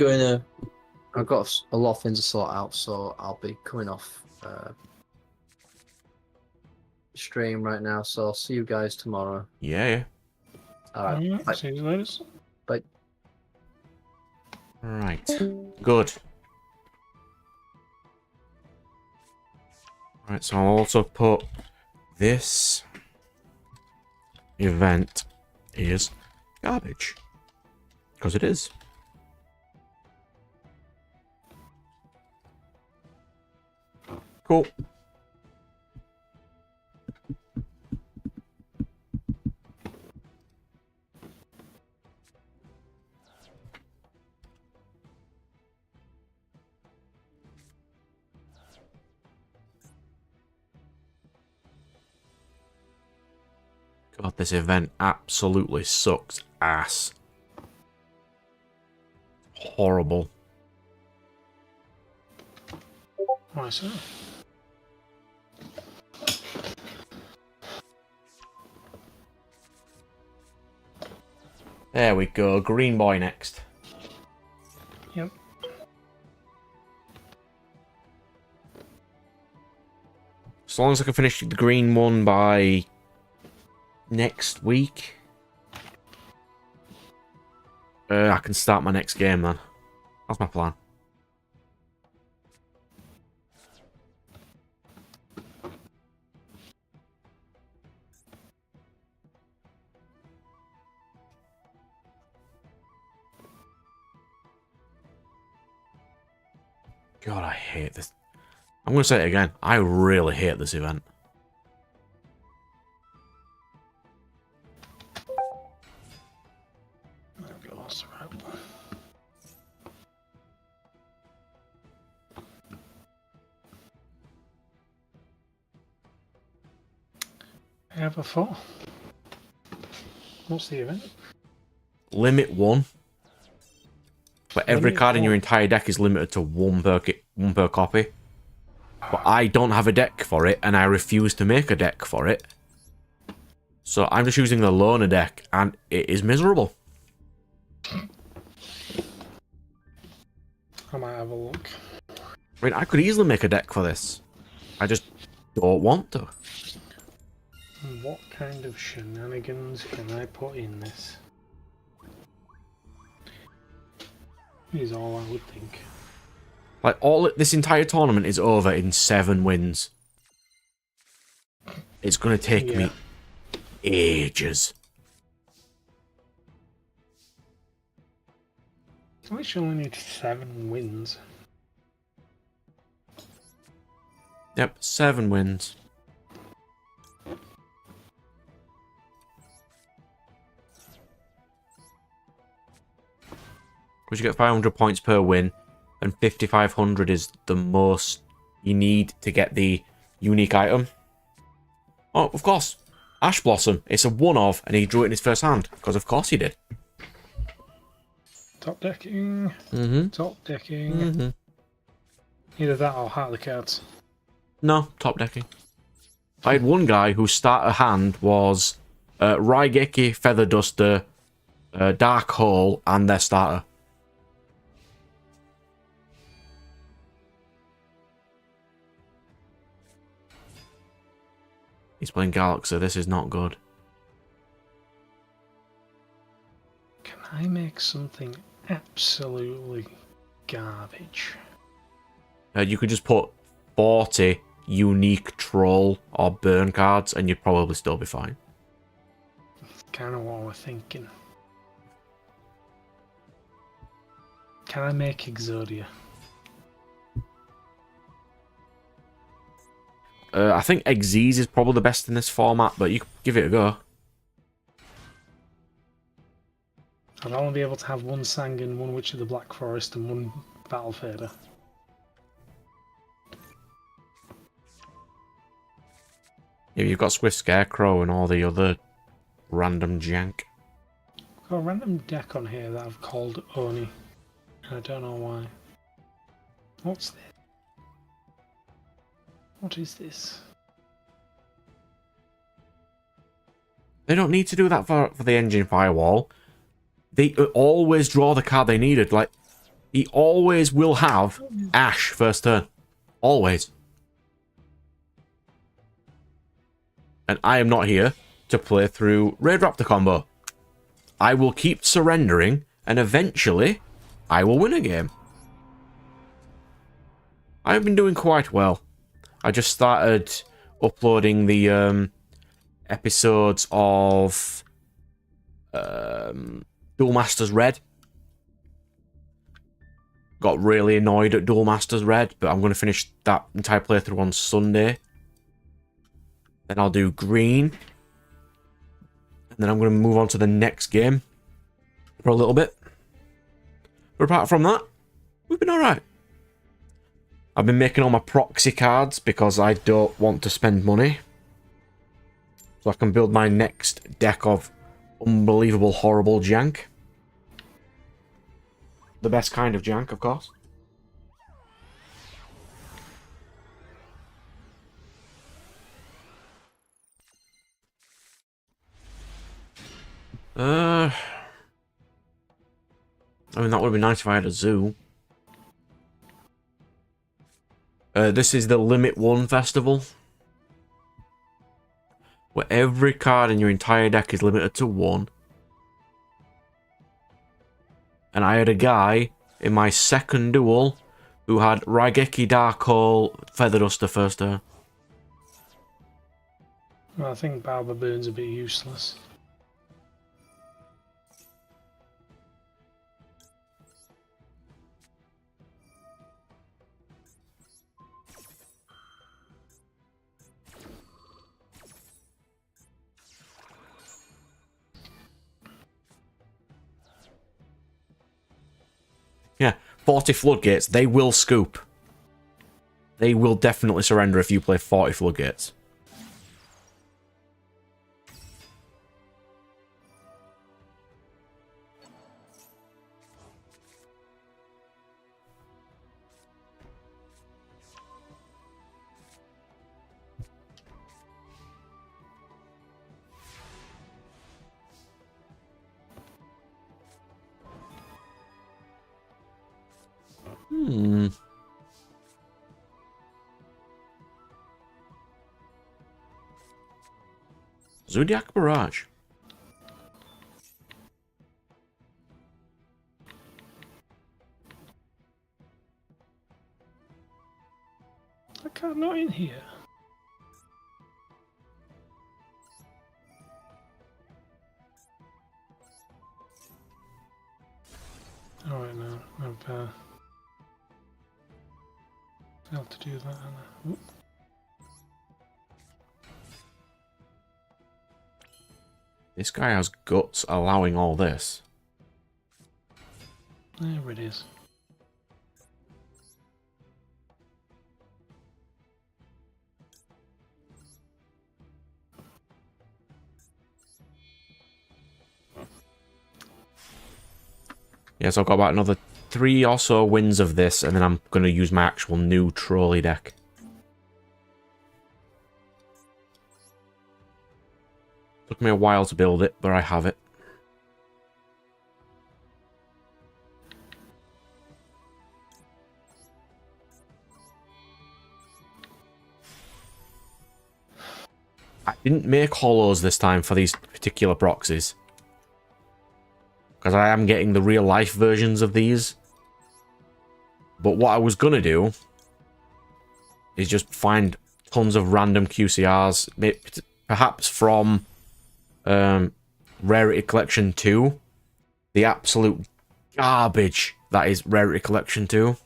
I've got a lot of things to sort out, so I'll be coming off stream right now. So I'll see you guys tomorrow. Yeah. All right. Bye. See you later. Bye. Right. Good. Right, so I'll also put this event is garbage. Because it is. Cool. God, this event absolutely sucks ass. Horrible. Why so? There we go. Green boy next. Yep. As long as I can finish the green one by next week, I can start my next game then. That's my plan. God, I hate this. I'm going to say it again. I really hate this event. I've lost the rope. I have a 4. What's the event? Limit 1. But every Limit card in your one. entire deck is limited to one per copy. But I don't have a deck for it, and I refuse to make a deck for it. So I'm just using the loaner deck, and it is miserable. I might have a look. I mean, I could easily make a deck for this. I just don't want to. What kind of shenanigans can I put in this? Is all I would think. Like, this entire tournament is over in 7 wins. It's going to take me ages. I wish you only need 7 wins. Yep, 7 wins. Because you get 500 points per win, and 5,500 is the most you need to get the unique item. Oh, of course. Ash Blossom. It's a one-of, and he drew it in his first hand. Because of course he did. Top decking. Mm-hmm. Top decking. Mm-hmm. Either that or Heart of the Cards. No, top decking. I had one guy whose starter hand was Raigeki, Feather Duster, Dark Hole, and their starter. He's playing Galaxy. This is not good. Can I make something absolutely garbage? You could just put 40 unique troll or burn cards, and you'd probably still be fine. Kind of what we're thinking. Can I make Exodia? I think Xyz is probably the best in this format, but you could give it a go. I'd only be able to have 1 Sangan, 1 Witch of the Black Forest, and 1 Battle Fader. Yeah, you've got Swift Scarecrow and all the other random jank. I've got a random deck on here that I've called Oni, and I don't know why. What's this? What is this? They don't need to do that for the engine firewall. They always draw the card they needed. Like, He always will have Ash first turn. Always. And I am not here to play through Raid Raptor combo. I will keep surrendering, and eventually, I will win a game. I've been doing quite well. I just started uploading the episodes of Duel Masters Red. Got really annoyed at Duel Masters Red, but I'm going to finish that entire playthrough on Sunday. Then I'll do Green. And then I'm going to move on to the next game for a little bit. But apart from that, we've been alright. I've been making all my proxy cards because I don't want to spend money. So I can build my next deck of unbelievable, horrible jank. The best kind of jank, of course. I mean, that would be nice if I had a zoo. This is the Limit 1 festival, where every card in your entire deck is limited to 1. And I had a guy in my second duel who had Raigeki, Darkhole, Feather Duster first turn. Well, I think Barber Burns a bit useless. Yeah, 40 Floodgates, they will scoop. They will definitely surrender if you play 40 Floodgates. Zodiac Barrage. I can't, not in here. Alright now, I've failed to do that. Oop. This guy has guts allowing all this. There it is. Yeah, so I've got about another 3 or so wins of this, and then I'm going to use my actual new trolley deck. Took me a while to build it, but I have it. I didn't make hollows this time for these particular proxies, because I am getting the real life versions of these. But what I was going to do is just find tons of random QCRs, perhaps from Rarity Collection 2. The absolute garbage that is Rarity Collection 2.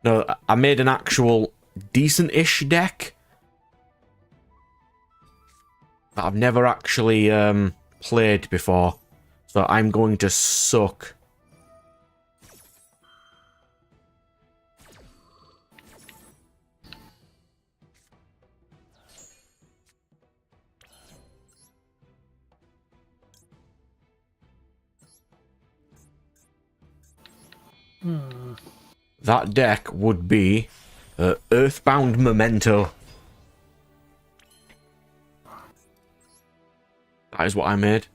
No, I made an actual decent-ish deck that I've never actually played before. So I'm going to suck. That deck would be Earthbound Memento. That is what I made.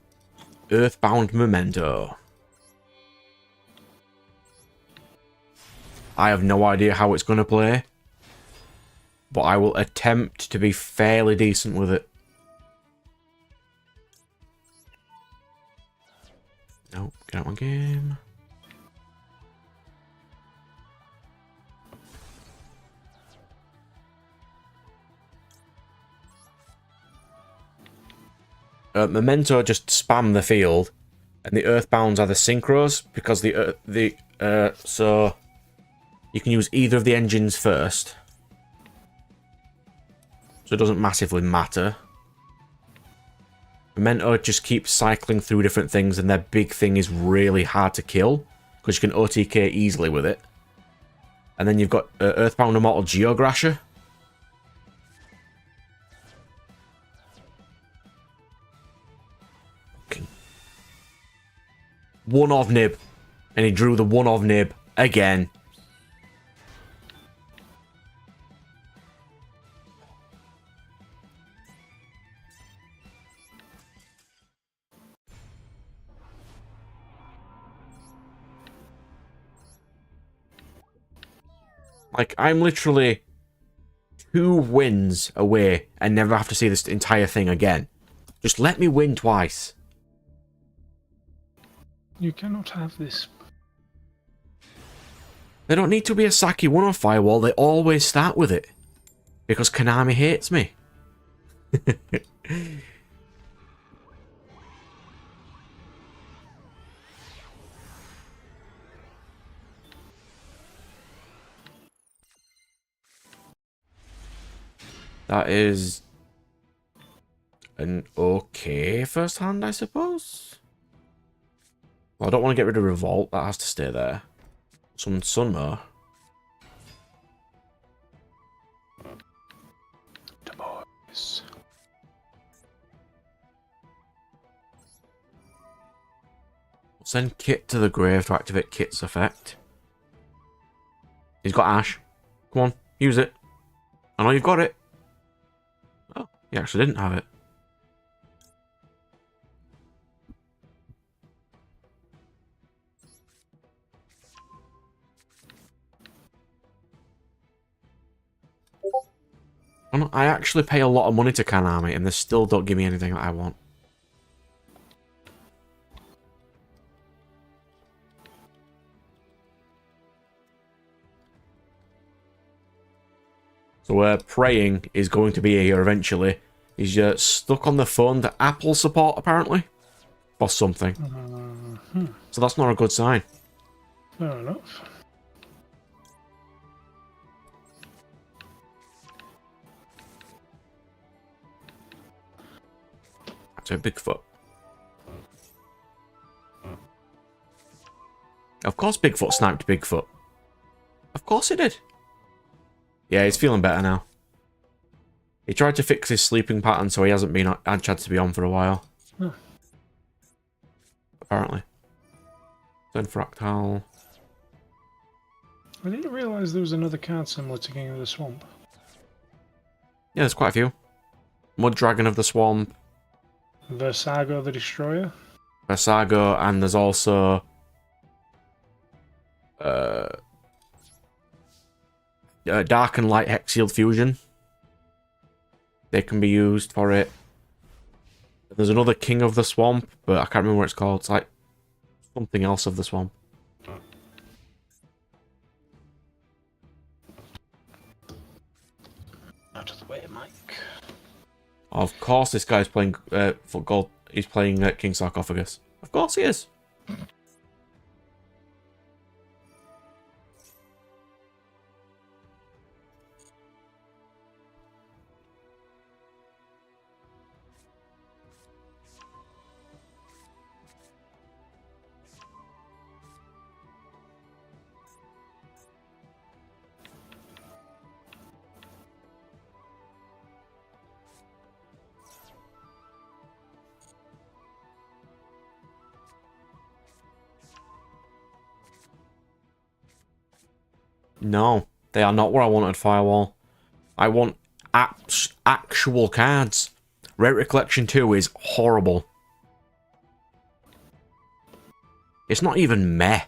Earthbound Memento. I have no idea how it's going to play, but I will attempt to be fairly decent with it. Nope, get out my game. Memento just spam the field, and the Earthbounds are the synchros because so you can use either of the engines first, so it doesn't massively matter. Memento just keeps cycling through different things, and their big thing is really hard to kill because you can OTK easily with it. And then you've got Earthbound Immortal Geograsher. One of nib, and he drew the one of nib again. Like, I'm literally 2 wins away and never have to see this entire thing again. Just let me win twice. You cannot have this. They don't need to be a Saki 1 on Firewall, they always start with it. Because Konami hates me. That is an okay first hand, I suppose. Well, I don't want to get rid of Revolt. That has to stay there. Some Sunmo. The boys. Send Kit to the grave to activate Kit's effect. He's got Ash. Come on, use it. I know you've got it. Oh, he actually didn't have it. I actually pay a lot of money to Konami, and they still don't give me anything that I want. So praying is going to be here eventually. He's stuck on the phone to Apple support, apparently. Or something. So that's not a good sign. Fair enough. To Bigfoot. Of course Bigfoot sniped Bigfoot. Of course he did. Yeah, he's feeling better now. He tried to fix his sleeping pattern so he hasn't had a chance to be on for a while. Huh. Apparently. Then Fractal. I didn't realise there was another card similar to King of the Swamp. Yeah, there's quite a few. Mud Dragon of the Swamp. Versago the Destroyer. Versago, and there's also Dark and Light Hexial Fusion. They can be used for it. There's another King of the Swamp, but I can't remember what it's called. It's like something else of the swamp. Out of the way, Mike. Of course, this guy's playing for gold. He's playing King Sarcophagus. Of course, he is. No, they are not where I wanted Firewall. I want actual cards. Rarity Collection 2 is horrible. It's not even meh.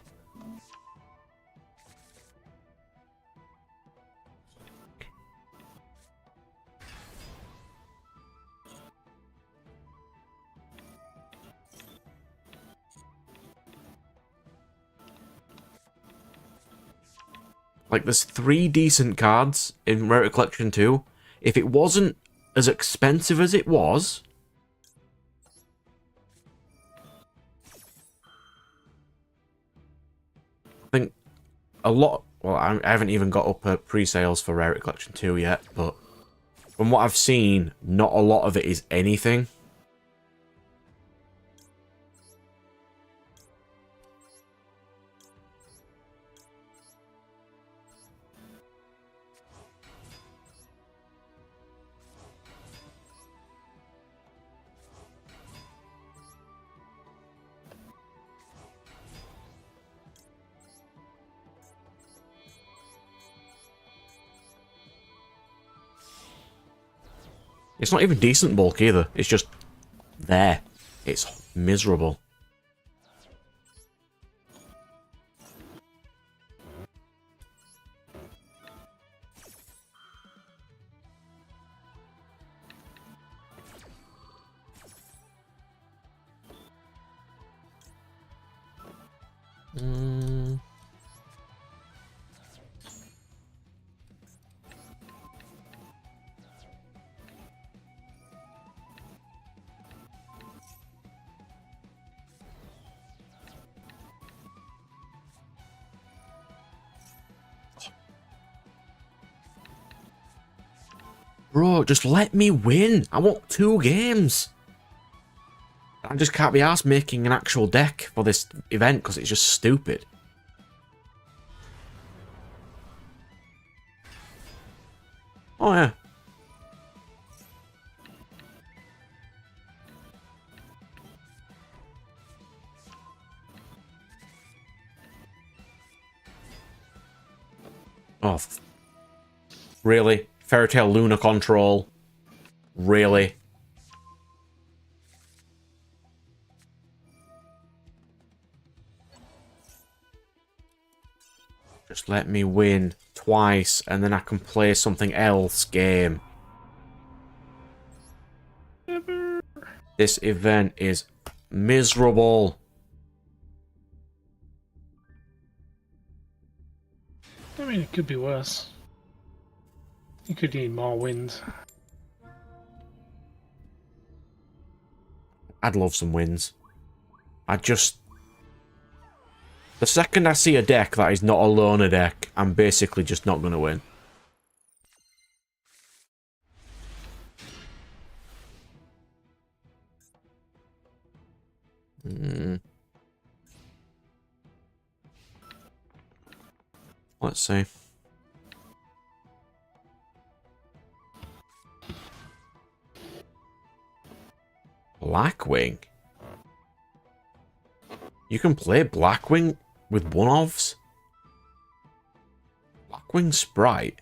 Like, there's 3 decent cards in Rarity Collection 2. If it wasn't as expensive as it was... I think a lot... Well, I haven't even got up pre-sales for Rarity Collection 2 yet, but... From what I've seen, not a lot of it is anything. It's not even decent bulk either. It's just there. It's miserable. Bro, just let me win. I want 2 games. I just can't be arsed making an actual deck for this event because it's just stupid. Oh, yeah. Oh, really? Fairy Tail Luna Control? Really? Just let me win twice and then I can play something else game. This event is miserable. I mean, it could be worse. You could need more wins. I'd love some wins. I just... The second I see a deck that is not a loner deck, I'm basically just not going to win. Let's see. Blackwing? You can play Blackwing with one-offs? Blackwing Sprite?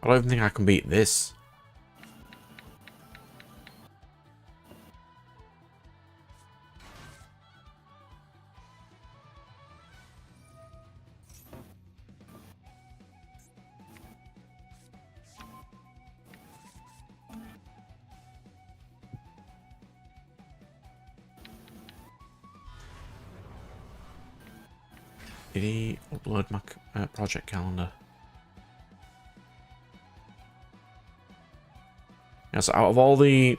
I don't even think I can beat this. Did he upload my project calendar? Yes, out of all the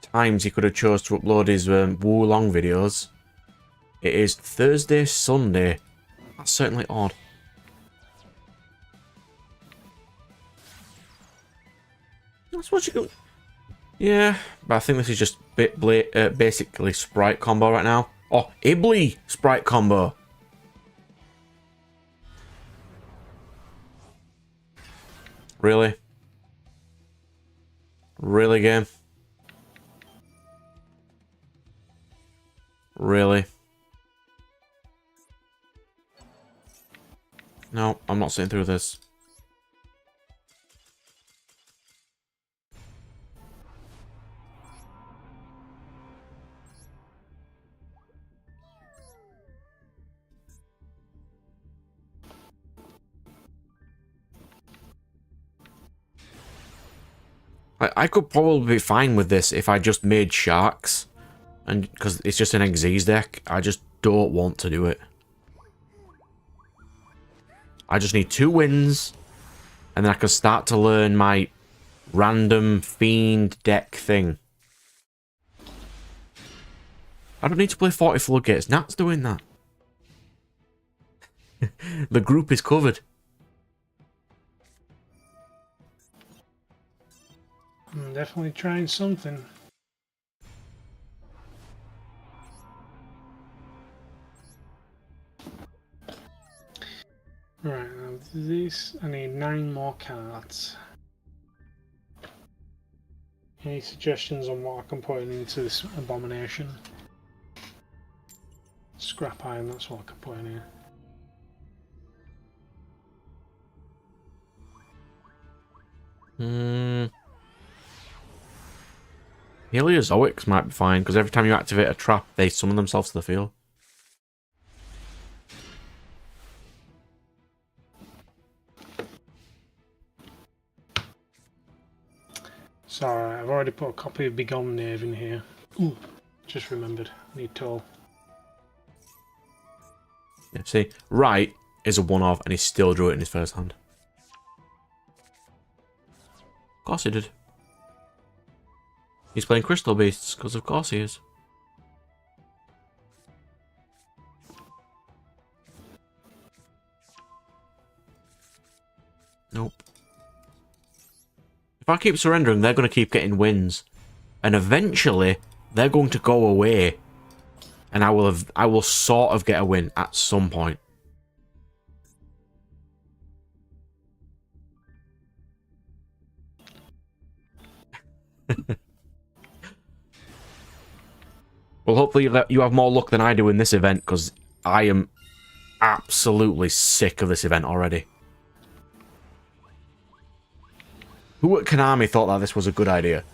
times he could have chose to upload his Wulong videos, it is Thursday, Sunday. That's certainly odd. That's what you... Yeah, but I think this is just basically Sprite combo right now. Oh, Ibly Sprite combo. Really? Really, game? Really? No, I'm not sitting through this. I could probably be fine with this if I just made sharks. And because it's just an Xyz deck, I just don't want to do it. I just need 2 wins, and then I can start to learn my random fiend deck thing. I don't need to play 40 floodgates. Nat's doing that. The group is covered. I'm definitely trying something. Right, now this, I need 9 more cards. Any suggestions on what I can put into this abomination? Scrap iron, that's what I can put in here. Heliozoics might be fine, because every time you activate a trap, they summon themselves to the field. Sorry, I've already put a copy of Begone Knave in here. Ooh, just remembered. Need toll. Yeah, see, Right is a one-off, and he still drew it in his first hand. Of course he did. He's playing Crystal Beasts, because of course he is. Nope. If I keep surrendering, they're going to keep getting wins. And eventually, they're going to go away. And I will sort of get a win at some point. Well, hopefully you have more luck than I do in this event, because I am absolutely sick of this event already. Who at Konami thought that this was a good idea?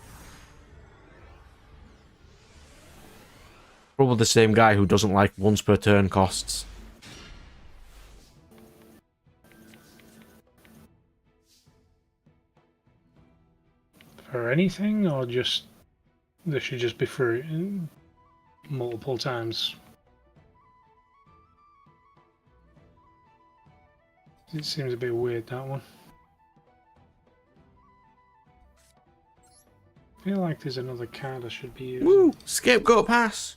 Probably the same guy who doesn't like once per turn costs. For anything, or just they should just be free multiple times? It seems a bit weird, that one. I feel like there's another card I should be using. Woo! Scapegoat pass!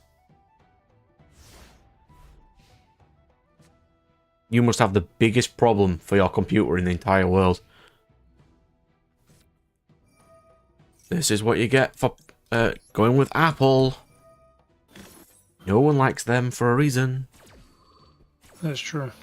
You must have the biggest problem for your computer in the entire world. This is what you get for going with Apple. No one likes them for a reason. That's true.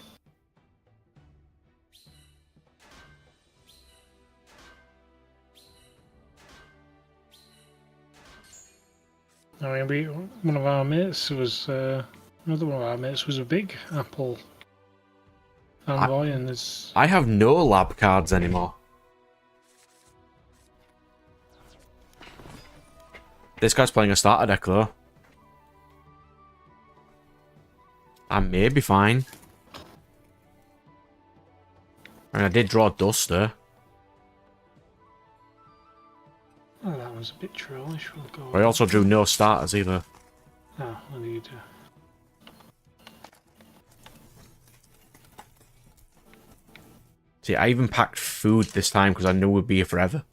I mean, one of our mates was another one of our mates was a big Apple fanboy, and there's I have no lab cards anymore. This guy's playing a starter deck though. I may be fine. I mean, I did draw Duster. oh, that was a bit trollish. We'll go. But I also drew no starters either. Oh, I need to. See, I even packed food this time because I knew we'd be here forever.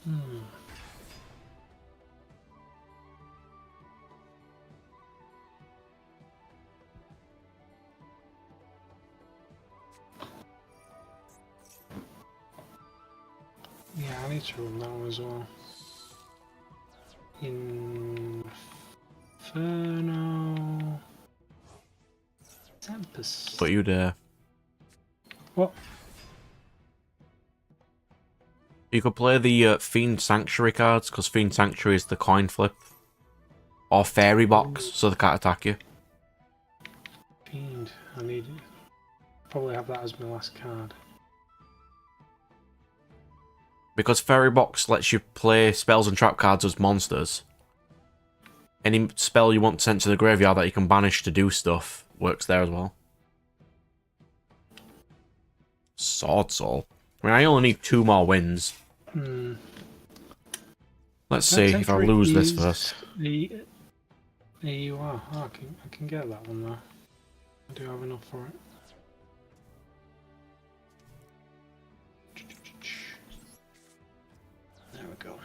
Hmm. Yeah, I need to run that one as well. Inferno. Tempest. But you dare. What? You could play the Fiend Sanctuary cards, because Fiend Sanctuary is the coin flip. Or Fairy Box, so they can't attack you. Fiend. I need it. Probably have that as my last card. Because Fairy Box lets you play spells and trap cards as monsters. Any spell you want sent to the graveyard that you can banish to do stuff works there as well. Sword Soul. I mean, I only need 2 more wins. Hmm. Let's see if I lose this first. The AUR. Oh, I can get that one though. I do have enough for it. There we go.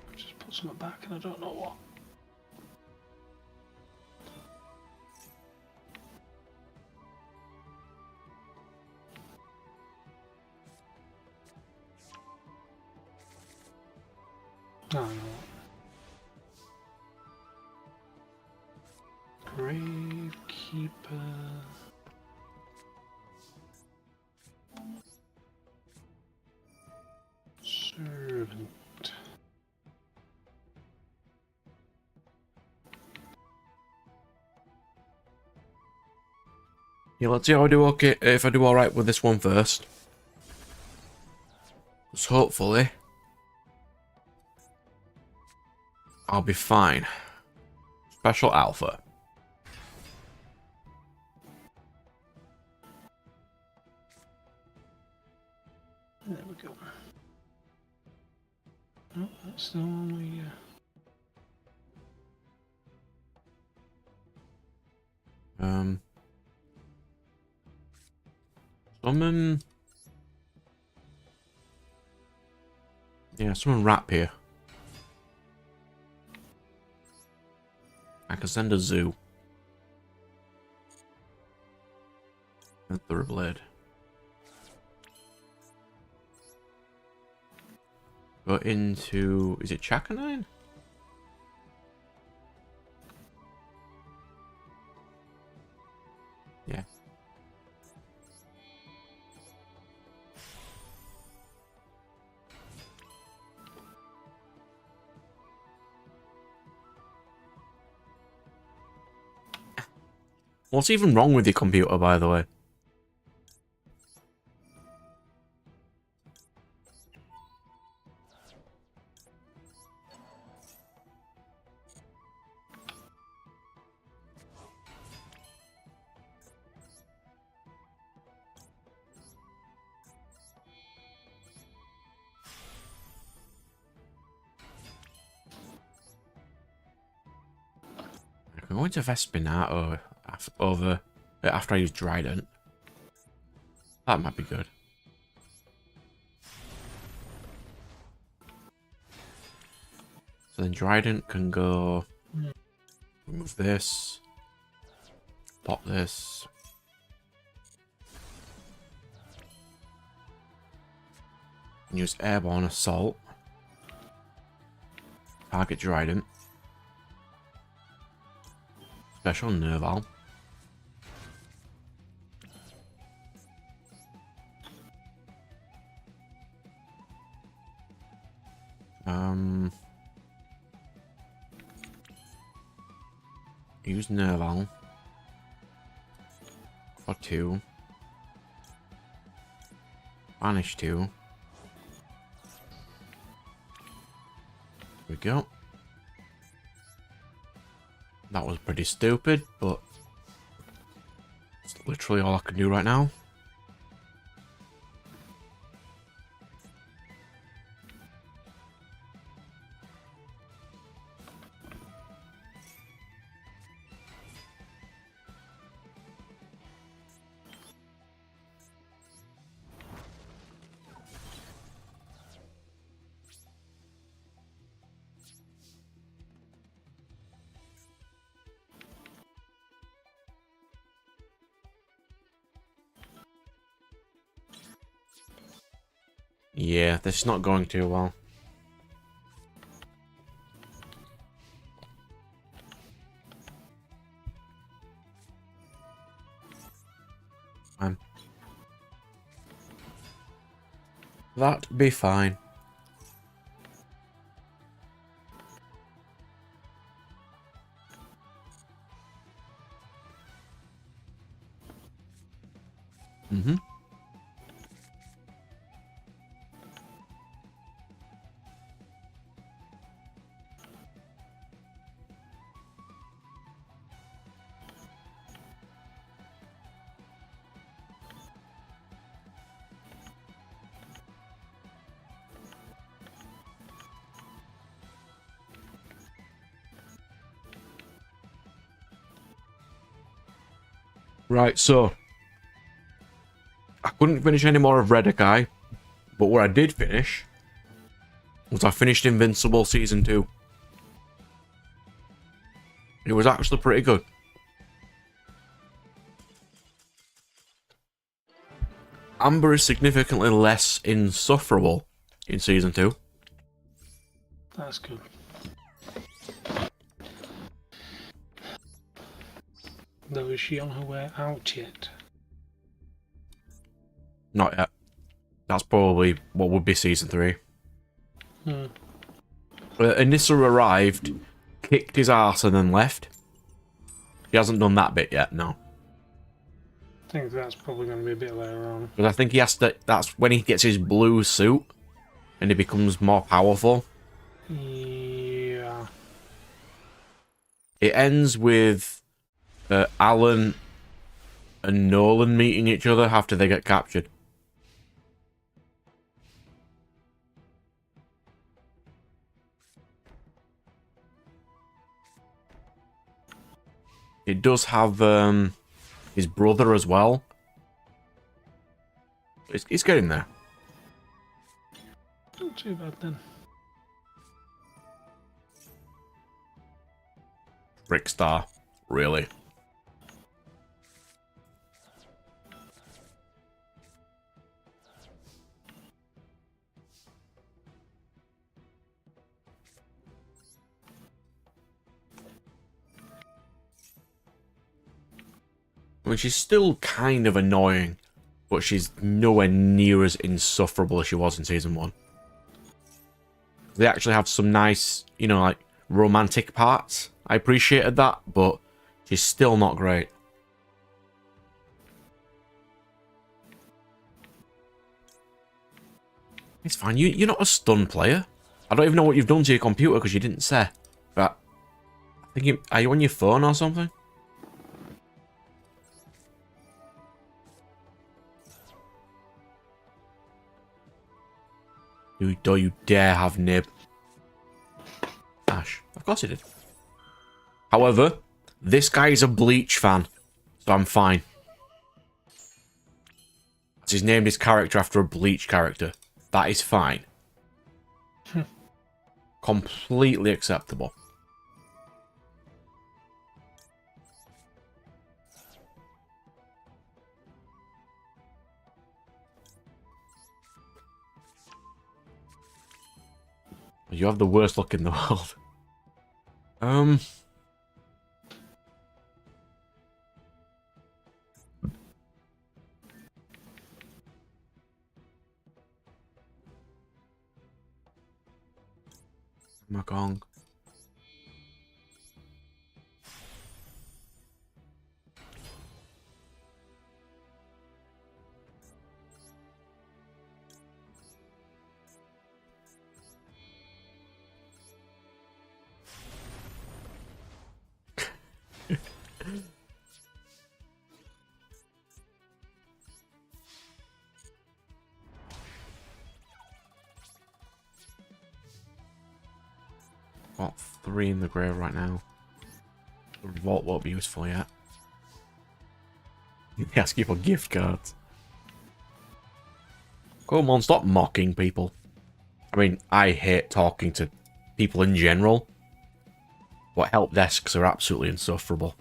I've just put something back and I don't know what. No, no. Gravekeeper. Servant. Yeah, let's see how I do. Okay, if I do alright with this one first. So hopefully I'll be fine. Special Alpha. There we go. Oh, that's the only. Summon. Yeah, summon Rap here. I can send a Zoo. And Thoroughblade. Go into... Is it Chakanine? Yeah. What's even wrong with your computer, by the way? I'm going to Vespinato after I use Trident. That might be good. So then Trident can go... Remove this. Pop this. And use Airborne Assault. Target Trident. Special Nerval. Use Nerval for 2. Banish 2. There we go. That was pretty stupid, but it's literally all I can do right now. Yeah, this is not going too well. That'd be fine. Mm-hmm. Right, so I couldn't finish any more of Redekai, but what I did finish was I finished Invincible Season 2. It was actually pretty good. Amber is significantly less insufferable in Season 2. That's good. Though, is she on her way out yet? Not yet. That's probably what would be Season 3. Anissa arrived, kicked his ass, and then left. He hasn't done that bit yet, no. I think that's probably going to be a bit later on. But I think he has to. That's when he gets his blue suit, and he becomes more powerful. Yeah. It ends with Alan and Nolan meeting each other after they get captured. It does have his brother as well. It's getting there. Not too bad then. Brickstar, really. I mean, she's still kind of annoying, but she's nowhere near as insufferable as she was in Season 1. They actually have some nice, you know, like, romantic parts. I appreciated that, but she's still not great. It's fine. You're not a stun player. I don't even know what you've done to your computer because you didn't say. But I think are you on your phone or something? Don't you dare have Nib. Ash. Of course he did. However, this guy is a Bleach fan, so I'm fine. He's named his character after a Bleach character. That is fine. Completely acceptable. You have the worst luck in the world. Magong. Got 3 in the grave right now. The revolt won't be useful yet. They ask you for gift cards. Come on, stop mocking people. I mean, I hate talking to people in general, but help desks are absolutely insufferable.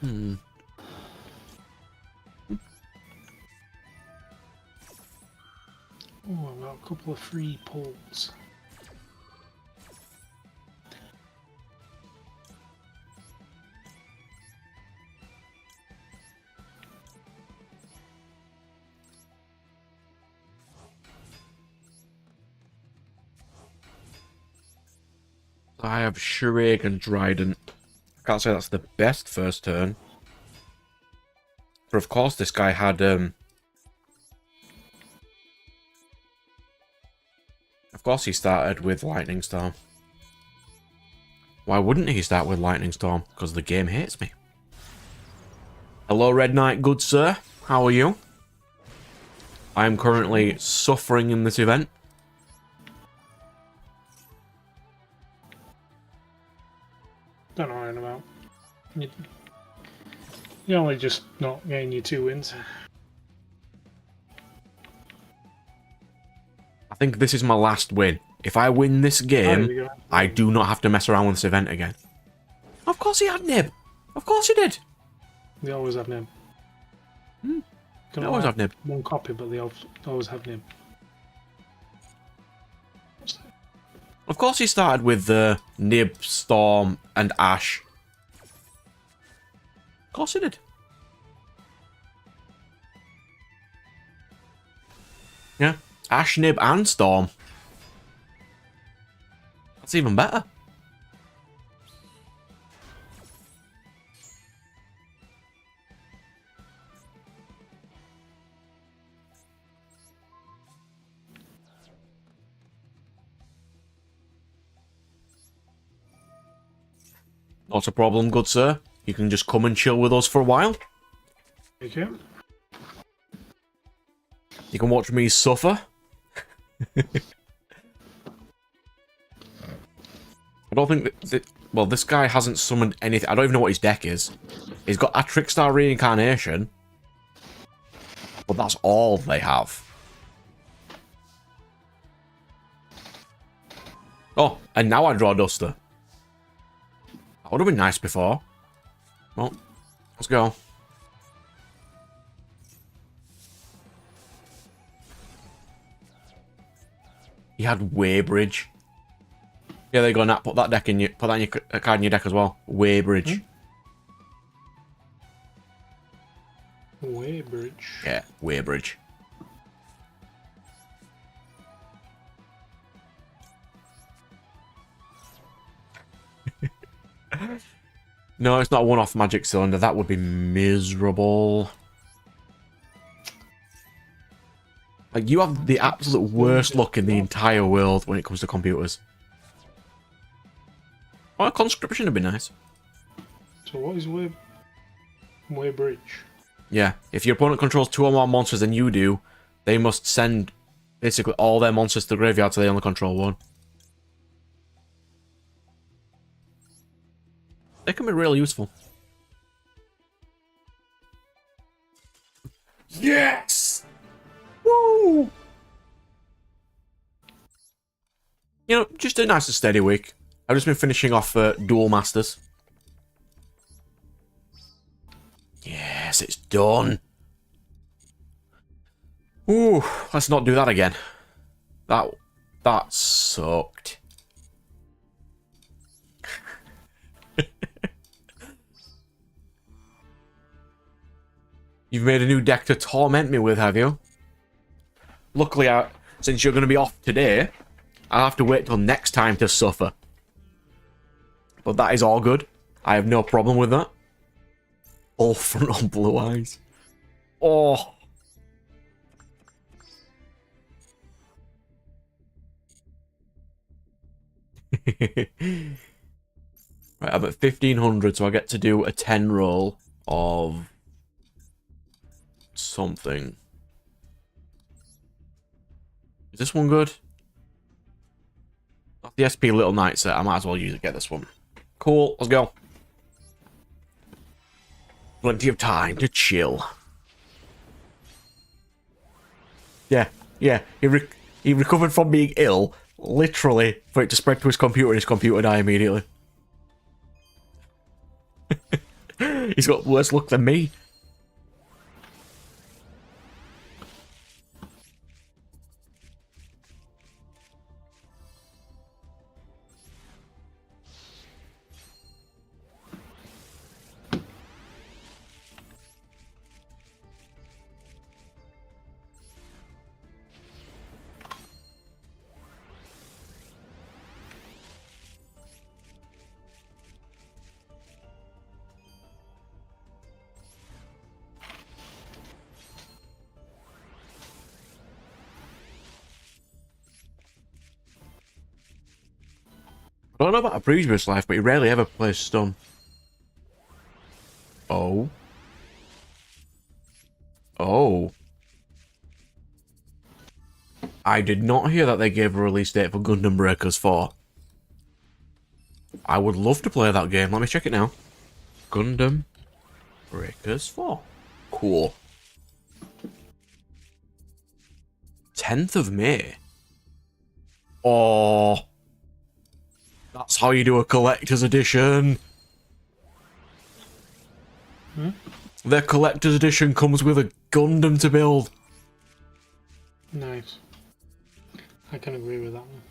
Hmm. Oh, I've got a couple of free pulls. I have Shuriag and Dryden. I can't say that's the best first turn. But of course this guy had of course he started with Lightning Storm. Why wouldn't he start with Lightning Storm? Because the game hates me. Hello Red Knight, good sir. How are you? I am currently suffering in this event. Don't know what I'm about. You're only just not getting your 2 wins. I think this is my last win. If I win this game, I do not have to mess around with this event again. Of course he had Nib. Of course he did. They always have Nib. They always have Nib. One copy, but they always have Nib. Of course he started with Nib, Storm, and Ash. Of course he did. Yeah. Ash, Nib, and Storm. That's even better. Not a problem, good sir. You can just come and chill with us for a while. Okay. You can watch me suffer. I don't think that... Well, this guy hasn't summoned anything. I don't even know what his deck is. He's got a Trickstar Reincarnation. But that's all they have. Oh, and now I draw Duster. That would have been nice before. Well, let's go. He had Waybridge. Yeah, there you go, Nat. Put that in your card in your deck as well. Waybridge. Waybridge. Yeah, Waybridge. No, it's not a one-off magic cylinder. That would be miserable. Like, you have the absolute worst luck in the entire world when it comes to computers. Well, a conscription would be nice. So what is Waybridge? Yeah, if your opponent controls 2 or more monsters than you do, they must send basically all their monsters to the graveyard so they only control 1. They can be really useful. Yes! Woo! You know, just a nice and steady week. I've just been finishing off Duel Masters. Yes, it's done. Ooh, let's not do that again. That sucked. You've made a new deck to torment me with, have you? Luckily, since you're going to be off today, I'll have to wait till next time to suffer. But that is all good. I have no problem with that. All front on blue eyes. Oh. Right, I'm at 1500, so I get to do a 10 roll of something. Is this one good? That's the SP Little Knight set. I might as well use it. Get this one. Cool. Let's go. Plenty of time to chill. Yeah. He recovered from being ill, literally, for it to spread to his computer and his computer die immediately. He's got worse luck than me. I don't know about a previous life, but he rarely ever plays stun. Oh. Oh. I did not hear that they gave a release date for Gundam Breakers 4. I would love to play that game. Let me check it now. Gundam Breakers 4. Cool. 10th of May. Oh. That's how you do a collector's edition. Their collector's edition comes with a Gundam to build. Nice. I can agree with that one.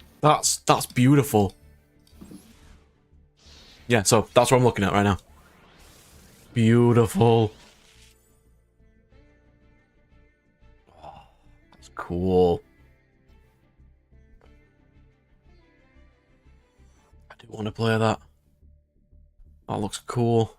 That's beautiful. Yeah, so that's what I'm looking at right now. Beautiful. Oh, that's cool. I do want to play that. That looks cool.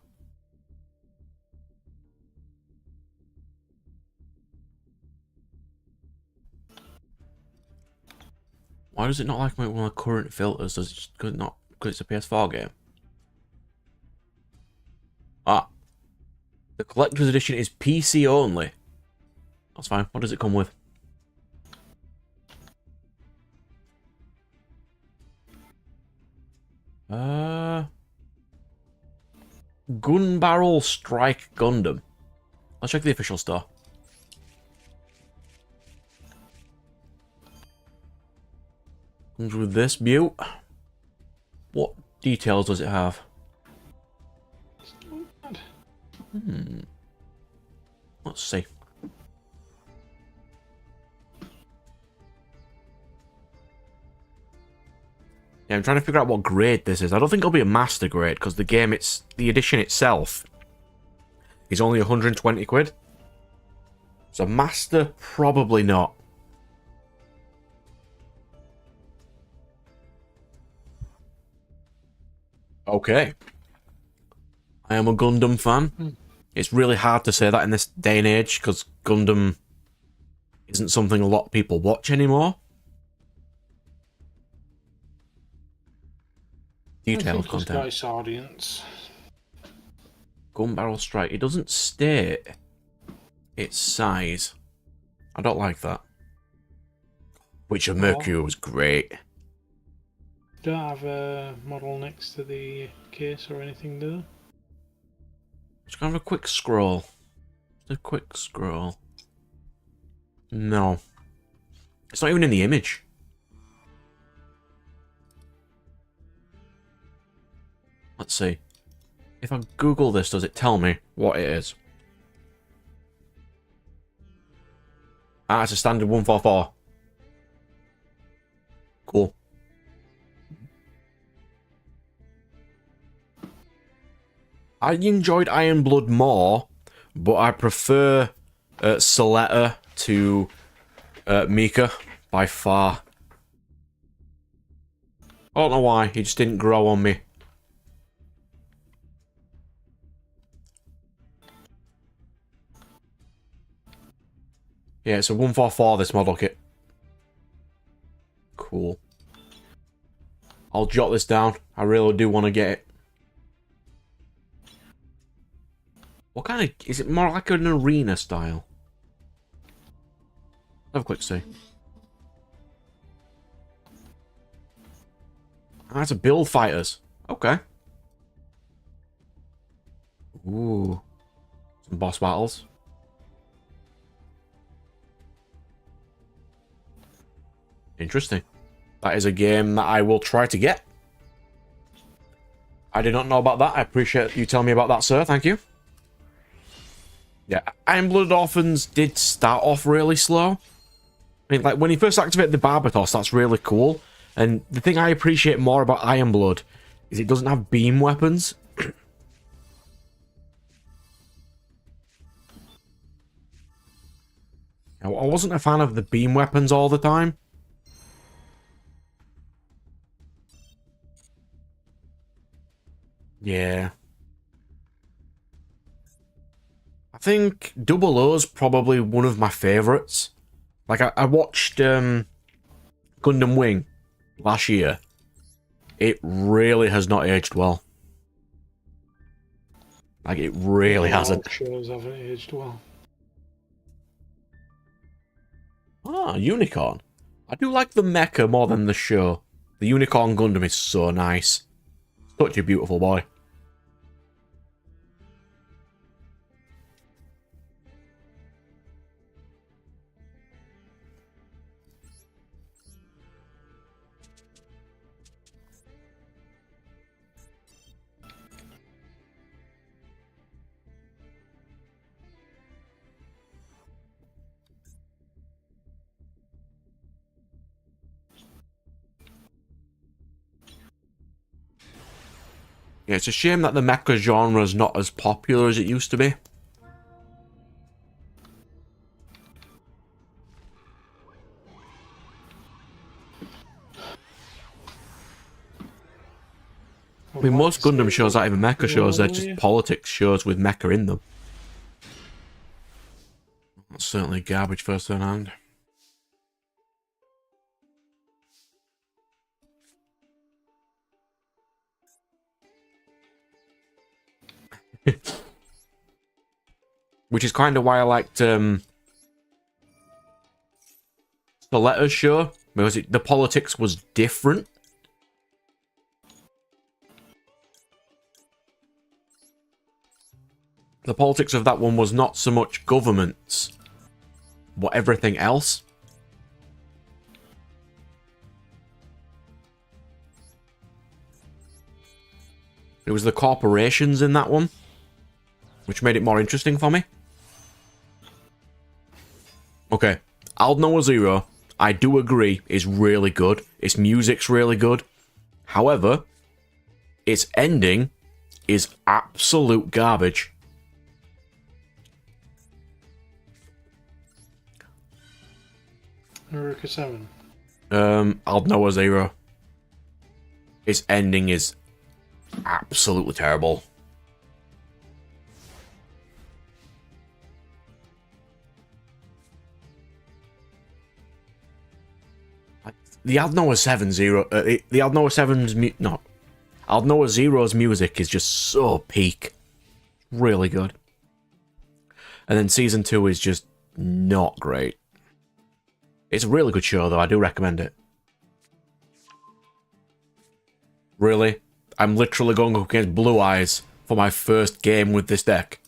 Why does it not like one of my current filters? Does it just because it's a PS4 game? Ah. The collector's edition is PC only. That's fine. What does it come with? Gun Barrel Strike Gundam. Let's check the official store. Comes with this beaut. What details does it have? Let's see. Yeah, I'm trying to figure out what grade this is. I don't think it'll be a master grade because the edition itself is only 120 quid. So master, probably not. Okay. I am a Gundam fan. It's really hard to say that in this day and age because Gundam isn't something a lot of people watch anymore. Detailed content. Nice audience. Gun Barrel Strike. It doesn't state its size. I don't like that. Witcher Mercury was great. Don't have a model next to the case or anything, do they? Just gonna have a quick scroll. Just a quick scroll. No. It's not even in the image. Let's see. If I Google this, does it tell me what it is? Ah, it's a standard 144. Cool. I enjoyed Iron Blood more, but I prefer Soletta to Mika by far. I don't know why, he just didn't grow on me. Yeah, it's a 144, this model kit. Cool. I'll jot this down. I really do want to get it. What kind of... Is it more like an arena style? Have a quick see. Ah, it's a build fighters. Okay. Ooh. Some boss battles. Interesting. That is a game that I will try to get. I did not know about that. I appreciate you telling me about that, sir. Thank you. Yeah, Iron-Blooded Orphans did start off really slow. I mean, like, when you first activate the Barbatos, that's really cool. And the thing I appreciate more about Ironblood is it doesn't have beam weapons. I wasn't a fan of the beam weapons all the time. Yeah. I think Double O's probably one of my favourites. Like, I watched Gundam Wing last year. It really has not aged well. Like, it really hasn't. Shows haven't aged well. Ah, Unicorn. I do like the mecha more than the show. The Unicorn Gundam is so nice. Such a beautiful boy. Yeah, it's a shame that the mecha genre is not as popular as it used to be. I mean, most Gundam shows aren't even mecha shows, they're just politics shows with mecha in them. That's certainly garbage first turn hand. Which is kind of why I liked Soletta's show, because the politics was different. The politics of that one was not so much governments, but everything else. It was the corporations in that one, which made it more interesting for me. Okay, Aldnoah Zero, I do agree, is really good. Its music's really good. However, its ending is absolute garbage. Naruka 7. Aldnoah Zero. Its ending is absolutely terrible. The Aldnoah 7 Zero, the Aldnoah 7's Aldnoah Zero's music is just so peak. Really good. And then Season 2 is just not great. It's a really good show, though. I do recommend it. Really? I'm literally going up against Blue Eyes for my first game with this deck.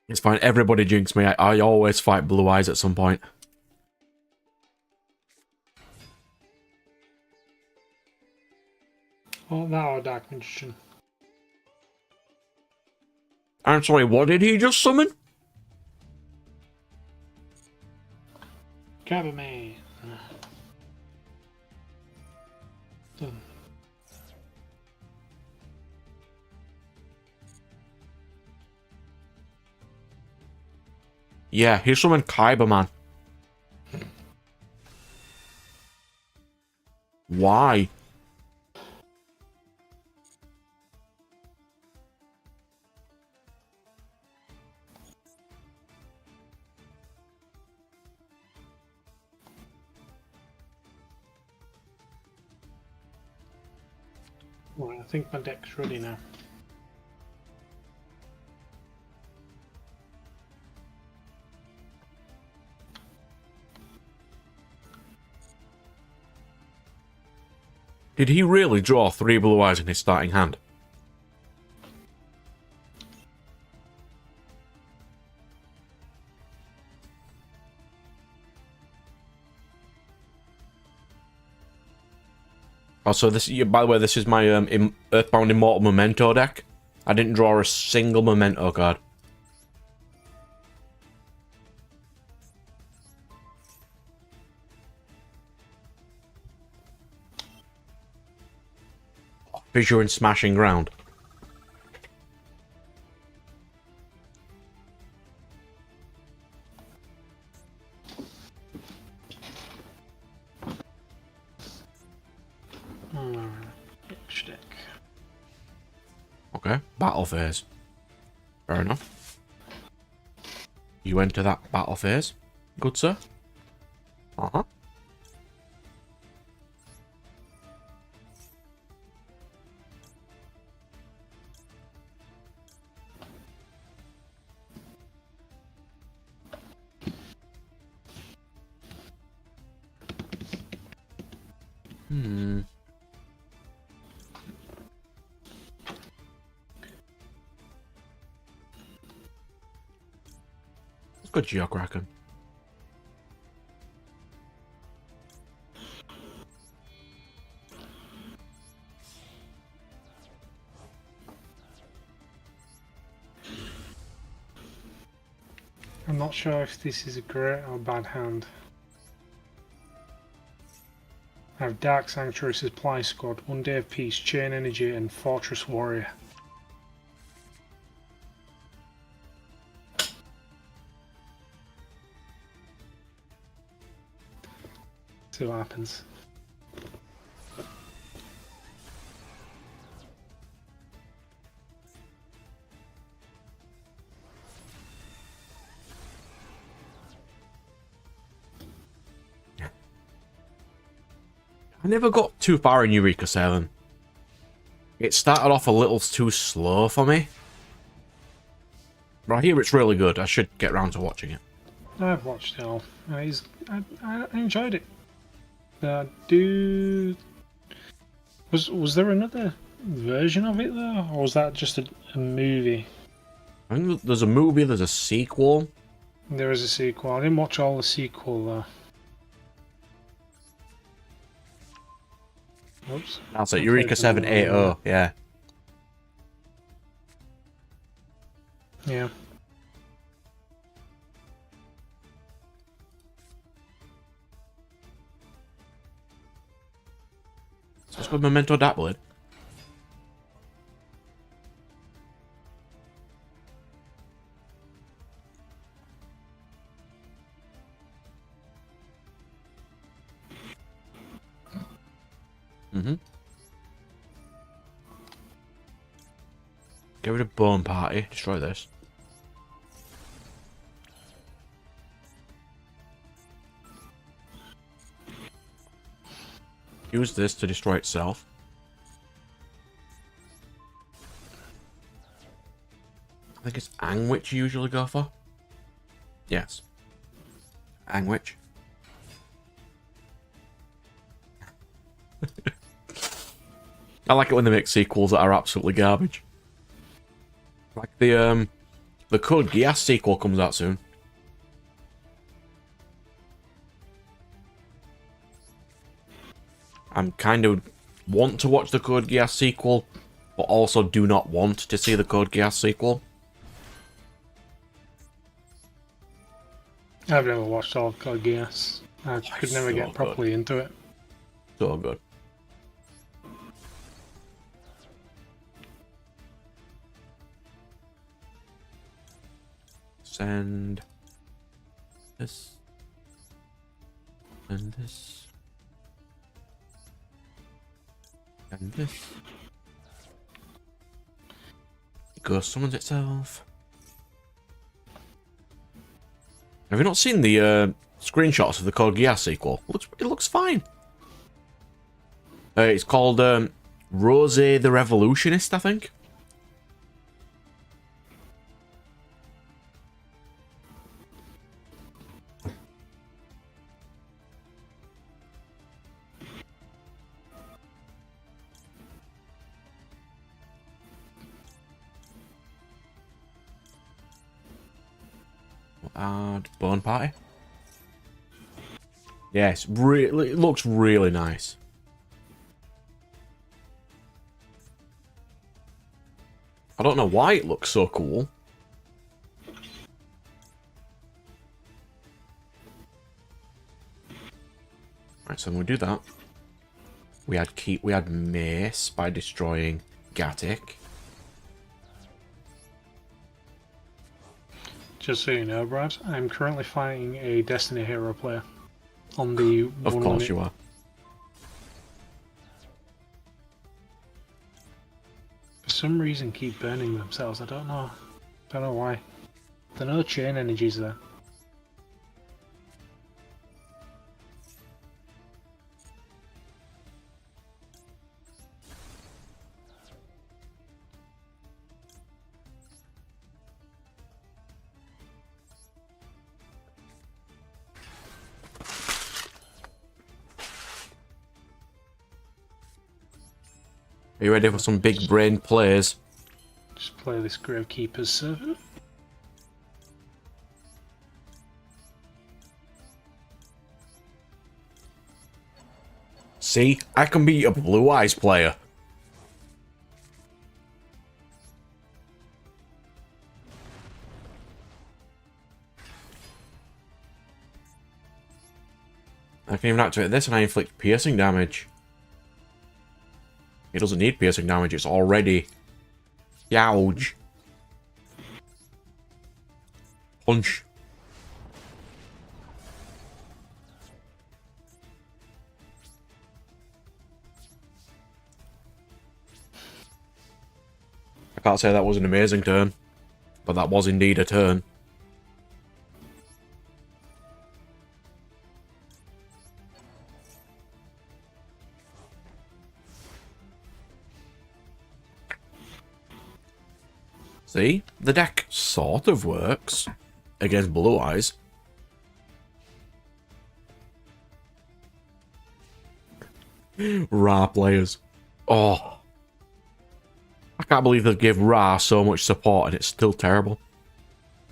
It's fine. Everybody jinx me. I always fight Blue Eyes at some point. Oh, that or Dark Magician. I'm sorry, what did he just summon? Cabberman. Done. Yeah, he summoned Kyberman. Why? Right, I think my deck's ready now. Did he really draw 3 Blue Eyes in his starting hand? Oh, so this, by the way, this is my Earthbound Immortal Memento deck. I didn't draw a single Memento card. Fissure and Smashing Ground. Stick. Okay, battle phase. Fair enough. You enter that battle phase. Good, sir. Uh-huh. Let's go Geokraken. I'm not sure if this is a great or bad hand. I have Dark Sanctuary, Supply Squad, One Day of Peace, Chain Energy, and Fortress Warrior. See what happens. I never got too far in Eureka 7. It started off a little too slow for me. But I hear it's really good. I should get around to watching it. I've watched it all. I enjoyed it. Was there another version of it though, or was that just a movie? I think there's a movie, there's a sequel. There is a sequel. I didn't watch all the sequel though. Oops. That's it, Eureka 780, yeah. Yeah. So let's go Memento Dapblade. Get rid of Bone Party. Destroy this. Use this to destroy itself. I think it's Angwitch you usually go for. Yes. Angwitch. I like it when they make sequels that are absolutely garbage. Like the Code Geass sequel comes out soon. I'm kind of want to watch the Code Geass sequel, but also do not want to see the Code Geass sequel. I've never watched all of Code Geass. I could never get properly into it. So good. Send this and this and this. It goes summons itself. Have you not seen the screenshots of the Code Geass sequel? It looks fine. It's called Rose the Revolutionist, I think. Add Bone Party. Yes, really, it looks really nice. I don't know why it looks so cool. Right, so when we do that, we had Mace by destroying Gatic. Just so you know, Brad, I'm currently fighting a Destiny hero player on the Of 1 course minute. you are. For some reason keep burning themselves. I don't know why. There are no chain energies there. Are you ready for some big brain plays? Just play this Gravekeeper's servant. See, I can be a Blue Eyes player. I can even activate this and I inflict piercing damage. It doesn't need piercing damage, it's already huge. Punch. I can't say that was an amazing turn, but that was indeed a turn. See? The deck sort of works against Blue Eyes. Ra players. Oh. I can't believe they give Ra so much support and it's still terrible.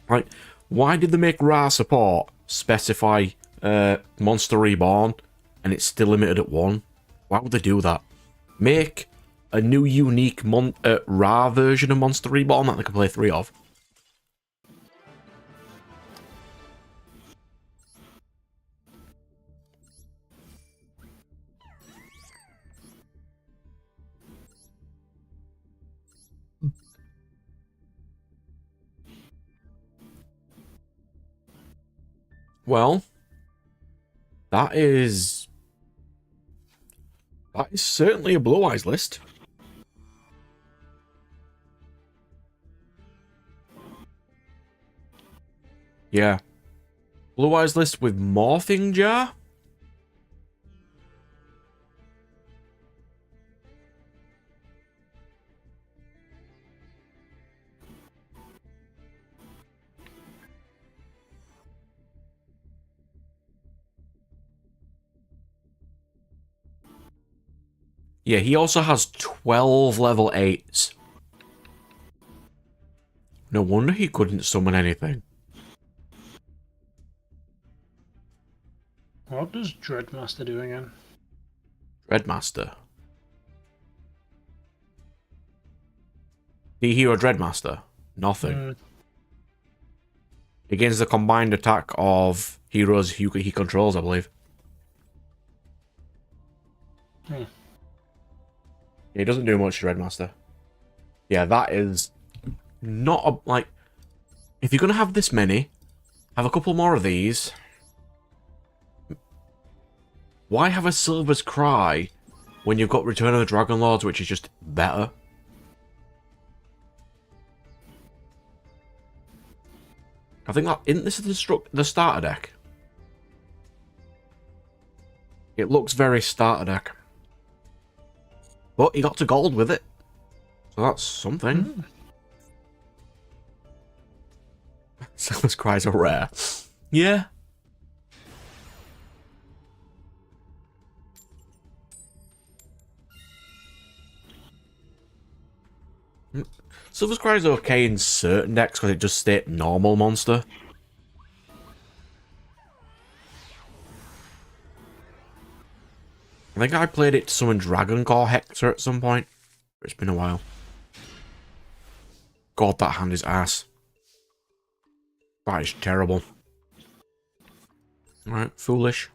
Like, why did they make Ra support specify Monster Reborn and it's still limited at 1? Why would they do that? Make a new unique Ra version of Monster Reborn that they can play 3 of. Well, that is certainly a Blue Eyes list. Yeah. Blue Eyes list with Morphing Jar? Yeah, he also has 12 level 8s. No wonder he couldn't summon anything. What does Dreadmaster do again? Dreadmaster. D-Hero Dreadmaster. Nothing. Against the combined attack of heroes he controls, I believe. He doesn't do much to Dreadmaster. Yeah, that is not a, like, if you're going to have this many, have a couple more of these. Why have a Silver's Cry when you've got Return of the Dragon Lords, which is just better? I think that, isn't this the starter deck? It looks very starter deck. But he got to gold with it. So that's something. Silver's Cries are rare. Yeah. Silver's Cry is okay in certain decks because it just states normal monster. I think I played it to summon Dragon Core Hector at some point. But it's been a while. God, that hand is ass. That is terrible. Alright, foolish.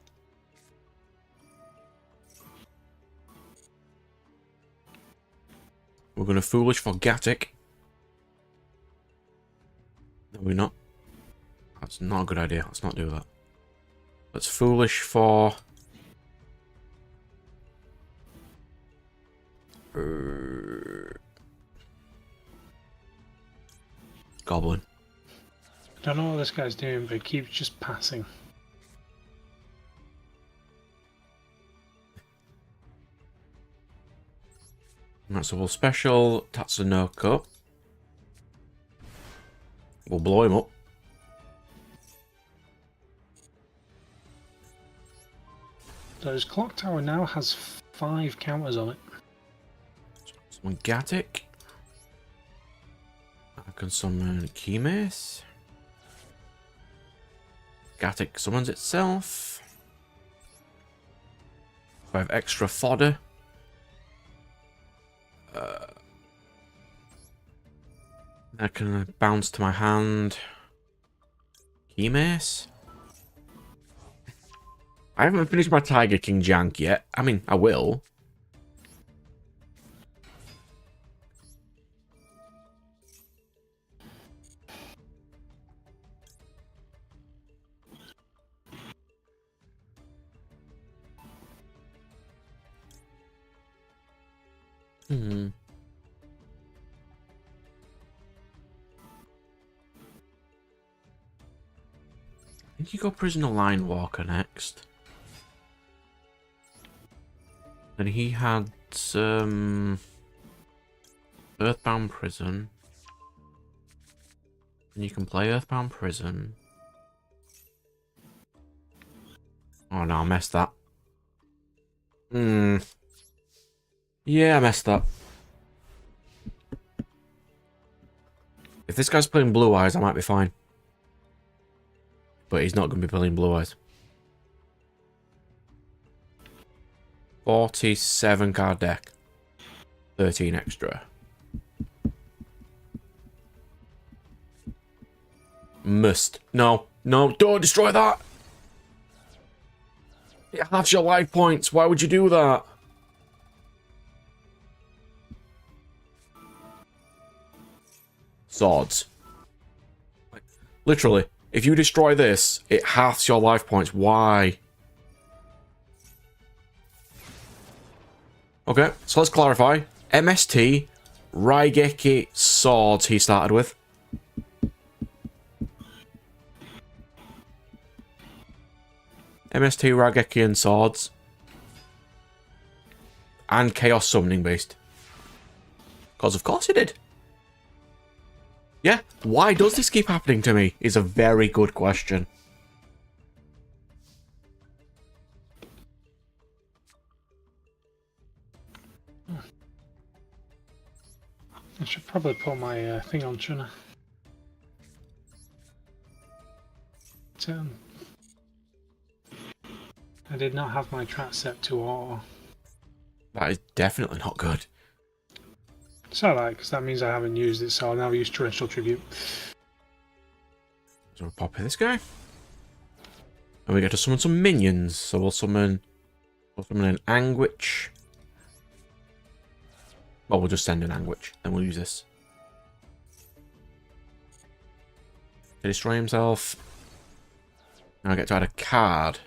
We're going to foolish for Gatic. No, we're not. That's not a good idea. Let's not do that. Let's foolish for... Goblin. I don't know what this guy's doing, but he keeps just passing. Right, so we'll special Tatsunoko. We'll blow him up. So his clock tower now has 5 counters on it. Summon Gatic. I can summon Keymace. Gatic summons itself. I have extra fodder. I can bounce to my hand. Keymace. I haven't finished my Tiger King jank yet. I mean, I will. I think you go Prisoner Line Walker next. And he had Earthbound Prison. And you can play Earthbound Prison. Oh no, I messed that. Yeah, I messed that. If this guy's playing Blue Eyes, I might be fine. But he's not going to be playing Blue Eyes. 47 card deck. 13 extra. Must. No. No, don't destroy that! It halves your life points. Why would you do that? Swords. Literally. If you destroy this, it halves your life points. Why? Okay, so let's clarify. MST, Raigeki, swords he started with. MST, Raigeki, and swords. And Chaos Summoning Beast. Because of course he did. Yeah, why does this keep happening to me is a very good question. I should probably put my thing on, shouldn't I? I did not have my trap set to auto. That is definitely not good. It's alright, because that means I haven't used it, so I'll now use Torrential Tribute. So we'll pop this guy. And we get to summon some minions. So we'll summon an Anguish. Well, we'll just send an Anguish. Then we'll use this. To destroy himself. Now I get to add a card.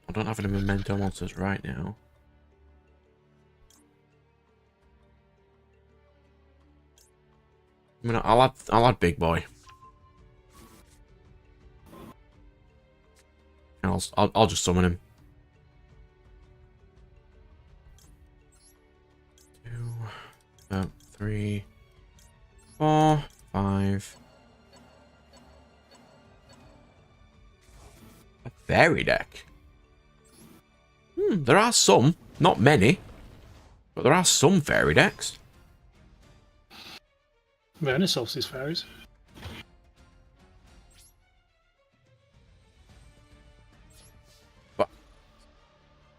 I don't have any Memento monsters right now. I mean, I'll add Big Boy. And I'll just summon him. 2, 3, 4, 5. A fairy deck. There are some, not many, but there are some fairy decks. Vernus Solstice Fairies.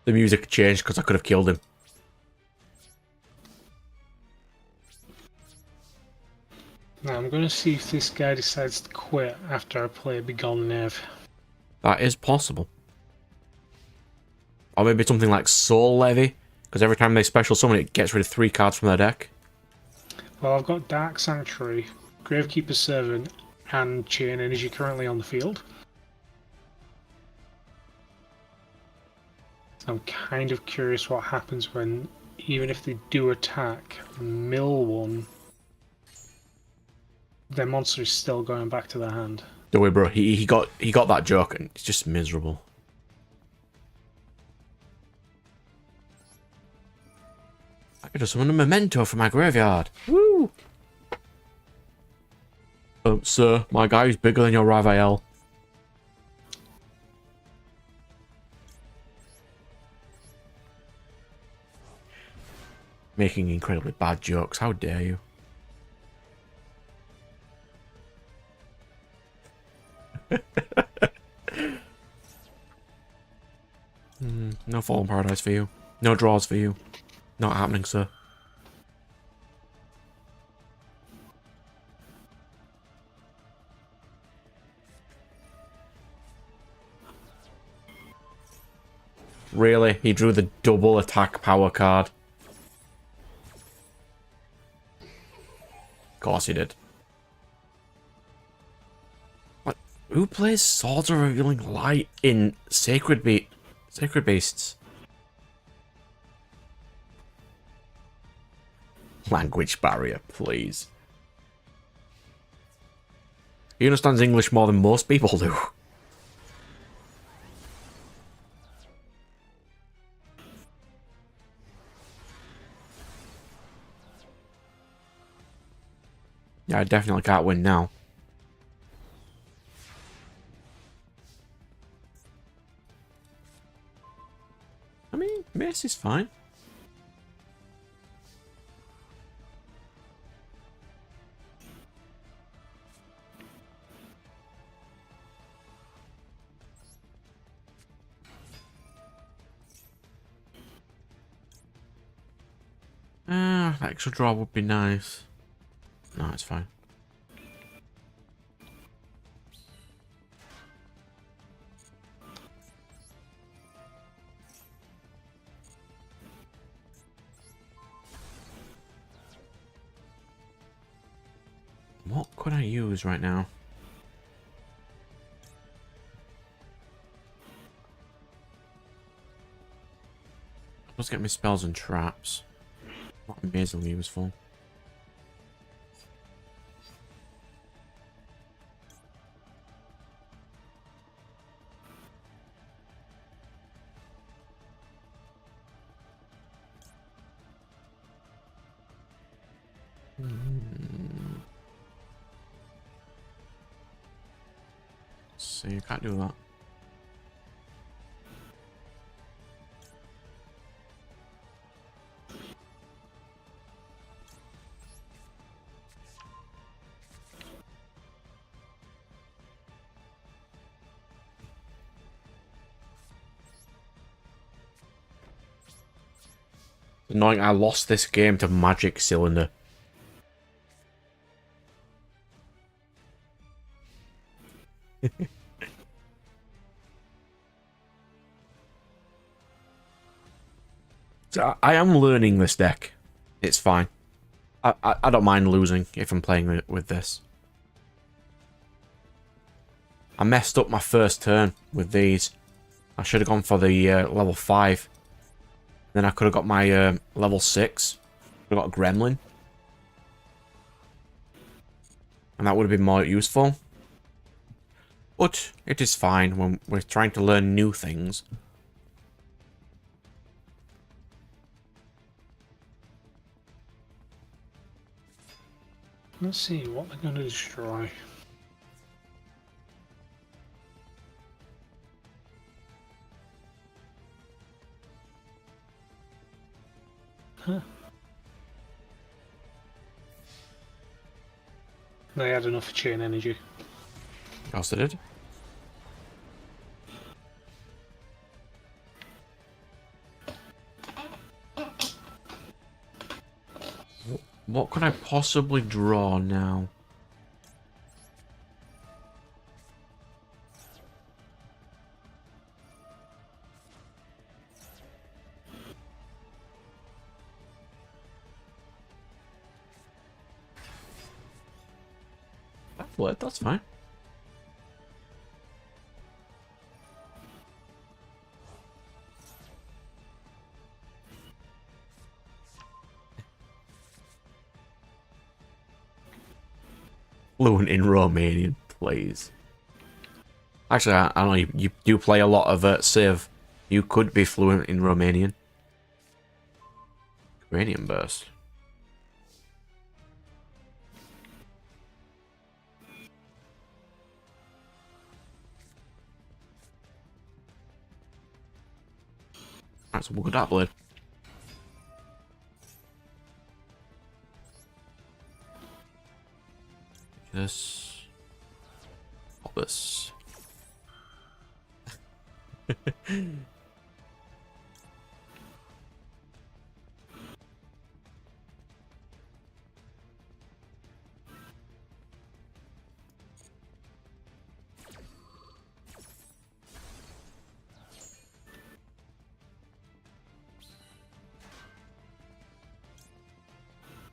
The music changed because I could have killed him. Now I'm going to see if this guy decides to quit after I play Begone Knave. That is possible. Or maybe something like Soul Levy, because every time they special summon it gets rid of 3 cards from their deck. Well, I've got Dark Sanctuary, Gravekeeper's Servant, and Chain Energy currently on the field. I'm kind of curious what happens when, even if they do attack, mill one, their monster is still going back to their hand. Don't worry, bro. He got that joke, and it's just miserable. I could just summon a Memento from my graveyard. Woo! Sir, my guy is bigger than your Raphael. Making incredibly bad jokes. How dare you? No Fallen Paradise for you. No draws for you. Not happening, sir. Really? He drew the double attack power card. Of course he did. What? Who plays Swords of Revealing Light in Sacred Beasts? Language barrier, please. He understands English more than most people do. Yeah, I definitely can't win now. I mean, Mace is fine. Extra draw would be nice. No, it's fine. What could I use right now? Let's get my spells and traps. Not amazingly useful. So you can't do that. Annoying, I lost this game to Magic Cylinder. So I am learning this deck. It's fine. I don't mind losing if I'm playing with this. I messed up my first turn with these. I should have gone for the level 5. Then I could have got my level 6. Could have got a Gremlin. And that would have been more useful. But it is fine when we're trying to learn new things. Let's see what they're going to destroy. Huh. They had enough chain energy. Of course they did. What could I possibly draw now? That's fine. Fluent in Romanian, please. Actually, I don't know. You do play a lot of Civ. You could be fluent in Romanian. Romanian burst. Alright, so we'll go that blade. This. Pop this.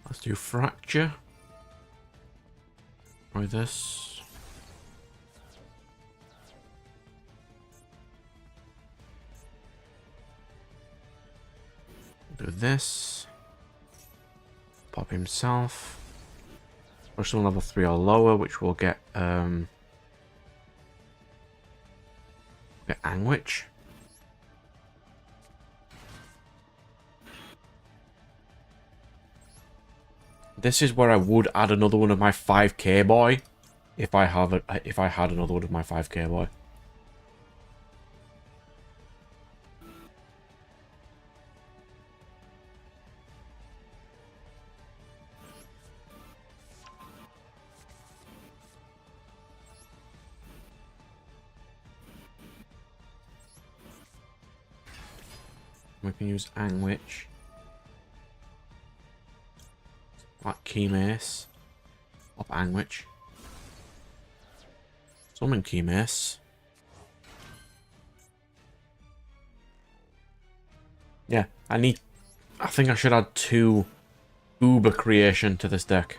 Let's do fracture. Try this. Do this. Pop himself. Push on level 3 or lower, which will get Angwitch. This is where I would add another one of my 5k boy, if I had another one of my 5k boy. We can use Angwitch. Like Key Mace. Of Angwitch. Summon Key Mace. Yeah, I think I should add 2 Uber creation to this deck.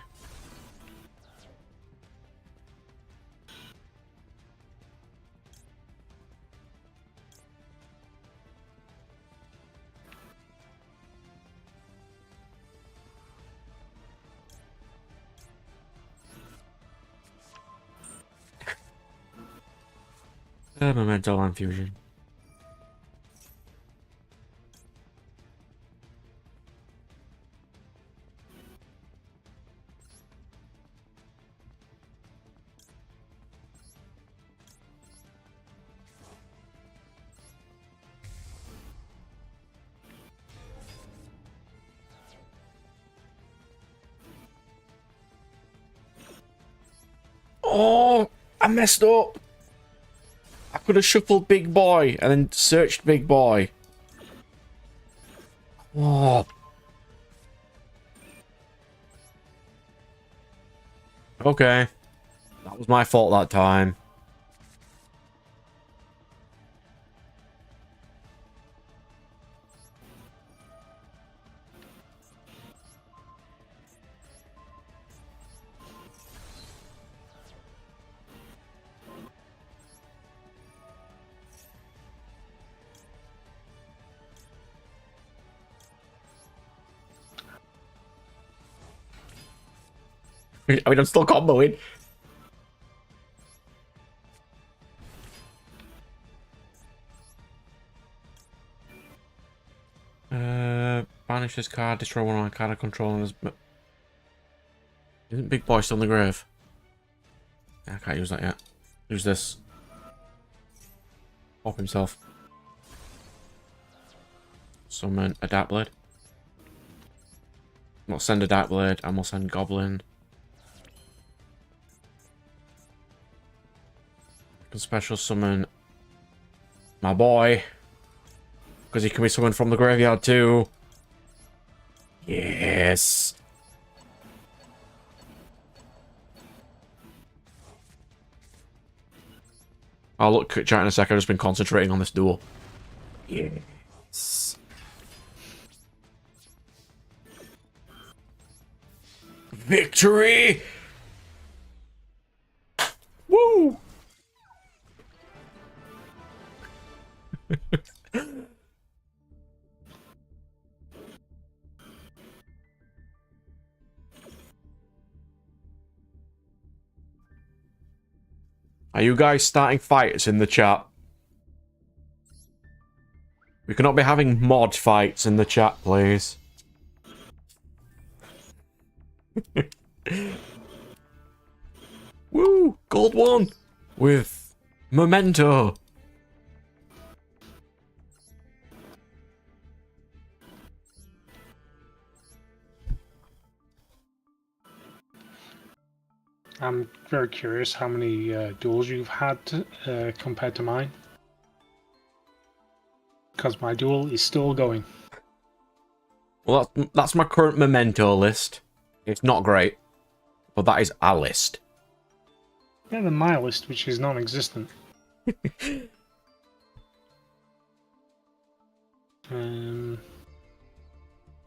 Memento and fusion. Oh, I messed up. I could have shuffled Big Boy and then searched Big Boy. Oh. Okay. That was my fault that time. I mean, I'm still comboing. Banish this card, destroy one of my card I control. Isn't Big Boy still in the grave? Yeah, I can't use that yet. Use this. Pop himself. Summon a Dark Blade. We'll send a Dark Blade and we'll send Goblin. Can special summon my boy. Because he can be summoned from the graveyard too. Yes. I'll look at chat in a sec. I've just been concentrating on this duel. Yes. Victory! Woo! Are you guys starting fights in the chat? We cannot be having mod fights in the chat, please. Woo! Gold 1! With Memento! I'm very curious how many duels you've had compared to mine. Because my duel is still going. Well, that's my current Memento list. It's not great, but that is our list. Yeah, than my list, which is non-existent.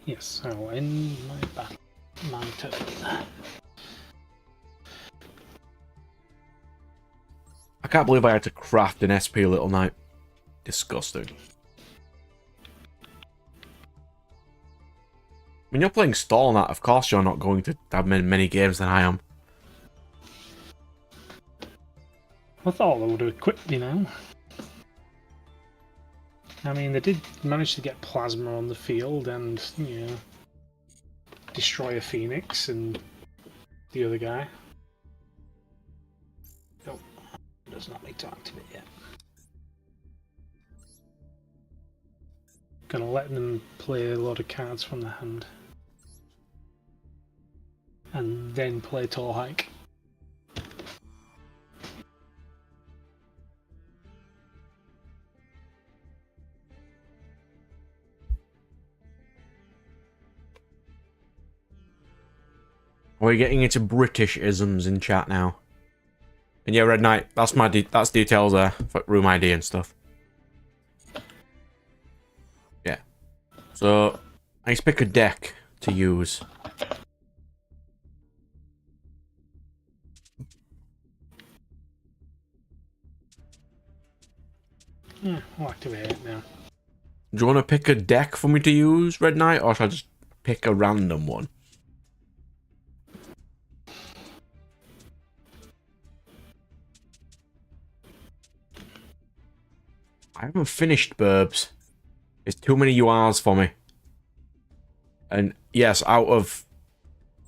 Yes, I'll end my turn. I can't believe I had to craft an SP Little Knight. Disgusting. When you're playing Stall Knight, of course you're not going to have many games than I am. I thought they would have equipped me now. I mean, they did manage to get Plasma on the field and, you know, destroy a Phoenix and the other guy. Oh, does not need to activate yet. Gonna let them play a lot of cards from the hand. And then play Tall Hike. We're getting into British isms in chat now. And yeah, Red Knight, that's my that's details there for room ID and stuff. Yeah. So I need to pick a deck to use. Yeah, I'll activate it now. Do you want to pick a deck for me to use, Red Knight, or should I just pick a random one? I haven't finished Burbs. It's too many URs for me. And yes, out of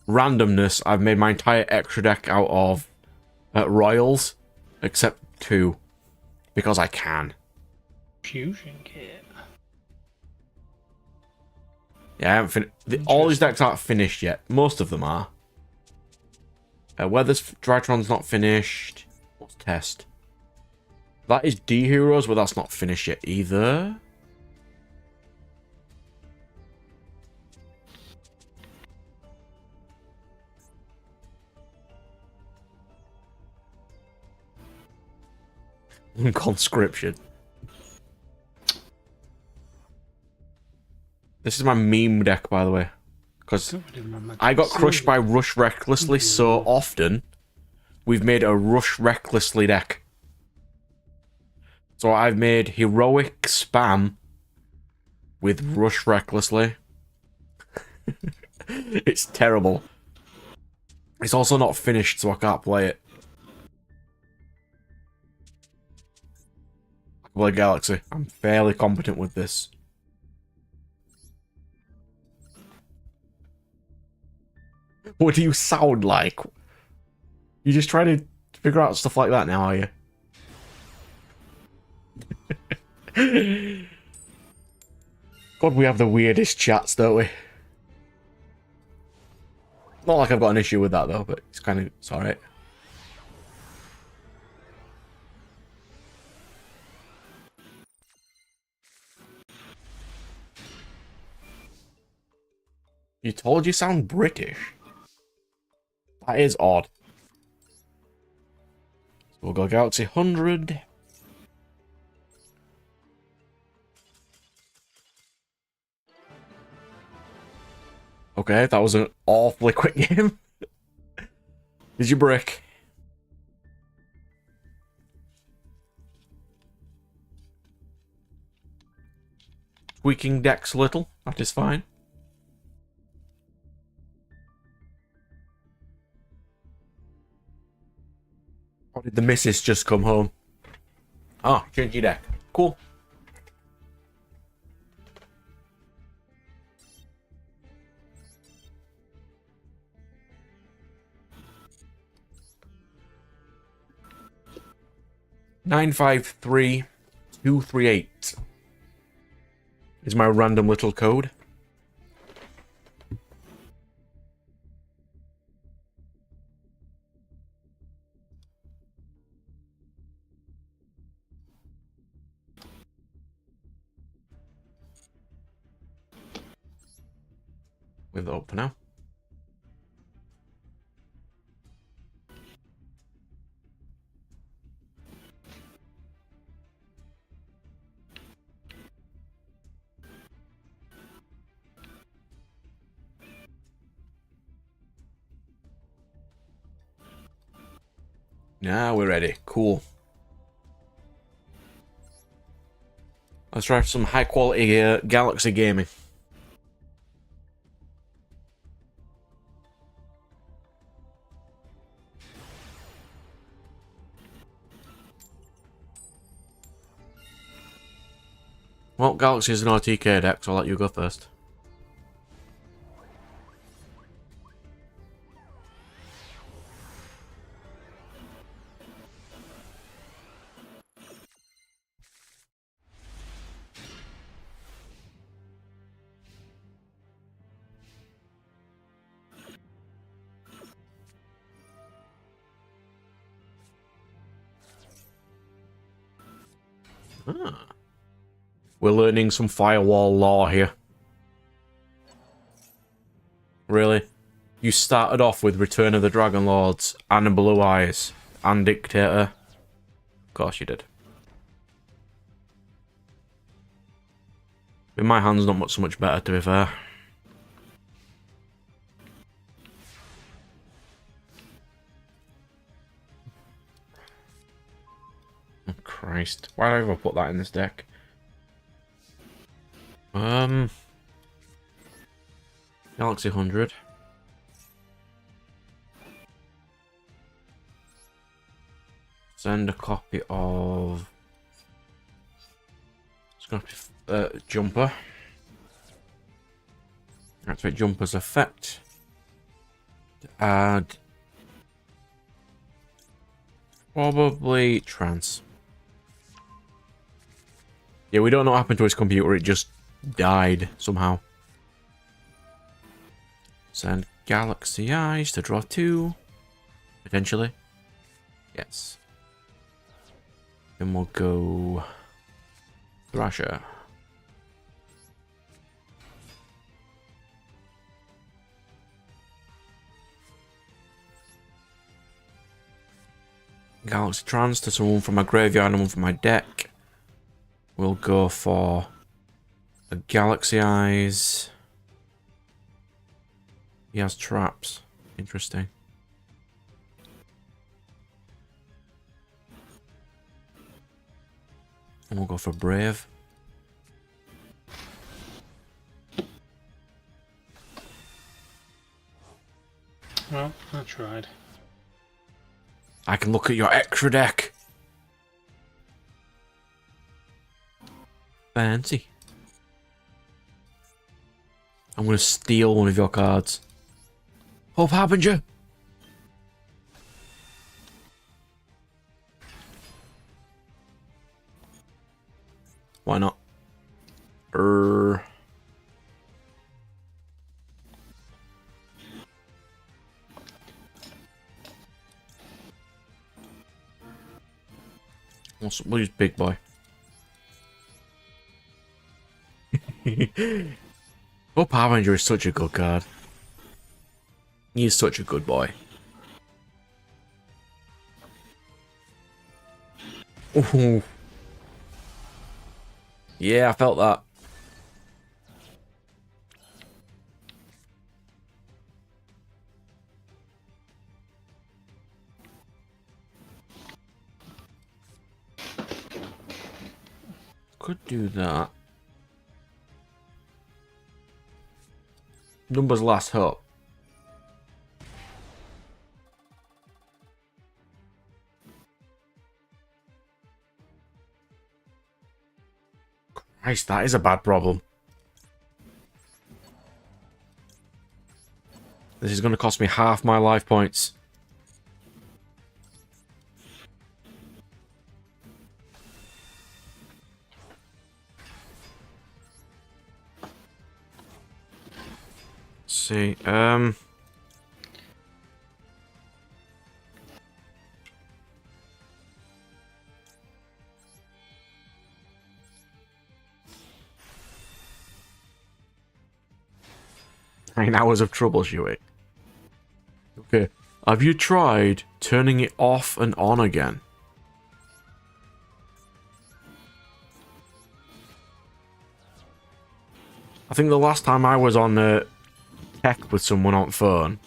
randomness, I've made my entire extra deck out of Royals, except 2. Because I can. Fusion kit. Yeah, I haven't finished. All these decks aren't finished yet. Most of them are. Weather's Drytron's not finished. What's test? That is D Heroes, but that's not finished yet either. Conscription. This is my meme deck, by the way. Because I got crushed by Rush Recklessly so often, we've made a Rush Recklessly deck. So I've made Heroic Spam with Rush Recklessly. It's terrible. It's also not finished, so I can't play it. I can play Galaxy. I'm fairly competent with this. What do you sound like? You just trying to figure out stuff like that now, are you? God, we have the weirdest chats, don't we? Not like I've got an issue with that, though, but it's alright. You told you sound British. That is odd. So we'll go Galaxy 100. Okay, that was an awfully quick game. Here's your brick. Tweaking decks a little. That is fine. Or did the missus just come home? Ah, change your deck. Cool. Nine 53238 is my random little code. Leave that up for now. Now we're ready. Cool. Let's try some high quality Galaxy gaming. Well, Galaxy is an RTK deck, so I'll let you go first. Ah. We're learning some firewall lore here. Really? You started off with Return of the Dragon Lords, and Blue Eyes, and Dictator. Of course you did. In my hand's not so much better, to be fair. Oh, Christ. Why did I ever put that in this deck? Galaxy 100. Send a copy of... It's gonna be Jumper. Activate Jumper's effect. Add... Probably Trance. Yeah, we don't know what happened to his computer, it just died somehow. Send Galaxy Eyes to draw 2. Potentially. Yes. Then we'll go... Thrasher. Galaxy Trance to someone from my graveyard and one from my deck. We'll go for a Galaxy Eyes. He has traps. Interesting. And we'll go for Brave. Well, I tried. I can look at your extra deck. Fancy. I'm going to steal one of your cards. Hope Harbinger. Why not? We'll use Big Boy. Hope Harbinger is such a good card. He is such a good boy. Ooh. Yeah, I felt that. could do that. Numbers last hope. Christ, that is a bad problem. This is going to cost me half my life points. Let's see, Nine hours of troubleshooting. Okay. Have you tried turning it off and on again? I think the last time I was on tech with someone on phone,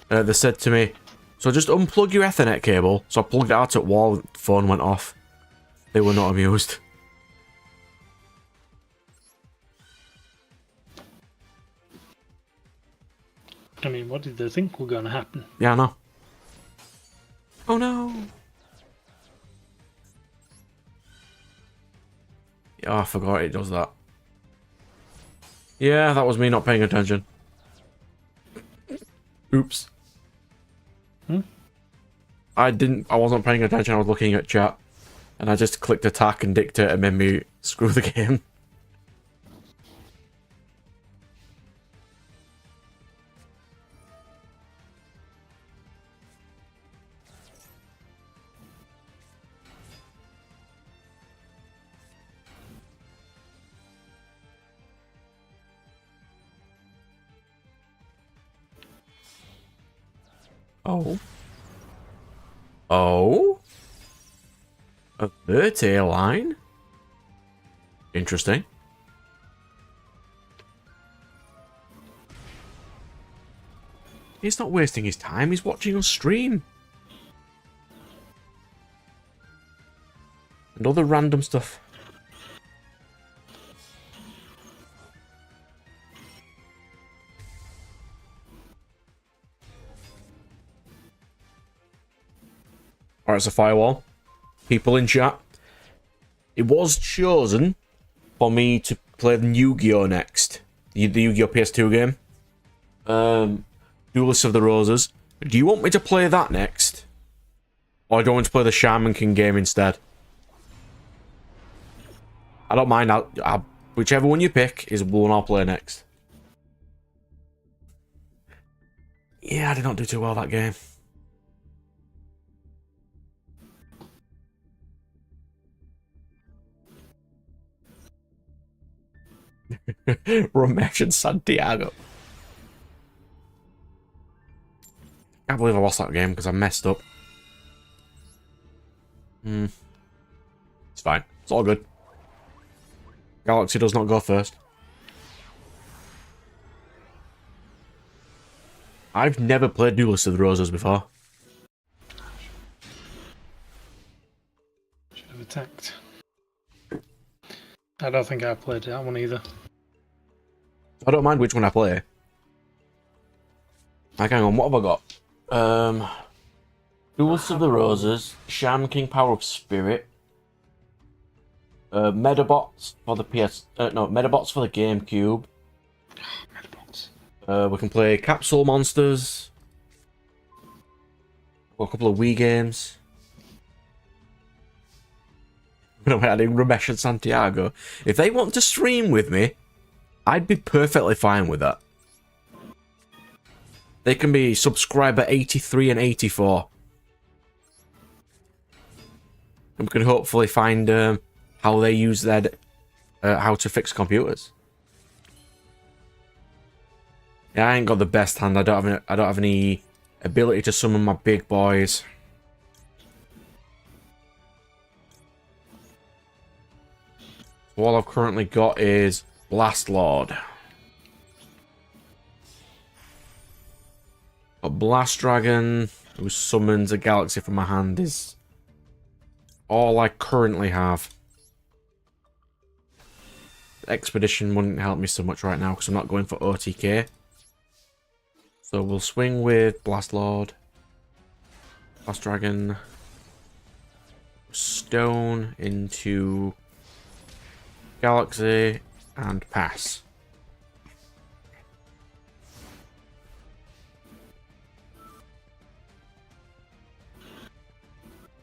they said to me, so just unplug your Ethernet cable. So I plugged it out at wall, the phone went off. They were not amused. I mean, what did they think were going to happen? Yeah, I know. Oh no! Yeah, I forgot it does that. Yeah, that was me not paying attention. Oops. I wasn't paying attention, I was looking at chat. And I just clicked attack and dictate and made me screw the game. Oh. Oh? A Verte line? Interesting. He's not wasting his time, he's watching us stream. And other random stuff. Alright, it's a firewall. People in chat. It was chosen for me to play the Yu-Gi-Oh! Next. The Yu-Gi-Oh! PS2 game. Duelist of the Roses. Do you want me to play that next? Or do you want to play the Shaman King game instead? I don't mind. Whichever one you pick is one I'll play next. Yeah, I did not do too well that game. Ramesh and Santiago. Can't believe I lost that game because I messed up. It's fine. It's all good. Galaxy does not go first. I've never played Duelist of the Roses before. Should have attacked. I don't think I played that one either. I don't mind which one I play. Like, hang on, what have I got? Duelist of the Roses, Shaman King Power of Spirit, Medabots for the Medabots for the GameCube. Medabots. We can play Capsule Monsters. Got a couple of Wii games. I'm adding Ramesh and Santiago. If they want to stream with me, I'd be perfectly fine with that. They can be subscriber 83 and 84. And we can hopefully find how they use their how to fix computers. Yeah, I ain't got the best hand. I don't have any ability to summon my big boys. So all I've currently got is Blast Lord. Got Blast Dragon, who summons a galaxy from my hand, is all I currently have. Expedition wouldn't help me so much right now because I'm not going for OTK. So we'll swing with Blast Lord, Blast Dragon, Stone into Galaxy, and pass.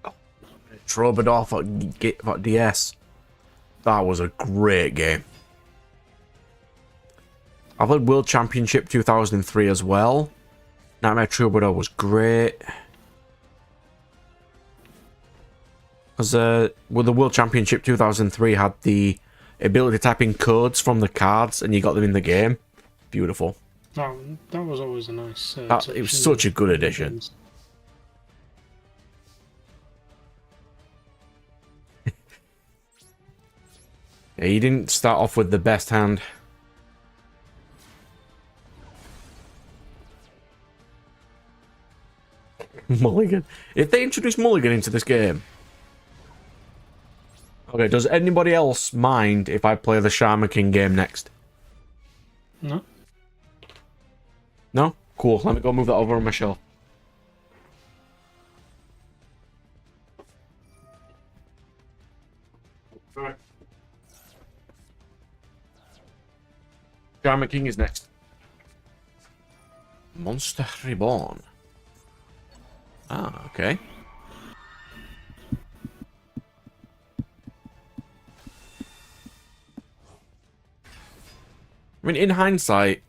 Oh, Troubadour for DS. That was a great game. I played World Championship 2003 as well. Nightmare Troubadour was great. Because with the World Championship 2003 had the ability to type in codes from the cards and you got them in the game. Beautiful. That was always a nice... It was such a good addition. Yeah, you didn't start off with the best hand. Mulligan. If they introduce Mulligan into this game... Okay, does anybody else mind if I play the Shaman King game next? No. No? Cool. Let me go move that over on my shelf. Alright. Shaman King is next. Monster Reborn. Ah, okay. I mean, in hindsight,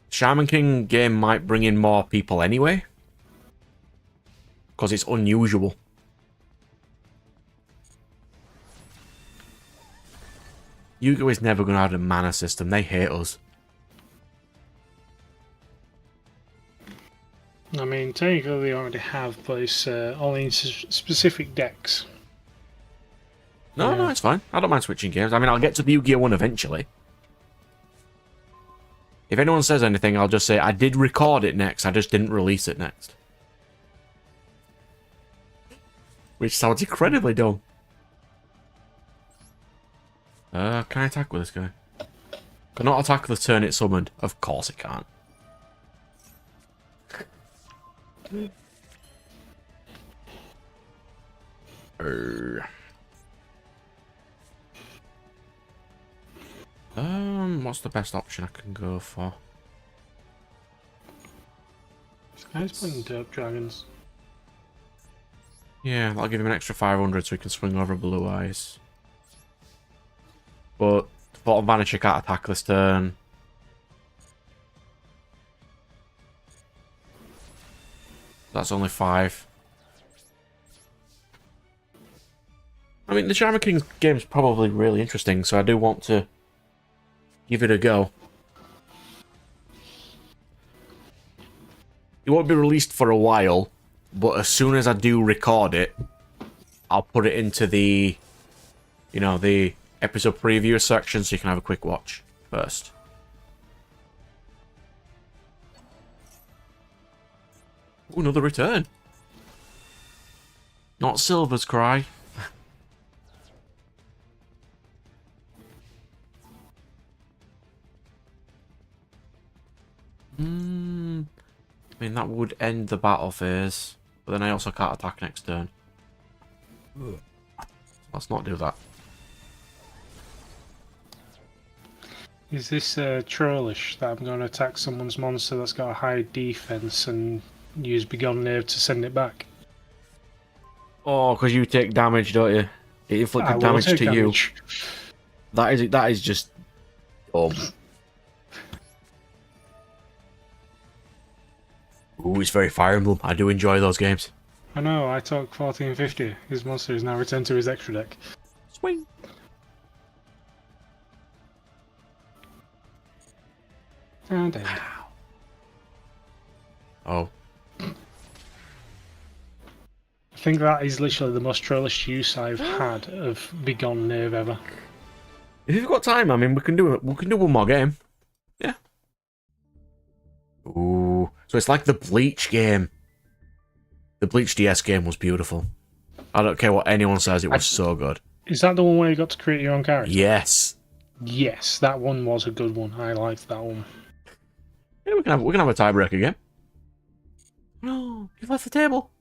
Shaman King game might bring in more people anyway. Because it's unusual. Yu-Gi-Oh! Is never going to have a mana system. They hate us. I mean, technically they already have, but it's only in specific decks. No, no, it's fine. I don't mind switching games. I mean, I'll get to the Yu-Gi-Oh! One eventually. If anyone says anything, I'll just say, I did record it next, I just didn't release it next. Which sounds incredibly dumb. Can I attack with this guy? Cannot attack the turn it summoned. Of course it can't. What's the best option I can go for? This guy's playing Derp Dragons. Yeah, I'll give him an extra 500 so he can swing over Blue Eyes. But for advantage, I can't attack this turn. That's only 5. I mean, the Shaman King's game is probably really interesting, so I do want to give it a go. It won't be released for a while, but as soon as I do record it, I'll put it into the, you know, the episode preview section so you can have a quick watch first. Ooh, another return. Not Silver's Cry. I mean, that would end the battle phase, but then I also can't attack next turn. Let's not do that. Is this trollish that I'm going to attack someone's monster that's got a high defense and use Begone Nerve to send it back? Oh, because you take damage, don't you? It inflicted damage to you. That is just Ooh, it's very Fire Emblem. I do enjoy those games. I know, I took 1450. His monster is now returned to his extra deck. Swing. And end. Oh. I think that is literally the most trollish use I've had of Begone Nerve ever. If you've got time, I mean, we can do one more game. Yeah. Ooh. So it's like the Bleach game. The Bleach DS game was beautiful. I don't care what anyone says, it was so good. Is that the one where you got to create your own character? Yes. Yes, that one was a good one. I liked that one. Yeah, we can have a tiebreak again. No, you've left the table.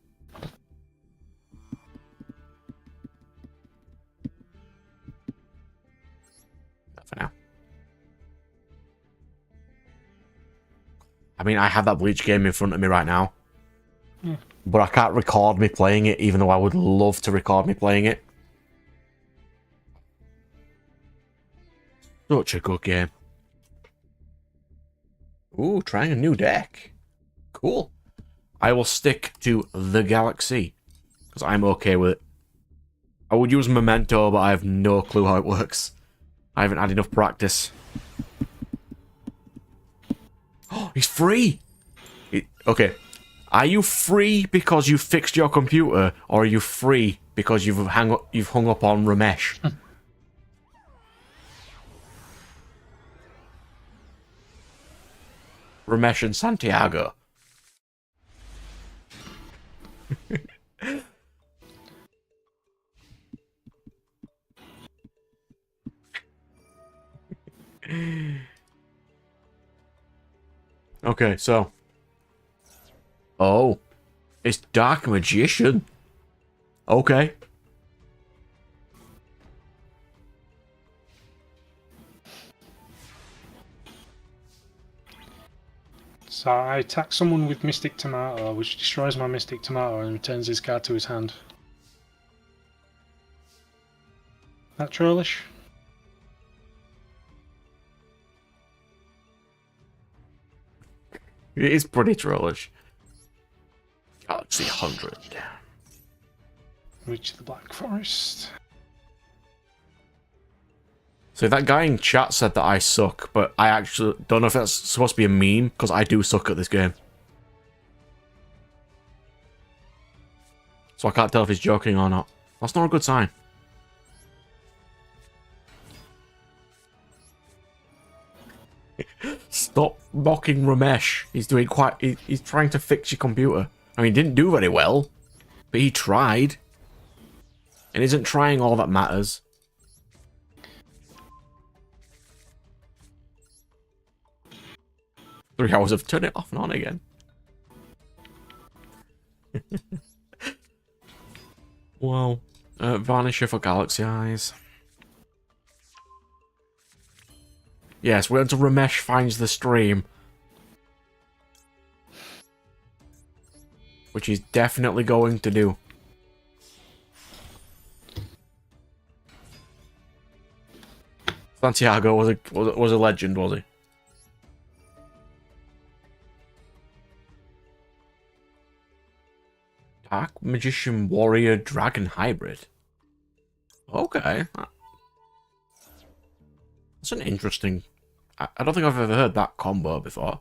Not for now. I mean, I have that Bleach game in front of me right now. Yeah. But I can't record me playing it, even though I would love to record me playing it. Such a good game. Ooh, trying a new deck. Cool. I will stick to the Galaxy, because I'm okay with it. I would use Memento, but I have no clue how it works. I haven't had enough practice. Oh, he's free! Okay. Are you free because you fixed your computer, or are you free because you've hung up on Ramesh? Ramesh and Santiago. Okay, so. Oh. It's Dark Magician. Okay. So I attack someone with Mystic Tomato, which destroys my Mystic Tomato and returns his card to his hand. That trollish? It is pretty trollish. Galaxy 100. Reach the Black Forest. So that guy in chat said that I suck, but I actually don't know if that's supposed to be a meme, because I do suck at this game. So I can't tell if he's joking or not. That's not a good sign. Stop mocking Ramesh. He's doing quite... He's trying to fix your computer. I mean, he didn't do very well, but he tried. And isn't trying all that matters. Three hours of turn it off and on again. Wow. Vanisher for Galaxy Eyes. Yes, wait until Ramesh finds the stream. Which he's definitely going to do. Santiago was a legend, was he? Dark Magician Warrior Dragon Hybrid. Okay. That's an interesting... I don't think I've ever heard that combo before.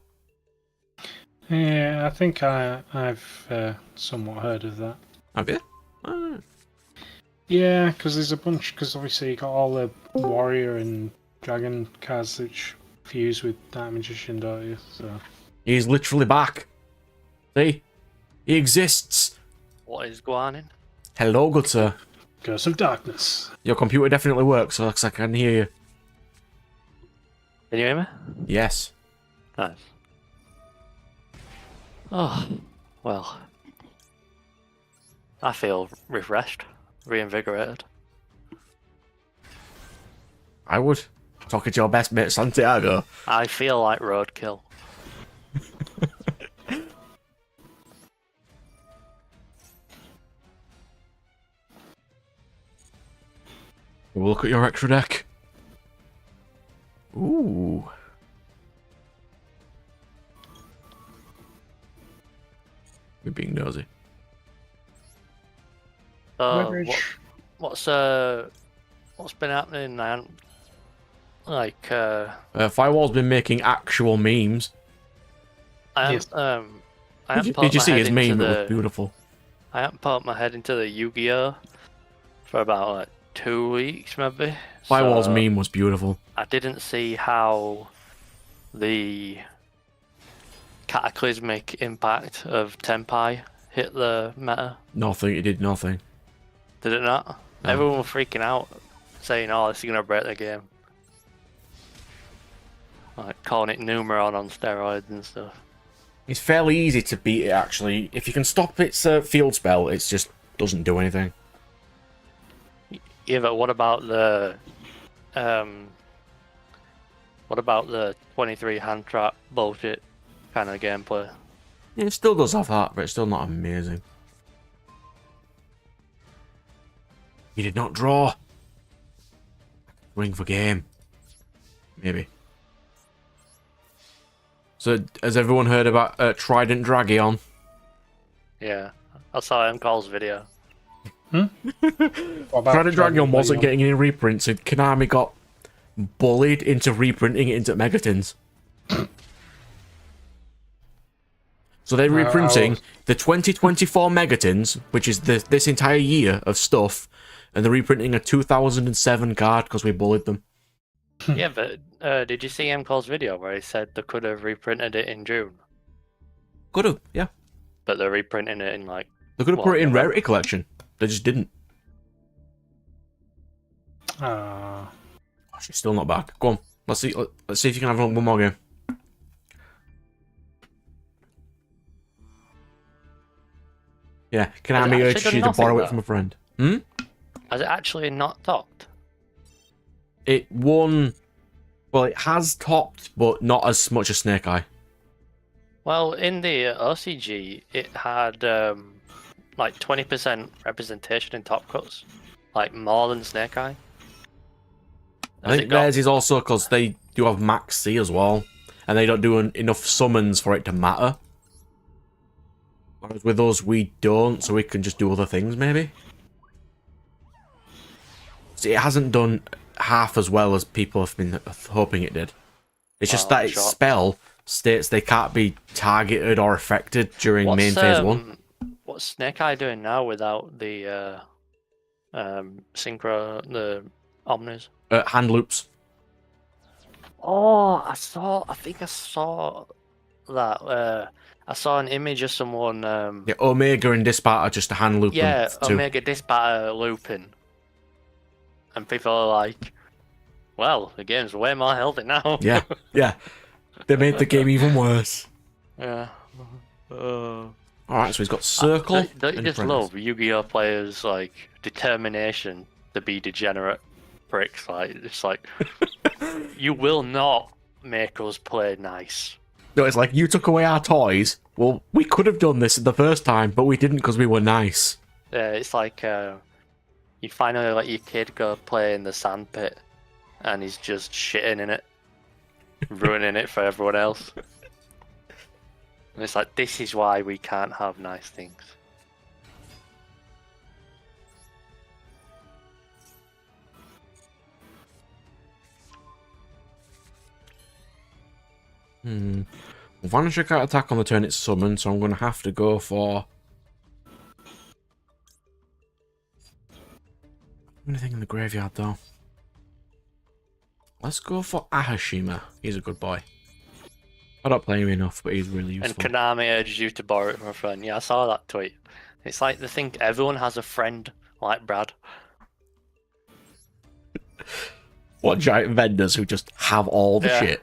Yeah, I think I've somewhat heard of that. Have you? Oh. Yeah, because there's a bunch, because obviously you got all the warrior and dragon cards which fuse with Dark Magician, don't you? So. He's literally back. See? He exists. What is going on? Hello, good sir. Curse of Darkness. Your computer definitely works, so I can hear you. Can you hear me? Yes. Nice. Oh, well. I feel refreshed, reinvigorated. I would. Talking to your best mate, Santiago. I feel like roadkill. We'll look at your extra deck. Ooh. We're being nosy. Leverage. What's been happening? Firewall's been making actual memes. Yes. Did you see his meme? It was beautiful. I haven't put my head into the Yu-Gi-Oh for about like 2 weeks, maybe. Firewall's So meme was beautiful. I didn't see how the cataclysmic impact of Tenpai hit the meta. Nothing. It did nothing. Did it not? No. Everyone was freaking out, saying, "Oh, this is gonna break the game." like calling it Numeron on steroids and stuff. It's fairly easy to beat it, actually. If you can stop its field spell, it just doesn't do anything. Yeah, but what about the 23 hand trap bullshit kind of gameplay? Yeah, it still does have that, but it's still not amazing. You did not draw. Ring for game. Maybe. So, has everyone heard about Trident Dragion? Yeah, I saw MCall's video. Trident Dragion wasn't getting any reprints, and Konami got bullied into reprinting it into Megatons. So they're reprinting the 2024 Megatons, which is this entire year of stuff, and they're reprinting a 2007 card because we bullied them. Yeah, but did you see MCall's video where he said they could have reprinted it in June? Could have, yeah. But they're reprinting it in like... They could have put it in Rarity Collection. They just didn't. She's still not back. Go on. Let's see if you can have one more game. Yeah, Konami urges you to borrow it from a friend. Hmm? Has it actually not topped? It won... Well, it has topped, but not as much as Snake Eye. Well, in the OCG, it had like 20% representation in top cuts. Like more than Snake Eye. I think theirs is also because they do have Max C as well. And they don't do enough summons for it to matter. Whereas with us, we don't, so we can just do other things, maybe? See, it hasn't done half as well as people have been hoping it did. It's just that its spell states they can't be targeted or affected during main phase 1. What's Snake Eye doing now without the synchro, the Omnis? Hand loops. Oh, I think I saw that. I saw an image of someone. Yeah, Omega and Dispat are just a hand loop. Yeah, Omega Dispat are looping. And people are like, well, the game's way more healthy now. Yeah, yeah. They made the game even worse. Yeah. Alright, so he's got Circle. Don't you just love Yu-Gi-Oh! Players' like determination to be degenerate pricks? Like, it's like, you will not make us play nice. No, it's like, you took away our toys. Well, we could have done this the first time, but we didn't because we were nice. Yeah, it's like you finally let your kid go play in the sandpit, and he's just shitting in it, ruining it for everyone else. And it's like, this is why we can't have nice things. Vanisher can't attack on the turn it's summoned, so I'm going to have to go for... Anything in the graveyard, though? Let's go for Ahashima. He's a good boy. I don't play him enough, but he's really useful. And Konami urges you to borrow it from a friend. Yeah, I saw that tweet. It's like they think everyone has a friend like Brad. What, giant vendors who just have all the shit?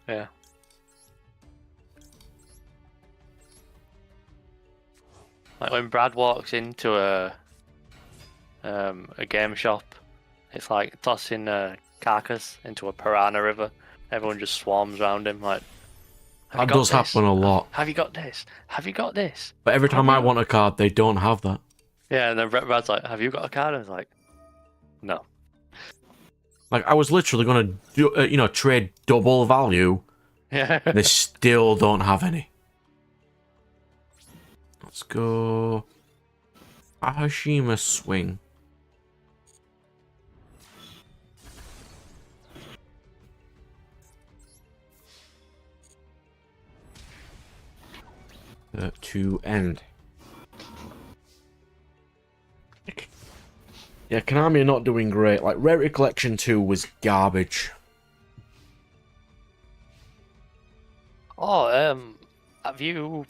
Yeah. Like when Brad walks into a game shop, it's like tossing a carcass into a piranha river. Everyone just swarms around him like, that does happen a lot. Have you got this? Have you got this? But every time I want a card, they don't have that. Yeah, and then Brad's like, have you got a card? And I was like, no. Like, I was literally going to, do, trade double value. Yeah. They still don't have any. Let's go... Ahashima Swing. To end. Yeah, Konami are not doing great. Like, Rarity Collection 2 was garbage. Oh, have you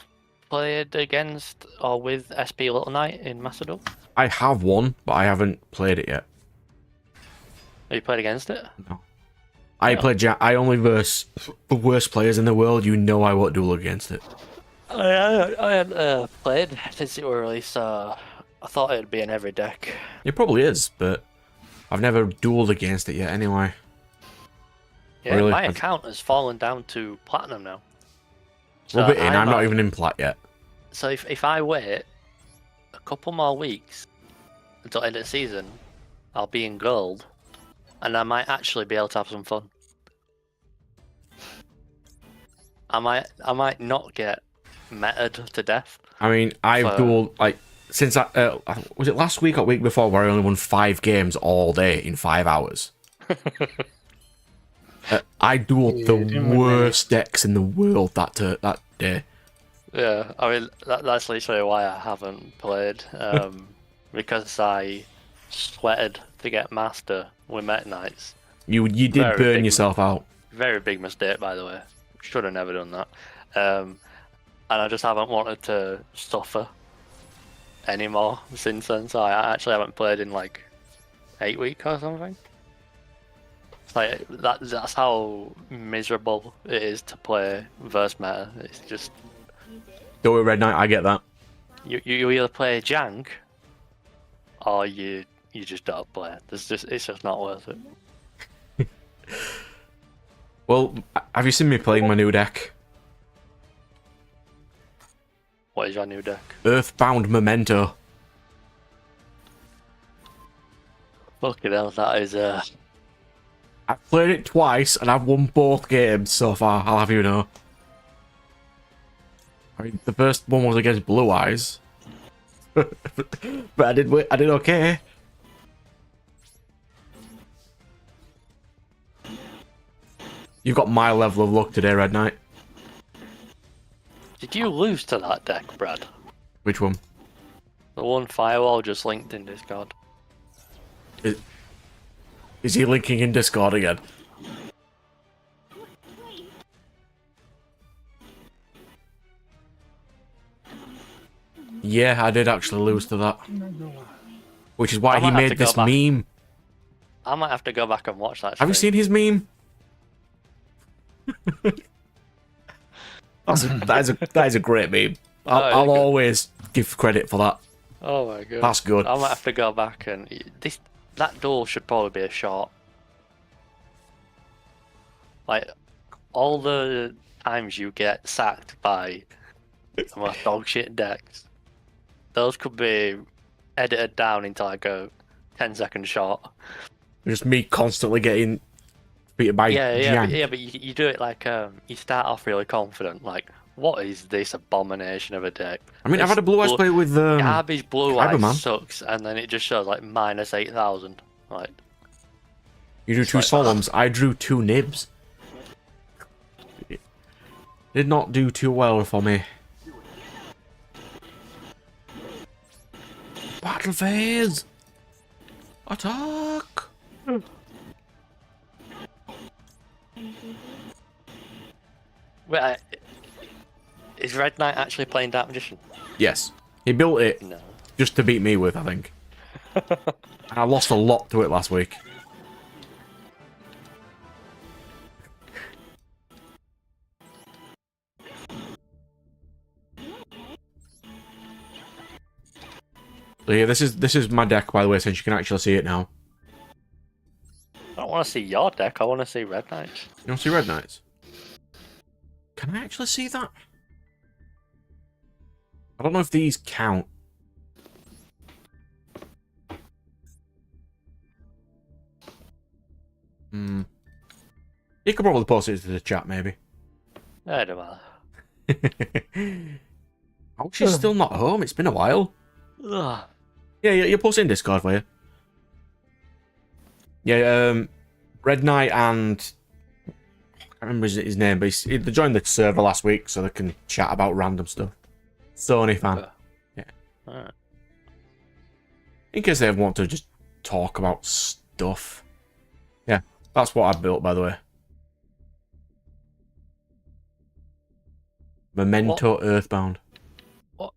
played against or with SP Little Knight in Macedon? I have one, but I haven't played it yet. Have you played against it? No. I only verse the worst players in the world. You know I won't duel against it. I hadn't played since it were released, so I thought it'd be in every deck. It probably is, but I've never dueled against it yet anyway. Yeah, Really? my account has fallen down to platinum now. So Rub it in, I'm not even in plat yet. So if I wait a couple more weeks until end of the season, I'll be in gold, and I might actually be able to have some fun. I might not get meted to death. I mean, I've dueled, like, since was it last week or week before where I only won 5 games all day in 5 hours? I dueled the worst decks in the world that day. Yeah, I mean that's literally why I haven't played, because I sweated to get master with Meta Knights. You did burn yourself out. Very big mistake, by the way. Should have never done that. And I just haven't wanted to suffer anymore since then. So I actually haven't played in like 8 weeks or something. Like that's how miserable it is to play verse meta. It's just don't worry, Red Knight, I get that. You either play jank or you just don't play. It's just not worth it. Well, have you seen me playing my new deck? What is your new deck? Earthbound Memento. Fucking hell, that is I've played it twice and I've won both games so far, I'll have you know. I mean, the first one was against Blue Eyes. But I did okay. You've got my level of luck today, Red Knight. Did you lose to that deck, Brad? Which one? The one Firewall just linked in Discord. Is he linking in Discord again? Yeah, I did actually lose to that. Which is why he made this meme. I might have to go back and watch that. Have you seen his meme? that is a great meme. I'll always give credit for that. Oh my god. That's good. I might have to go back and that duel should probably be a short. Like all the times you get sacked by the most dog shit decks, those could be edited down into like a 10-second short. Just me constantly getting beaten by yeah, but you do it like you start off really confident, like what is this abomination of a deck? I mean, I've had a Blue Eyes play with garbage Blue Eyes sucks, and then it just shows like minus 8,000. Like you drew 2 Solemns, I drew 2 Nibs. Did not do too well for me. Battle phase! Attack! Wait, is Red Knight actually playing Dark Magician? Yes. He built it just to beat me with, I think. And I lost a lot to it last week. So yeah, this is my deck, by the way, since you can actually see it now. I don't want to see your deck, I want to see Red Knights. You want to see Red Knights? Can I actually see that? I don't know if these count. You could probably post it to the chat, maybe. I don't know. Oh, she's still not home. It's been a while. Ugh. Yeah, you're posting Discord for you. Yeah, Red Knight and I can't remember his name, but they joined the server last week so they can chat about random stuff. Sony fan. Yeah. Alright. In case they ever want to just talk about stuff. Yeah, that's what I built, by the way. Memento Earthbound. What?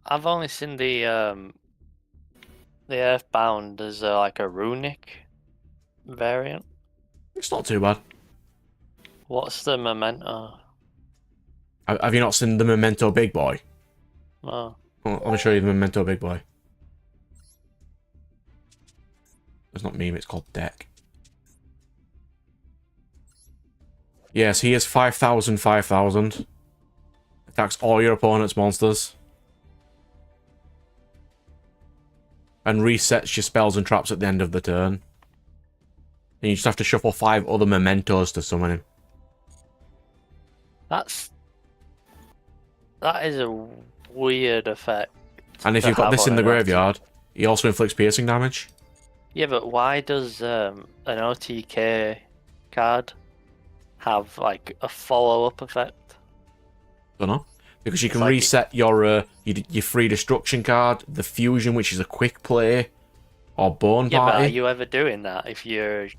I've only seen the Earthbound as like a runic variant. It's not too bad. What's the Memento? Have you not seen the Memento Big Boy? Oh. Well, let me show you the Memento Big Boy. It's not meme, it's called deck. Yes, he is 5,000, 5,000. Attacks all your opponent's monsters. And resets your spells and traps at the end of the turn. And you just have to shuffle 5 other Mementos to summon him. That is a weird effect. And if to you've got have this on in the an graveyard, he also inflicts piercing damage. Yeah, but why does an OTK card have like a follow-up effect? Don't know. Because you can like reset your free destruction card, the fusion, which is a quick play, or bone Yeah, but party. are you ever doing that if you're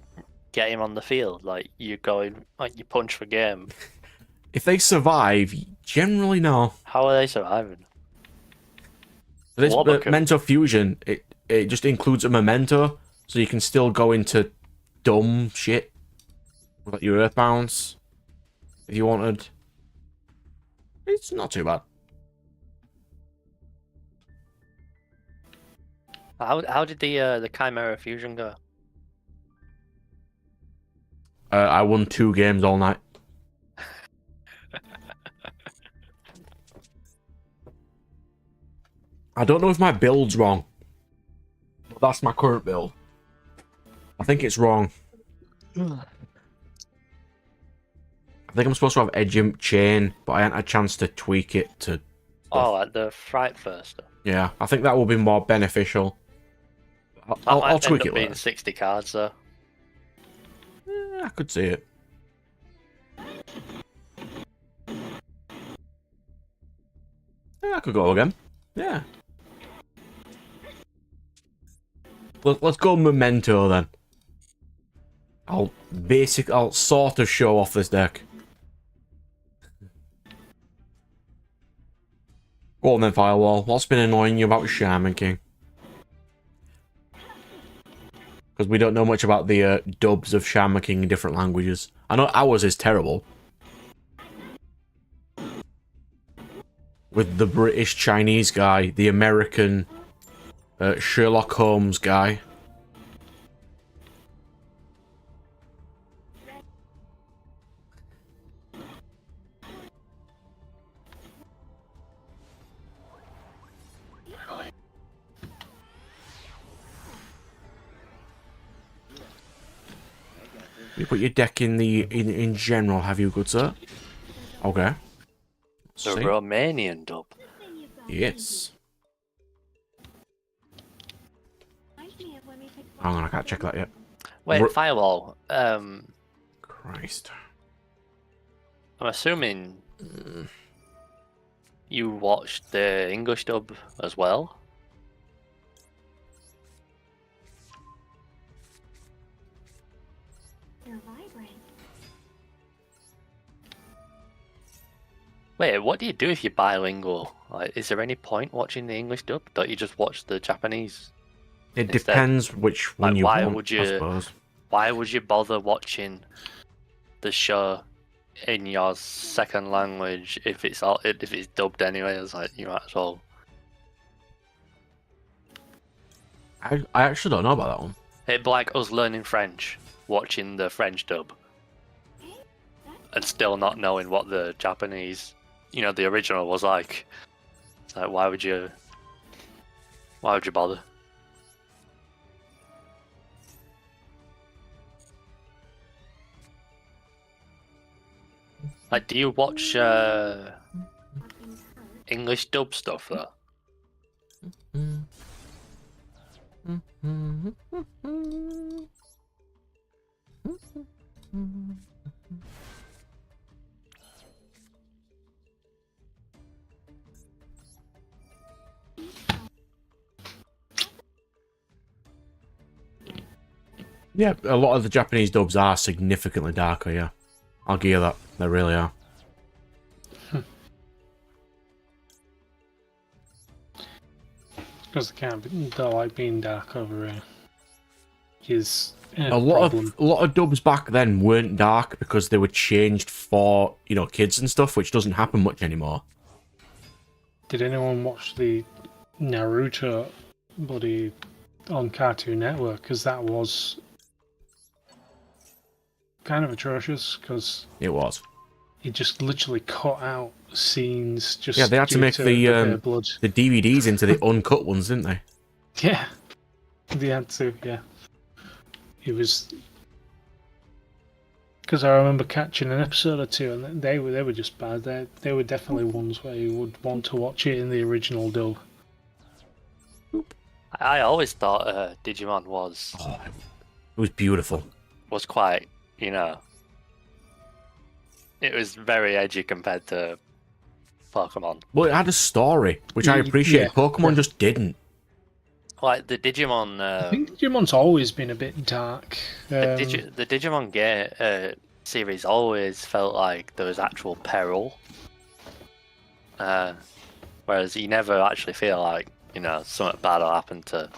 getting on the field? Like you going, like you punch for game. If they survive, generally no. How are they surviving? But this Wobbuck 'em. Memento fusion, it just includes a memento, so you can still go into dumb shit, like your Earthbounds, if you wanted. It's not too bad. How did the Chimera fusion go? I won 2 games all night. I don't know if my build's wrong. But that's my current build. I think it's wrong. I think I'm supposed to have Edge Imp Chain, but I hadn't had a chance to tweak it to... Oh, like the Fright first. Yeah, I think that will be more beneficial. I'll tweak it being later. 60 cards though. I could see it. Yeah, I could go again. Yeah. Let's go Memento then. I'll sort of show off this deck. Go on then, Firewall. What's been annoying you about Shaman King? Because we don't know much about the dubs of Shaman King in different languages. I know ours is terrible. With the British Chinese guy, the American Sherlock Holmes guy. You put your deck in general, have you, good sir? Okay. The Romanian dub. Yes. Hang on, I can't check that yet. Wait, Firewall. Christ. I'm assuming you watched the English dub as well. Wait, what do you do if you're bilingual? Like, is there any point watching the English dub? Don't you just watch the Japanese? It Instead? depends which one you why want, would I you? suppose. Why would you bother watching the show in your second language if it's dubbed anyway? It's like you might as well. I actually don't know about that one. It'd be like us learning French, watching the French dub, and still not knowing what the Japanese, the original was like. It's like, why would you bother? Like, do you watch English dub stuff though? Yeah, a lot of the Japanese dubs are significantly darker, yeah. I'll give you that. They really are. Because they like being dark over here. His A lot of dubs back then weren't dark because they were changed for, you know, kids and stuff, which doesn't happen much anymore. Did anyone watch the Naruto bloody on Cartoon Network? Because that was kind of atrocious. Because it was. It just literally cut out scenes. Just yeah, they had to make the blood. the DVDs into the uncut ones, didn't they? Yeah, they had to. Yeah, it was. Because I remember catching an episode or two, and they were just bad. They were definitely ones where you would want to watch it in the original dub. I always thought Digimon was it was beautiful. Was quite, you know, it was very edgy compared to Pokemon. Well, it had a story, which I appreciate. Yeah, Pokemon just didn't. Like the Digimon. I think Digimon's always been a bit dark. The Digimon game series always felt like there was actual peril, whereas you never actually feel like, you know, something bad will happen to.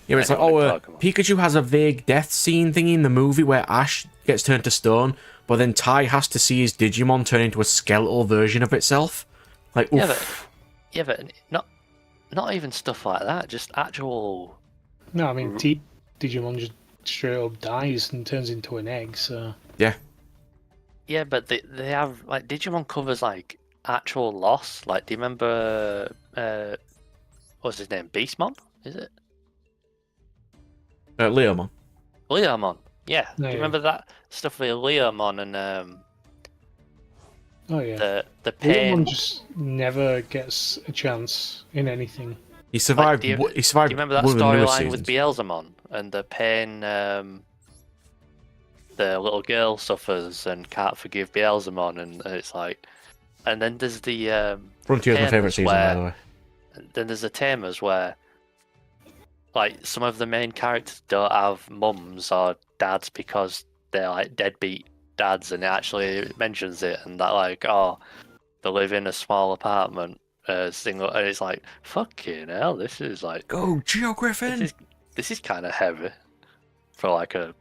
Yeah, it's like, Pikachu has a vague death scene thingy in the movie where Ash gets turned to stone, but then Tai has to see his Digimon turn into a skeletal version of itself. Like, oof. Yeah, but not even stuff like that. Just actual. No, I mean, Digimon just straight up dies and turns into an egg. So yeah. Yeah, but they have, like, Digimon covers like actual loss. Like, do you remember what's his name? Beastmon? Is it? Leomon. Leomon. Yeah. No, Do you remember that stuff with Leomon and oh yeah. the pain? Leomon just never gets a chance in anything. He survived. Like, he survived. Do you remember that storyline with Beelzemon and the pain the little girl suffers and can't forgive Beelzemon, and it's like, and then there's the Frontier's my favourite season, by the way. Then there's the Tamers where, like, some of the main characters don't have mums or dads because they're like deadbeat dads, and it actually mentions it, and that, like, oh, they live in a small apartment, single, and it's like, fucking hell, this is like, go Geo Griffin. This is kind of heavy for like a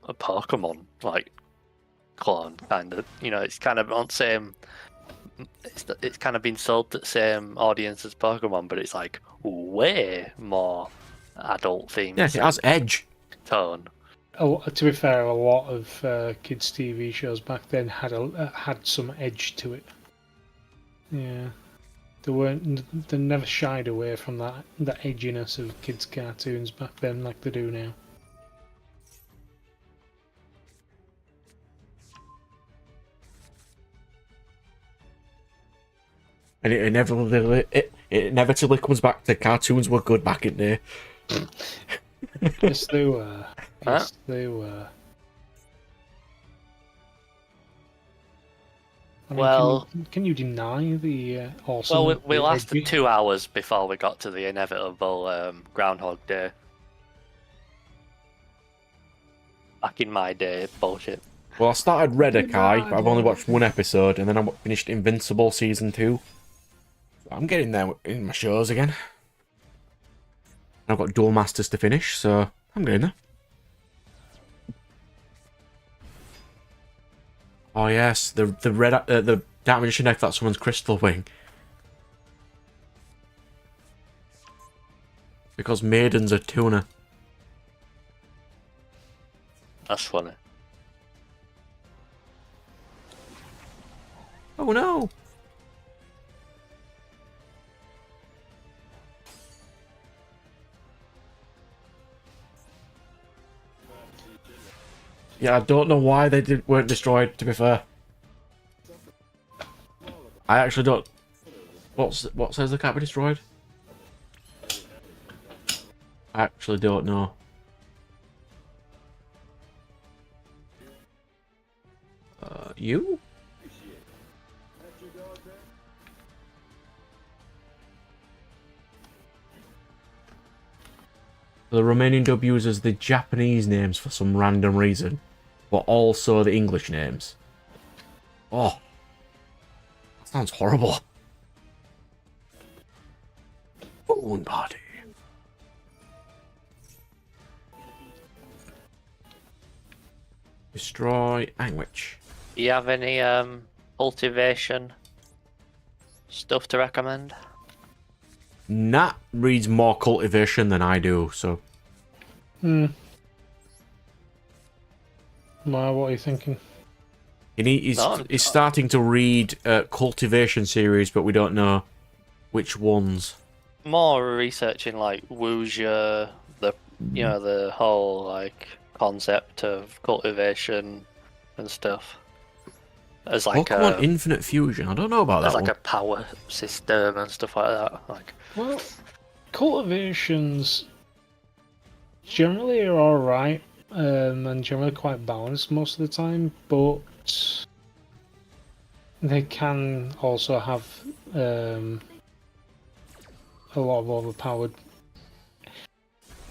Pokemon like clone, kind of. You know, it's kind of on the same. It's kind of been sold to the same audience as Pokemon, but it's like way more adult themed. Yeah, it has edge. Tone. Oh, to be fair, a lot of kids' TV shows back then had some edge to it. Yeah, they never shied away from that edginess of kids' cartoons back then, like they do now. And it inevitably comes back to cartoons were good back in there. Yes, they were. Yes, they were. I mean, Well, can you deny the awesome? Well, we lasted 2 hours before we got to the inevitable Groundhog Day. Back in my day, bullshit. Well, I started Redakai, but I've only watched one episode, and then I finished Invincible Season 2. I'm getting there in my shows again. I've got Duel Masters to finish, so I'm getting there. Oh yes, the Dark Magician deck, that's someone's Crystal Wing. Because Maiden's a tuner. That's funny. Oh no! Yeah, I don't know why they weren't destroyed, to be fair. I actually don't... What says they can't be destroyed? I actually don't know. You? The Romanian dub uses the Japanese names for some random reason, but also the English names. Oh, that sounds horrible. Bone body. Destroy Angwich. Do you have any cultivation stuff to recommend? Nat reads more cultivation than I do, so What are you thinking? he's starting to read cultivation series, but we don't know which ones. More researching like Wuxia, the whole like concept of cultivation and stuff. As like Pokemon Infinite Fusion. I don't know about that as like one. a power system and stuff like that. Like, Well, cultivations generally are alright, and generally quite balanced most of the time, but they can also have a lot of overpowered.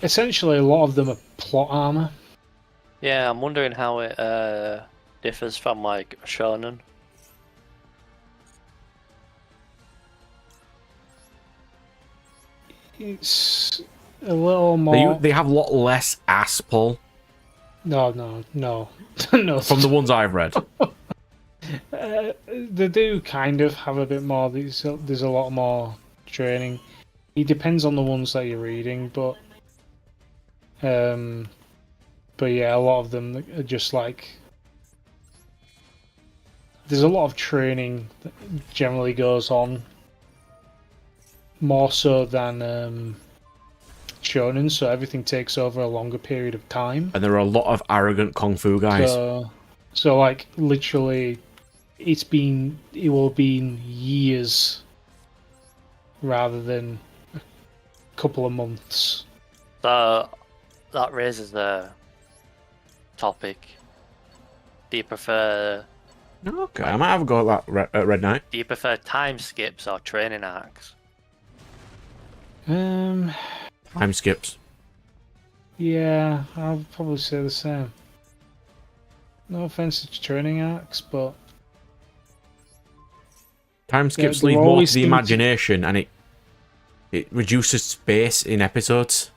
Essentially, a lot of them are plot armor. yeah, I'm wondering how it differs from like shonen. It's a little more. They have a lot less ass pull No, no. from the ones I've read. They do kind of have a bit more. There's a lot more training. It depends on the ones that you're reading, but yeah, a lot of them are just like. There's a lot of training that generally goes on, more so than shonen. So everything takes over a longer period of time. And there are a lot of arrogant kung fu guys. So like literally, it will be years rather than a couple of months. So that raises the topic. Do you prefer Okay, I might have a go at that at Red Knight. Do you prefer time skips or training arcs? Time skips. Yeah, I'll probably say the same. No offense to training arcs, but Time skips there leave more to always the seem to- imagination, and it reduces space in episodes.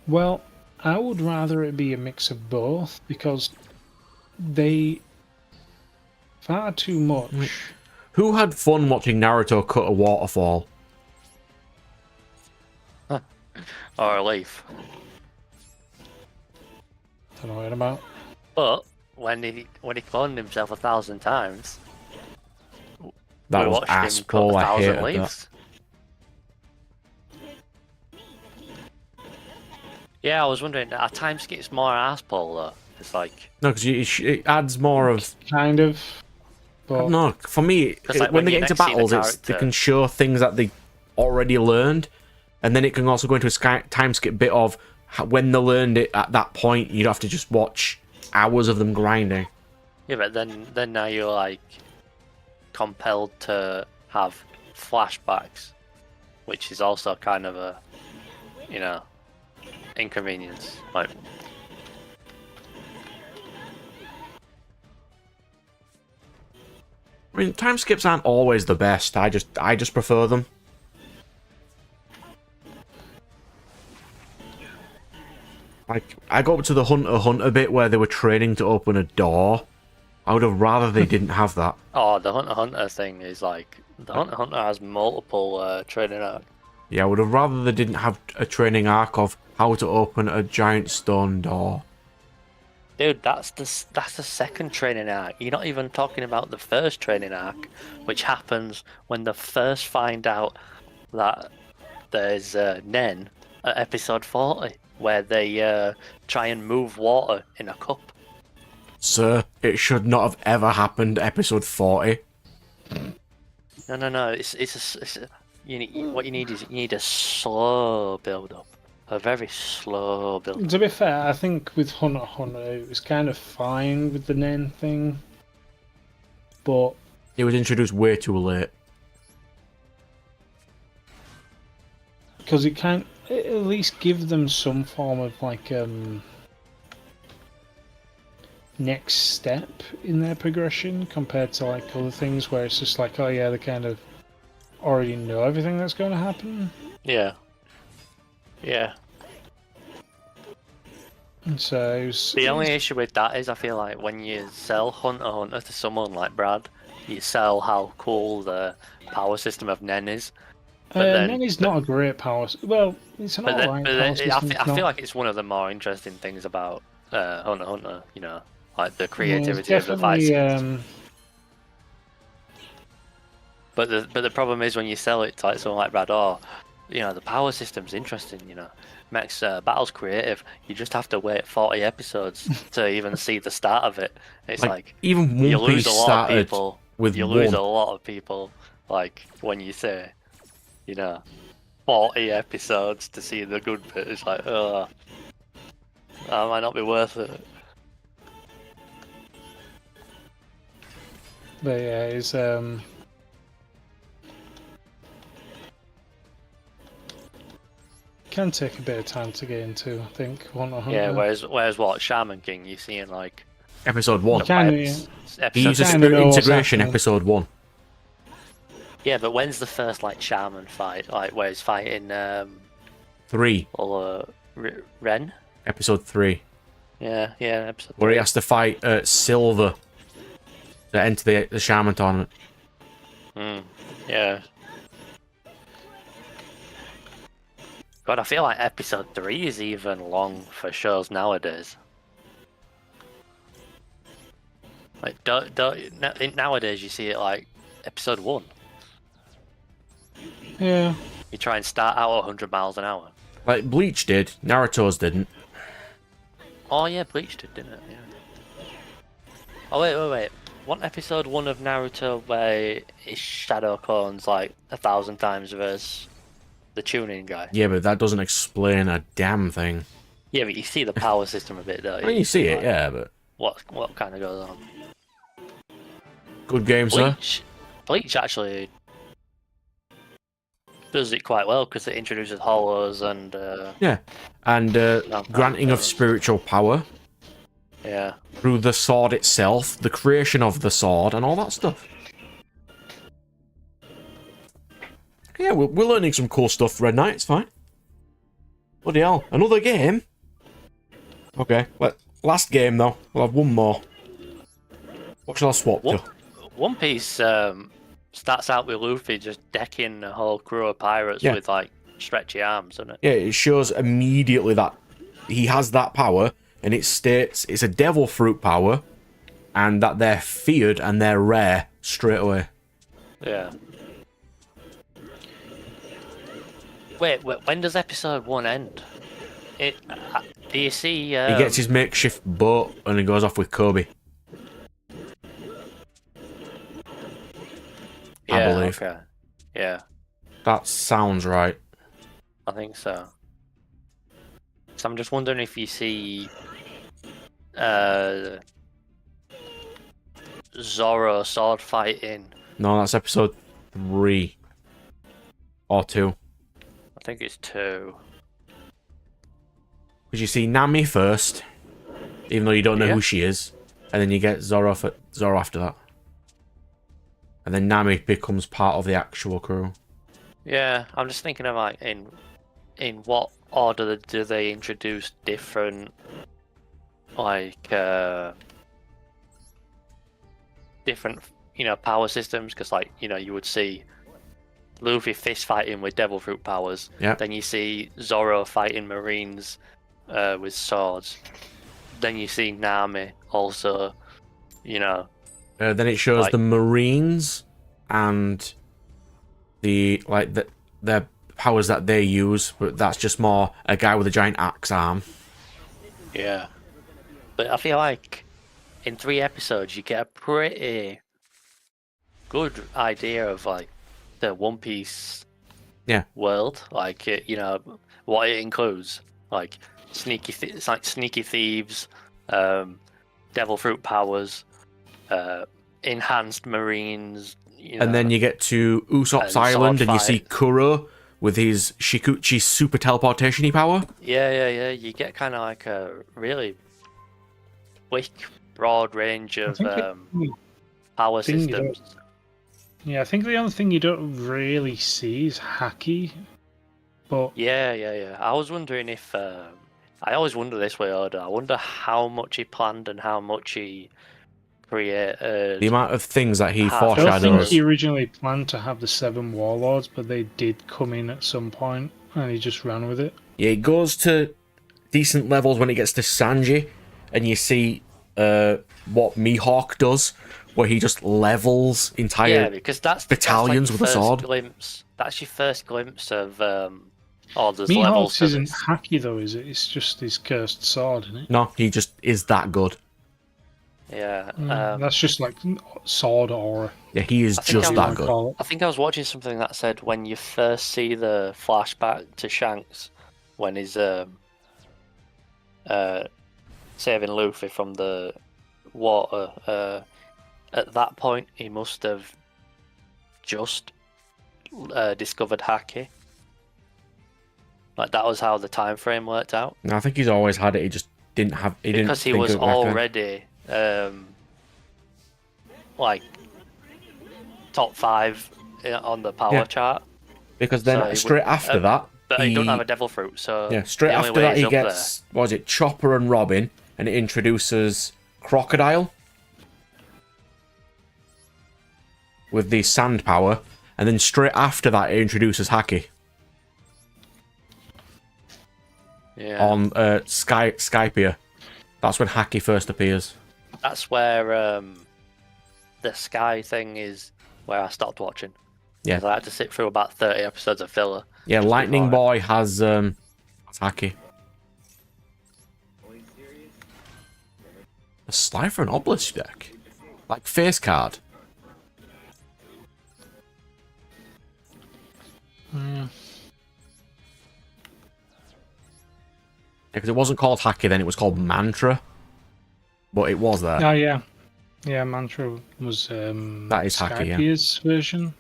well, I would rather it be a mix of both because they far too much. Who had fun watching Naruto cut a waterfall? Or a leaf? Don't know what about. But when he cloned himself 1,000 times, That we was watched ass him cut pull. I 1,000 hated that. leaves. Yeah, I was wondering, are time skips more ass pull though? It's like No, because it adds more of. Kind of. I But don't know. For me, 'Cause, like, when when they you get into next see the battles, they character- can show things that they already learned, and then it can also go into a time skip bit of when they learned it at that point. You'd have to just watch hours of them grinding. yeah, but then now you're like compelled to have flashbacks, which is also kind of a inconvenience. Like, I mean, time skips aren't always the best. I just prefer them. Like, I got up to the Hunter bit where they were training to open a door. I would have rather they didn't have that. oh, the Hunter thing is like the Hunter has multiple training arcs. Yeah, I would have rather they didn't have a training arc of how to open a giant stone door. Dude, that's the second training arc. You're not even talking about the first training arc, which happens when they first find out that there's Nen at episode 40, where they try and move water in a cup. Sir, it should not have ever happened. Episode 40. No. What you need a slow build up, a very slow build up. to be fair, I think with Hunter x Hunter, it was kind of fine with the Nen thing, but It was introduced way too late. because it can't at least give them some form of like next step in their progression compared to like other things where it's just like, oh yeah, they kind of already know everything that's going to happen. Yeah. So it was, The only issue with that is I feel like when you sell Hunter x Hunter to someone like Brad, you sell how cool the power system of Nen is. But then Nen is not a great power. Well, it's an alright power system. I feel like it's one of the more interesting things about Hunter x Hunter. You know, like the creativity of the fight scenes. But the problem is when you sell it to like someone like Brad, you know, the power system's interesting. You know, makes battles creative. You just have to wait 40 episodes to even see the start of it. It's like even you One lose Piece a lot of started people. with You lose a lot of people. Like when you say, you know, 40 episodes to see the good bit. It's like, that might not be worth it. But yeah, it's can take a bit of time to get into, I think. Yeah, whereas what Shaman King, you're seeing like episode 1. He uses Spirit Integration, episode 1. Yeah, but when's the first like Shaman fight? Like where he's fighting 3. Or Ren? Episode 3. Yeah, episode 3. Where he has to fight Silver to enter the Shaman tournament. Yeah. God, I feel like episode 3 is even long for shows nowadays. Like, nowadays you see it like episode 1. Yeah. You try and start out at 100 miles an hour. Like Bleach did, Naruto's didn't. Oh yeah, Bleach did, didn't it? Yeah. Oh wait. Wasn't episode 1 of Naruto where his shadow clone's like 1,000 times versus the tuning guy? Yeah, but that doesn't explain a damn thing. Yeah, but you see the power system a bit, though. I mean, you see it, yeah, but what kind of goes on? Good game, sir. Bleach actually does it quite well because it introduces hollows and granting of spiritual power. Yeah. Through the sword itself, the creation of the sword, and all that stuff. Yeah, we're learning some cool stuff, Red Knight, it's fine. Bloody hell, another game? Okay, last game though, we'll have one more. What shall I swap to? One Piece starts out with Luffy just decking the whole crew of pirates with like stretchy arms, doesn't it? Yeah, it shows immediately that he has that power, and it states it's a devil fruit power, and that they're feared and they're rare straight away. Yeah. Wait, when does episode 1 end? Do you see... He gets his makeshift boat and he goes off with Kobe. I believe. Okay. Yeah. That sounds right. I think so. So I'm just wondering if you see Zoro sword fighting. No, that's episode 3. Or 2. I think it's 2. Because you see Nami first, even though you don't know who she is, and then you get Zoro after that. And then Nami becomes part of the actual crew. Yeah, I'm just thinking of like in what order do they introduce different different power systems? Because you would see Luffy fist fighting with devil fruit powers. Yep. Then you see Zoro fighting marines with swords. Then you see Nami also, Then it shows the Marines and the powers that they use, but that's just more a guy with a giant axe arm. Yeah. But I feel like in 3 episodes you get a pretty good idea of the One Piece world, what it includes, sneaky thieves, devil fruit powers, enhanced marines, and then you get to Usopp's Island and you see Kuro with his Shikuchi super teleportation-y power. Yeah. You get kind of like a really quick, broad range of power systems. Yeah, I think the only thing you don't really see is Haki. But yeah. I was wondering if I always wonder this way, Oda. I wonder how much he planned and how much he created. The amount of things that he I I don't think foreshadows. he originally planned to have the 7 warlords, but they did come in at some point, and he just ran with it. Yeah, it goes to decent levels when it gets to Sanji, and you see what Mihawk does, where he just levels entire because that's battalions like with a sword. That's your first glimpse of all those levels. Mihawk's to isn't this. hacky though, is it? It's just his cursed sword, isn't it? No, he just is that good. Yeah, That's just like sword aura. Yeah, he is I think just I that wanna good. call it. I think I was watching something that said when you first see the flashback to Shanks when he's saving Luffy from the water, at that point he must have just discovered Haki. Like that was how the time frame worked out. I think he's always had it. He just didn't have. He didn't Because he think was of it back then. already like top 5 on the power Yeah. chart. Because then So he straight would- after that, But he don't have a devil fruit, so yeah, straight the only after way that he's he up gets what was it, Chopper and Robin, and it introduces Crocodile with the sand power, and then straight after that it introduces Haki there. Yeah. on Skypiea. That's when Haki first appears. That's where the Sky thing is where I stopped watching. Yeah. 'Cause I had to sit through about 30 episodes of filler. Yeah, just Lightning before Boy has Haki. A Slifer and Obelisk deck, like face card. Because it wasn't called Haki then, it was called Mantra. But it was there. Oh yeah, yeah. Mantra was That is Haki, yeah. Skypia's version.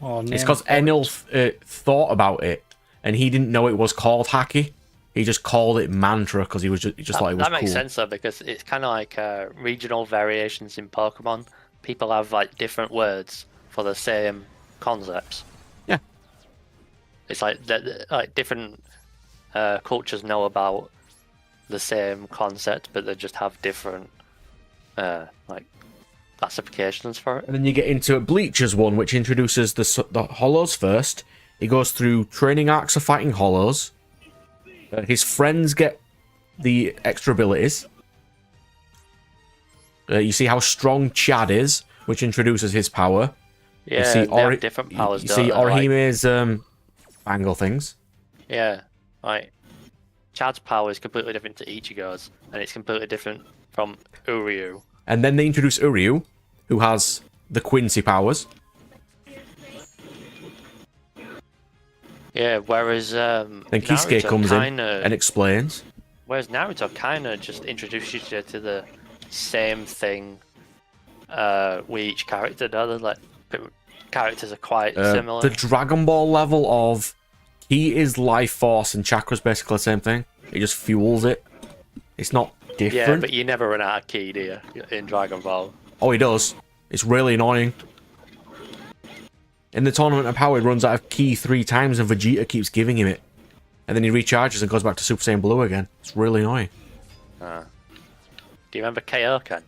Or It's name because for it. Enil thought about it, and he didn't know it was called Haki. He just called it Mantra because he just thought it was that makes cool. sense though, because it's kind of like regional variations in Pokemon. People have like different words for the same concepts. Yeah. It's like like different cultures know about the same concept, but they just have different like classifications for it. And then you get into Bleacher's one, which introduces the Hollows first. He goes through training arcs of fighting Hollows. His friends get the extra abilities. You see how strong Chad is, which introduces his power. Yeah, you see they have different powers. You don't see they? Like, Orihime's bangle things. yeah, like Chad's power is completely different to Ichigo's, and it's completely different from Uryu. And then they introduce Uryu, who has the Quincy powers. Yeah, whereas Then Kisuke Naruto comes in kinda, and explains. Whereas Naruto kind of just introduces you to the same thing with each character. Don't they? Like characters are quite similar. The Dragon Ball level of Ki is life force and chakra's basically the same thing. It just fuels it. It's not different. Yeah, but you never run out of Ki, do you, in Dragon Ball? Oh, he does. It's really annoying. In the Tournament of Power, he runs out of Ki 3 times and Vegeta keeps giving him it. And then he recharges and goes back to Super Saiyan Blue again. It's really annoying. Do you remember Kaioken?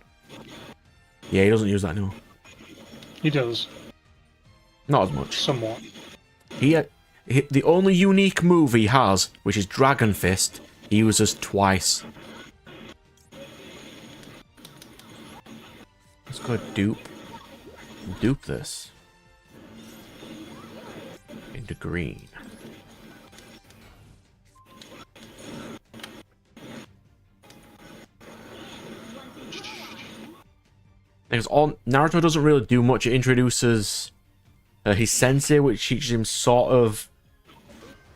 Yeah, he doesn't use that anymore. He does Not as much. somewhat. The only unique move he has, which is Dragon Fist, he uses twice. Let's go dupe this into green. Because Naruto doesn't really do much. It introduces his sensei, which teaches him sort of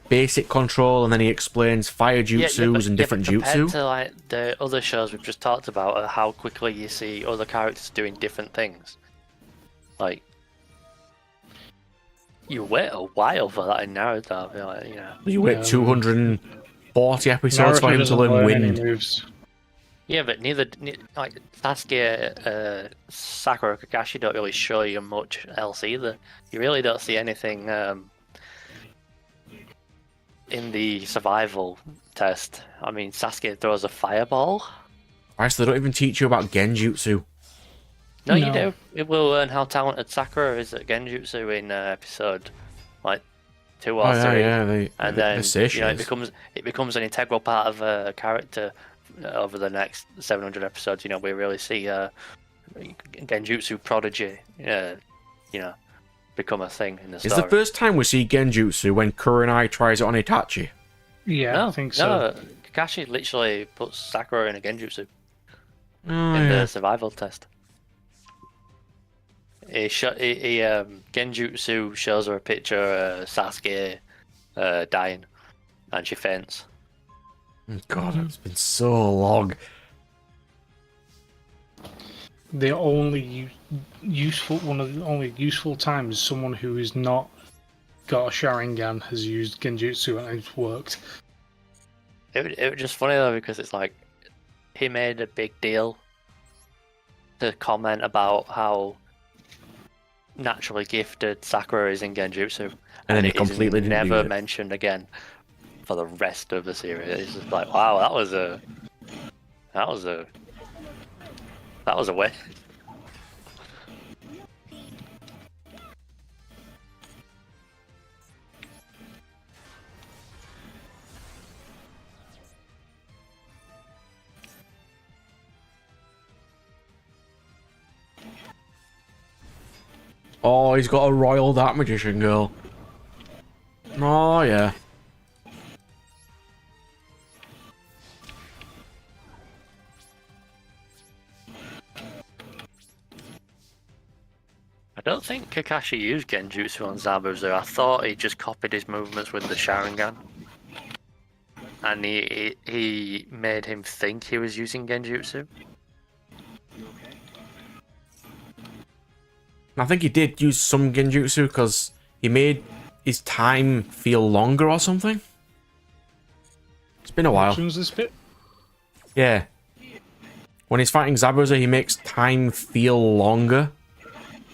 basic control, and then he explains fire jutsus and different but compared jutsu. to like the other shows we've just talked about, how quickly you see other characters doing different things. Like you wait a while for that in Naruto. I feel like, You wait 240 episodes for Naruto him to doesn't learn learn any wind. moves. Yeah, but like Sasuke, Sakura, Kakashi don't really show you much else either. You really don't see anything in the survival test, I mean, Sasuke throws a fireball. Right, so they don't even teach you about genjutsu. No, you No. do. It will learn how talented Sakura is at genjutsu in episode like 2 or 3. And then it becomes an integral part of a character over the next 700 episodes. You know, we really see genjutsu prodigy, become a thing in the story. Is the first time we see genjutsu when Kurenai tries it on Itachi? Yeah, I think so. No, Kakashi literally puts Sakura in a genjutsu Oh, in yeah. the survival test. Genjutsu shows her a picture of Sasuke dying, and she faints. God, it's been so long. The only one of the only useful times someone who is not got a Sharingan has used genjutsu and it's worked. It was just funny though, because it's like he made a big deal to comment about how naturally gifted Sakura is in genjutsu, And then he it is completely didn't never use it. mentioned again for the rest of the series. It's just like, wow, that was a waste. Oh, he's got a Royal Dark Magician girl. Oh, yeah. I don't think Kakashi used genjutsu on Zabuza. I thought he just copied his movements with the Sharingan. And he made him think he was using genjutsu. I think he did use some genjutsu because he made his time feel longer or something. It's been a while. Which one's this bit? Yeah. When he's fighting Zabuza, he makes time feel longer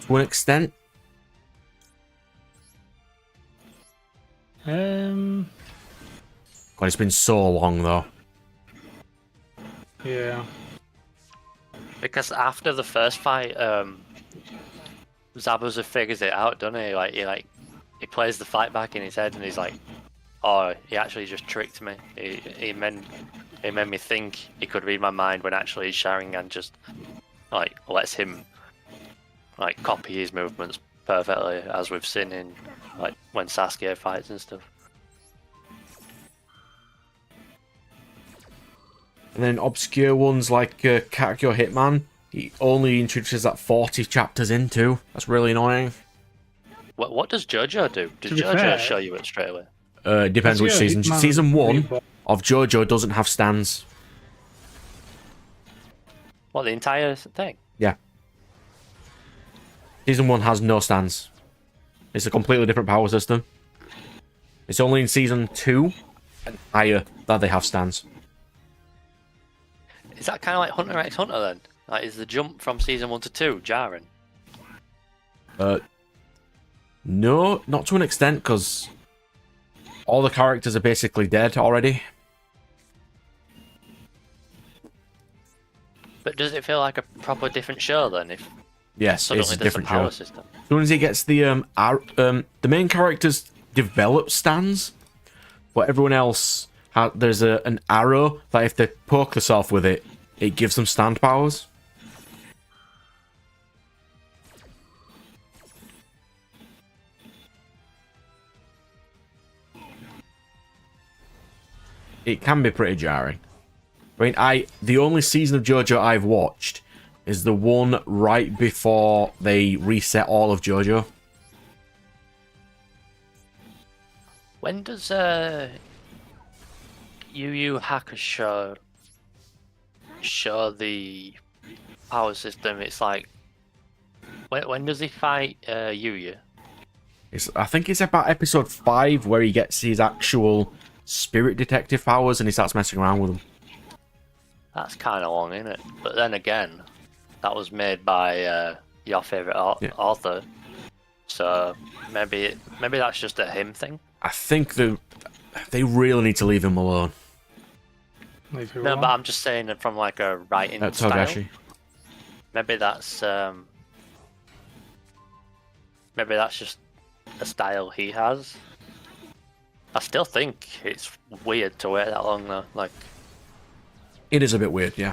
to an extent. God, it's been so long though. Yeah. Because after the first fight, Zabuza figures it out, doesn't he? He plays the fight back in his head, and he's like, "Oh, he actually just tricked me. He made me think he could read my mind when actually Sharingan just lets him copy his movements perfectly, as we've seen in when Sasuke fights and stuff." And then obscure ones like Kakyo Hitman, he only introduces that 40 chapters into. That's really annoying. What does JoJo do? Did To be JoJo fair- show you it straight away? It depends which season. Hitman Season 1 reboot. of JoJo doesn't have stands. What, the entire thing? Yeah. Season 1 has no stands. It's a completely different power system. It's only in Season 2 and higher that they have stands. Is that kind of like Hunter x Hunter then? Is the jump from season 1 to 2 jarring? No, not to an extent, because all the characters are basically dead already. But does it feel like a proper different show then? If Yes, suddenly it's a there's different power show. system. As soon as he gets the the main characters develop stands, but everyone else there's an arrow that if they poke themselves with it, it gives them stand powers. It can be pretty jarring. I mean, the only season of JoJo I've watched is the one right before they reset all of JoJo. When does Yu Yu Hakusho show the power system? It's like, when does he fight Yu Yu? I think it's about episode 5 where he gets his actual spirit detective powers and he starts messing around with them. That's kind of long, isn't it? But then again, that was made by your favorite author, so maybe that's just a him thing. I think They really need to leave him alone. Leave who No, alone. but I'm just saying that from like a writing style. Togashi. Maybe that's just a style he has. I still think it's weird to wait that long though. Like, It is a bit weird, yeah.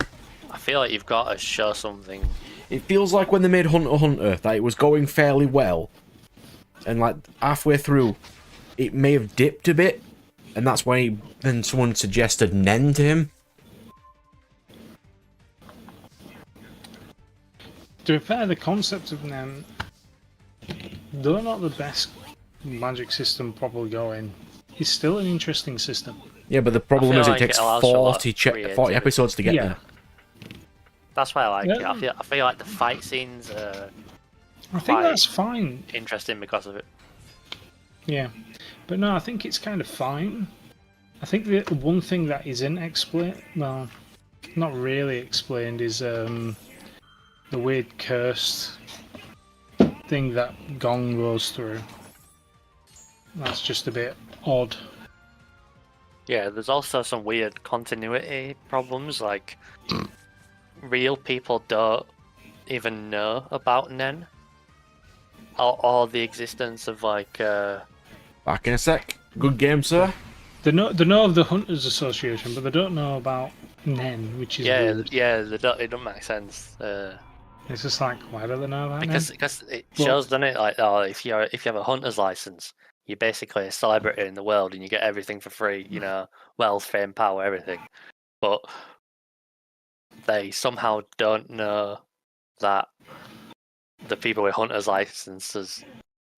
I feel like you've got to show something. It feels like when they made Hunter x Hunter, that it was going fairly well. And like halfway through, it may have dipped a bit. And that's why then someone suggested Nen to him. To be fair, the concept of Nen, though not the best magic system probably going, is still an interesting system. Yeah, but the problem is like it takes it allows for a lot of 40 creativity. episodes to get Yeah. there. That's why I like it. Yeah. I feel like the fight scenes are I think Quite. that's fine. interesting because of it. Yeah, but no, I think it's kind of fine. I think the one thing that isn't explained, well, not really explained, is the weird cursed thing that Gong goes through. That's just a bit odd. Yeah, there's also some weird continuity problems, like real people don't even know about Nen. Or the existence of like Back in a sec. Good game, sir. They know of the Hunters Association, but they don't know about Nen, which is weird. it don't make sense. It's just like, why do they know about Because Nen? it Well- shows, doesn't it? Like, oh, if you have a hunter's license, you're basically a celebrity in the world, and you get everything for free. You know, wealth, fame, power, everything. But they somehow don't know that the people with hunter's licenses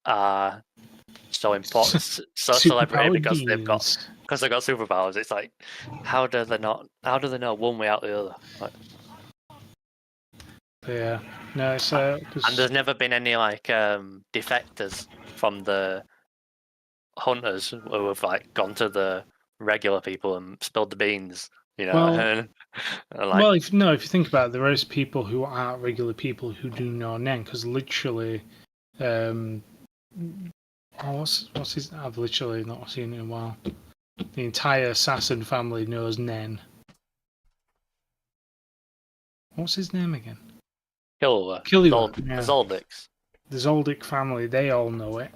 are so important, so celebrated because they've got superpowers. It's like, how do they know one way out the other? Like, Yeah, no, it's and there's never been any like defectors from the hunters who have like gone to the regular people and spilled the beans, you know. Well- and, like, well, if you think about it, there is people who aren't regular people who do know Nen, because literally, what's his? I've literally not seen it in a while. The entire assassin family knows Nen. What's his name again? Kilua, Yeah. the Zoldycks. The Zoldyck family, they all know it.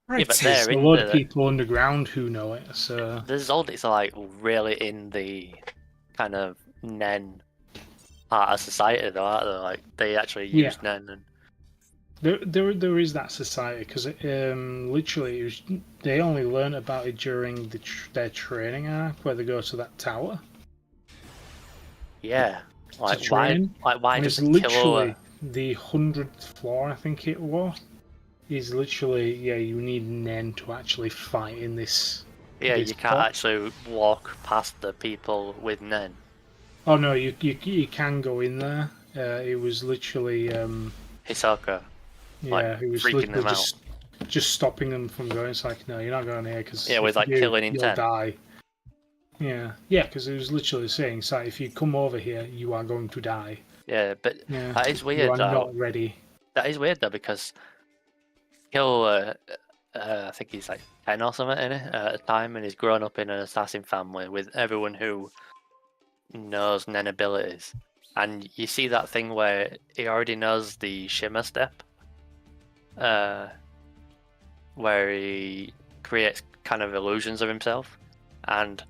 Yeah, but There's they're a in lot of the people underground who know it. So the Zoldycks are like really in the kind of Nen part of society, though, aren't they? Like they actually use Nen and. there is that society, because literally they only learn about it during their training arc, where they go to that tower. Yeah, like to why? train. Like why And does it's it kill literally her? the 100th floor, I think it was. Is literally, you need Nen to actually fight in this. Yeah, this you can't plot. actually walk past the people with Nen. Oh no, you can go in there. It was literally Hisoka. Like, it was freaking them literally just stopping them from going. It's like, no, you're not going here, because Yeah, with like killing you'll intent. die. Yeah, because it was literally saying, so if you come over here, you are going to die. Yeah, but Yeah, that is you weird are though. not ready. That is weird though, because Kill, I think he's like 10 or something in it at the time, and he's grown up in an assassin family with everyone who knows Nen abilities. And you see that thing where he already knows the shimmer step, where he creates kind of illusions of himself, and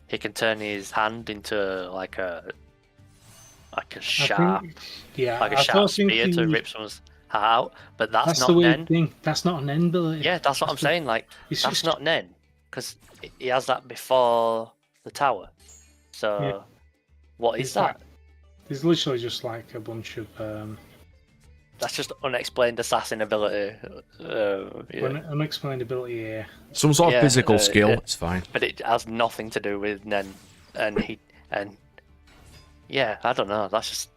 he can turn his hand into like a sharp, I sharp thought spear to rip someone's heart out. But that's the not weird Nen. thing. That's not an Nen ability. Yeah, that's what I'm saying. Like, It's that's just not Nen, because he has that before the tower. So, Yeah. what is It's that? It's literally just like a bunch of That's just unexplained assassin ability. Yeah. unexplained ability here. Some sort of Yeah, physical skill, yeah. it's fine. But it has nothing to do with Nen, and yeah, I don't know. That's just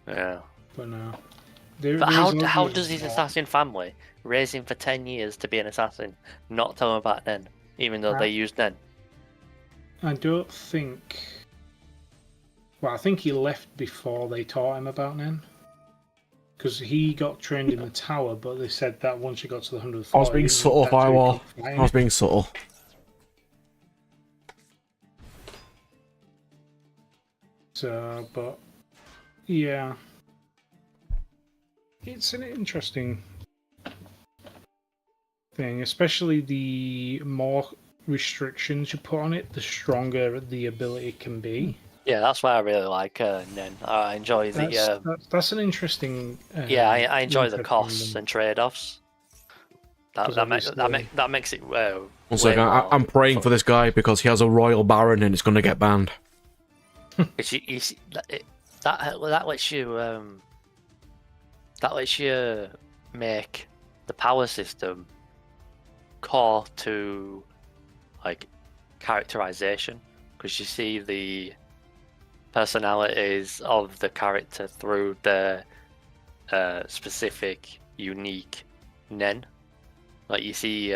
yeah. But no. But how does his assassin family raise him for 10 years to be an assassin, not tell him about Nen, even though they used Nen? I don't think. Well, I think he left before they taught him about Nen. because he got trained in the tower, but they said that once you got to the 100th floor, I was being subtle, Firewall. I was being subtle. So, but yeah, it's an interesting thing, especially the more restrictions you put on it, the stronger the ability can be. Yeah, that's why I really like Nen. I enjoy the. That's an interesting. I enjoy the interesting costs one. and trade-offs. That makes it. One second, I'm praying for this guy because he has a royal baron and it's going to get banned. You see, that lets you make the power system core to like characterization, because you see the personalities of the character through their specific unique Nen. Like you see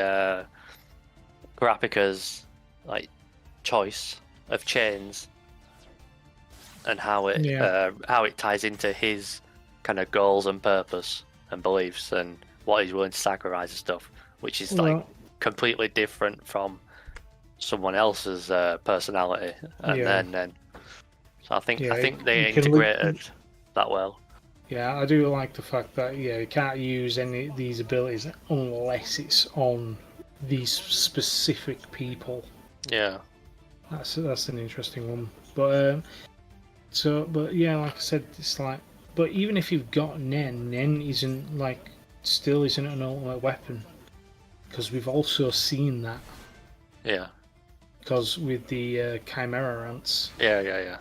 Kurapika's like choice of chains and how it ties into his kind of goals and purpose and beliefs and what he's willing to sacrifice and stuff, which is like completely different from someone else's personality. And then so I think they integrated that well. Yeah, I do like the fact that you can't use any of these abilities unless it's on these specific people. Yeah, that's an interesting one. But yeah, like I said, it's like, but even if you've got Nen isn't like still isn't an ultimate weapon, because we've also seen that. Yeah. Because with the Chimera ants. Yeah.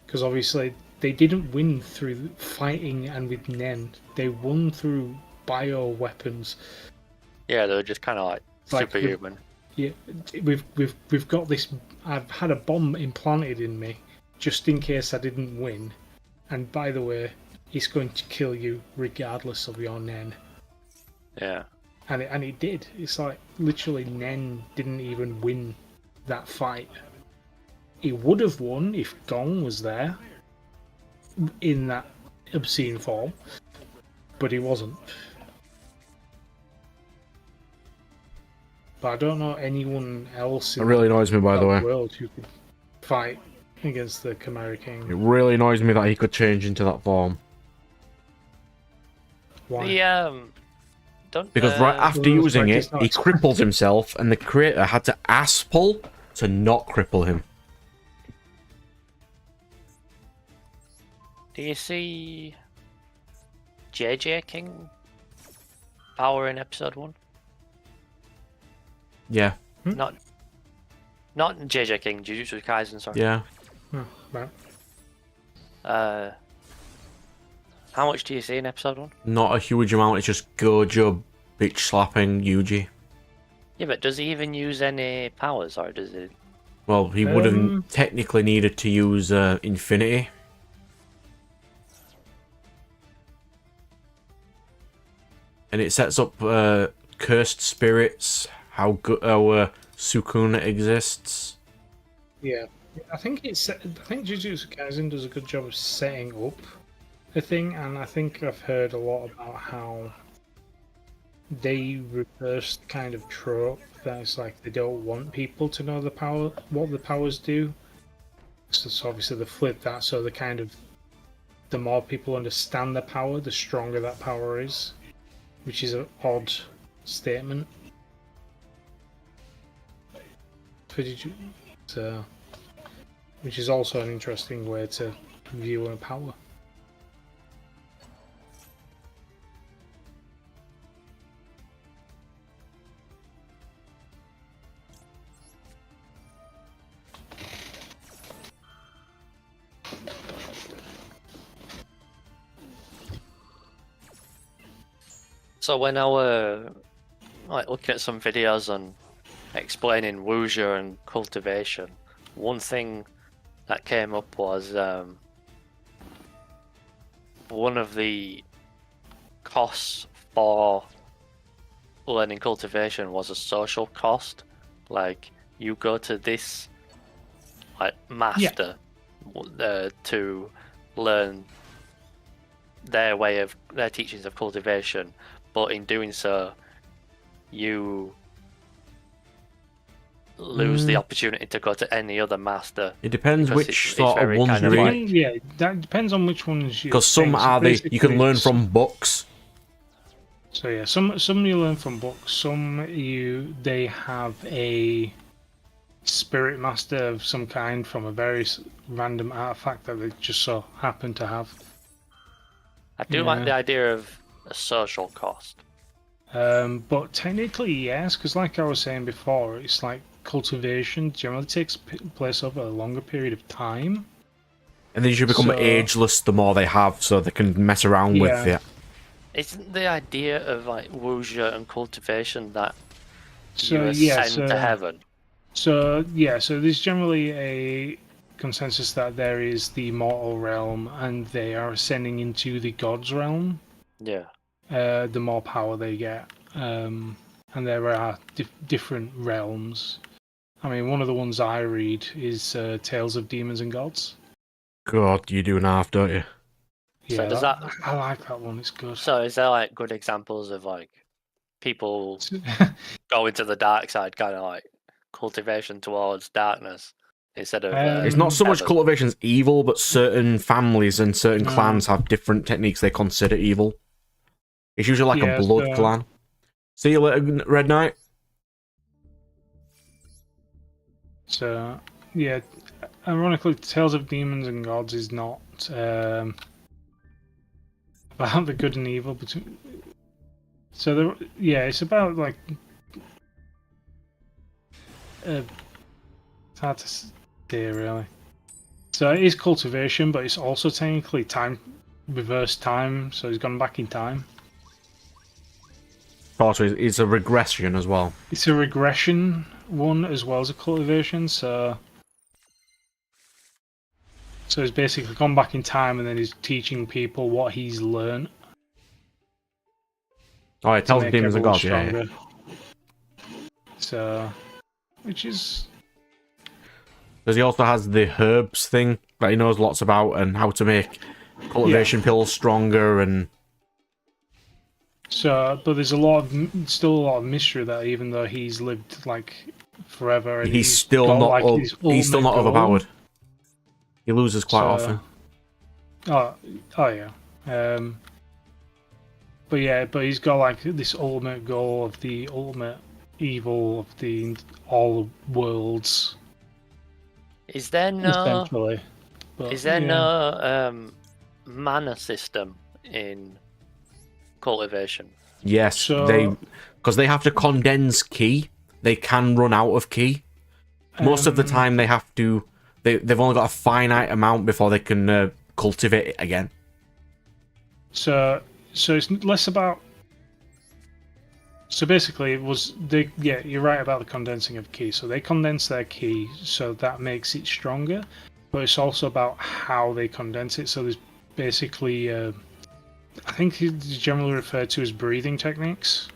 Because obviously they didn't win through fighting and with Nen. They won through bio weapons. Yeah, they were just kind of like superhuman. We've got this. I've had a bomb implanted in me, just in case I didn't win. And by the way, it's going to kill you regardless of your Nen. Yeah. And it did. It's like literally Nen didn't even win that fight. He would have won if Gong was there in that obscene form, but he wasn't. But I don't know anyone else in it really annoys me, by the way, world who could fight against the Chimera King. It really annoys me that he could change into that form. Why? Because right after using it, he cripples himself, and the creator had to ass pull to not cripple him. Do you see JJ King power in episode 1? Yeah. Not JJ King, Jujutsu Kaisen, sorry. Yeah. Right. How much do you see in episode 1? Not a huge amount, it's just Gojo bitch slapping Yuji. Yeah, but does he even use any powers, or does it? Well, he would have technically needed to use Infinity. And it sets up cursed spirits, how Sukuna exists. Yeah, I think Jujutsu Kaisen does a good job of setting up the thing, and I think I've heard a lot about how they reverse the kind of trope that it's like they don't want people to know what the powers do. So obviously they flip that, so the more people understand the power, the stronger that power is. Which is an odd statement. So, which is also an interesting way to view a power. So when I were looking at some videos on explaining wuxia and cultivation, one thing that came up was one of the costs for learning cultivation was a social cost. Like you go to this master to learn their teachings of cultivation, but in doing so, you lose the opportunity to go to any other master. It depends because which it's sort of very ones kind you of read. like- Yeah, that depends on which ones you. Because some take. So are you can basically, learn from books. So yeah, some you learn from books. Some they have a spirit master of some kind from a very random artifact that they just so happen to have. I do like the idea of a social cost. But technically, yes, because like I was saying before, it's like cultivation generally takes place over a longer period of time. And then you should become ageless the more they have, so they can mess around with it. Isn't the idea of like wuxia and cultivation that So you ascend to heaven? So there's generally a consensus that there is the mortal realm, and they are ascending into the gods realm. Yeah. The more power they get, and there are different realms. I mean, one of the ones I read is Tales of Demons and Gods. God, you do an half, don't you? Yeah, So I like that one. It's good. So is there like good examples of like people going to the dark side, kind of like cultivation towards darkness instead of? It's not so much heaven? cultivation's evil, but certain families and certain clans have different techniques they consider evil. It's usually like a blood clan. See you later, Red Knight. So, yeah, ironically, Tales of Demons and Gods is not about the good and evil between. So, it's about like. It's hard to say, really. So it is cultivation, but it's also technically reverse time. So he's gone back in time. Also, it's a regression as well. It's a regression one as well as a cultivation. So he's basically gone back in time, and then he's teaching people what he's learned. Oh, it tells demons and gods, yeah. So, which is. Because he also has the herbs thing that he knows lots about, and how to make cultivation pills stronger, and. So, but there's still a lot of mystery that even though he's lived like forever, and he's still not overpowered. He loses quite often. Oh yeah. But he's got like this ultimate goal of the ultimate evil of all the worlds. Is there no? But, is there no mana system in cultivation? Yes, because they have to condense ki. They can run out of ki. Most of the time, they have to. They've only got a finite amount before they can cultivate it again. So it's less about. So basically, you're right about the condensing of ki. So they condense their ki, so that makes it stronger. But it's also about how they condense it. So there's basically, I think it's generally referred to as breathing techniques.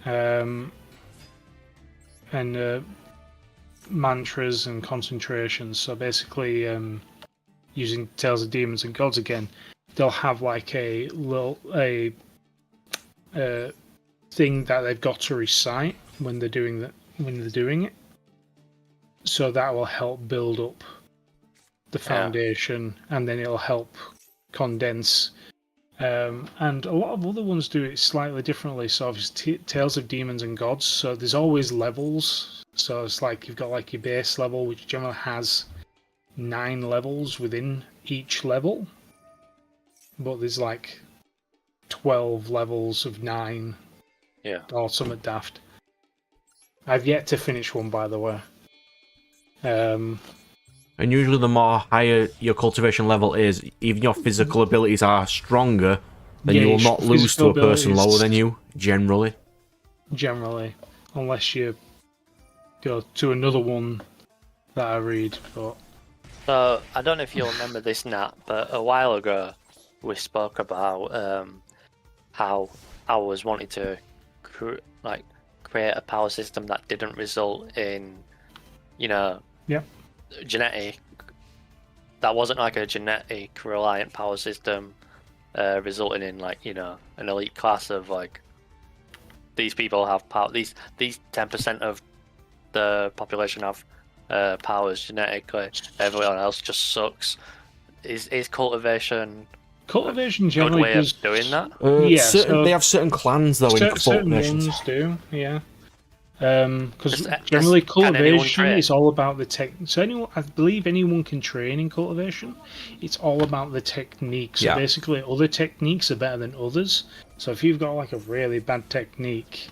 And mantras and concentrations. So basically, using Tales of Demons and Gods again, they'll have like a thing that they've got to recite when they're doing it. So that will help build up the foundation, and then it'll help condense. And a lot of other ones do it slightly differently. So obviously, Tales of Demons and Gods. So there's always levels. So it's like you've got like your base level, which generally has 9 levels within each level. But there's like 12 levels of 9. Yeah. Or something daft. I've yet to finish one, by the way. And usually the more higher your cultivation level is, even your physical abilities are stronger, then you will not lose to a person lower than you, generally. Generally. Unless you go to another one that I read. But So, I don't know if you'll remember this, Nat, but a while ago we spoke about how I was wanting to create a power system that didn't result in, genetic that wasn't like a genetic reliant power system, resulting in like an elite class of like these people have power. These 10% of the population have powers genetically. Everyone else just sucks. Is cultivation Cultivation a good generally way does of doing that? Yeah, so they have certain clans though in certain cultivations. ones do, yeah. Because Just- generally can anyone cultivation train? is all about the tech. So anyone, I believe anyone can train in cultivation. It's all about the technique. So Yeah. basically, other techniques are better than others. So if you've got like a really bad technique,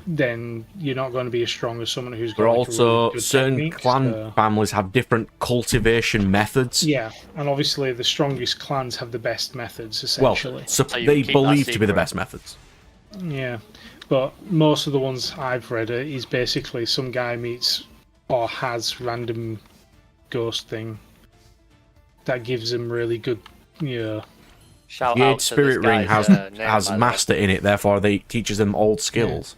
then you're not going to be as strong as someone who's got But like a also, really good certain technique. clan So, families have different cultivation methods. yeah, and obviously the strongest clans have the best methods, Well, essentially. so So you they keep that believe to be the secret. best methods. Yeah, but most of the ones I've read is basically some guy meets or has random ghost thing that gives him really good, Shout The out Age to Spirit this Ring guy's, has name, has by the way. master in it, therefore they teaches them old skills.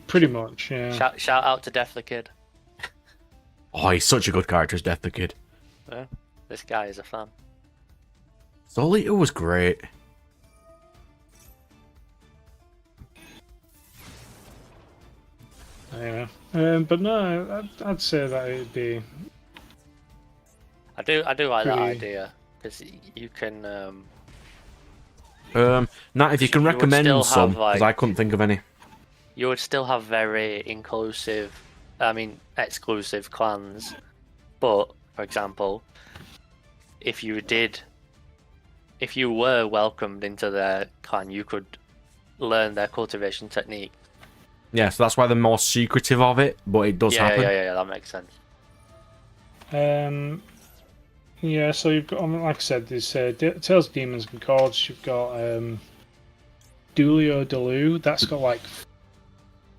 pretty much, yeah. Shout out to Death the Kid. Oh, he's such a good character as Death the Kid. Yeah, this guy is a fan. Soul Eater was great. Yeah. But no, I'd say that it'd be I do like that Pretty- idea because you can. Nat, if you can You would recommend still some, have, because like- I couldn't think of any. You would still have very exclusive clans. But, for example, if you were welcomed into their clan, you could learn their cultivation technique. Yeah, so that's why they're more secretive of it, but it does Yeah, happen. yeah, that makes sense. yeah. So you've got, like I said, there's Tales of Demons and Gods. You've got Duel Delu. That's got like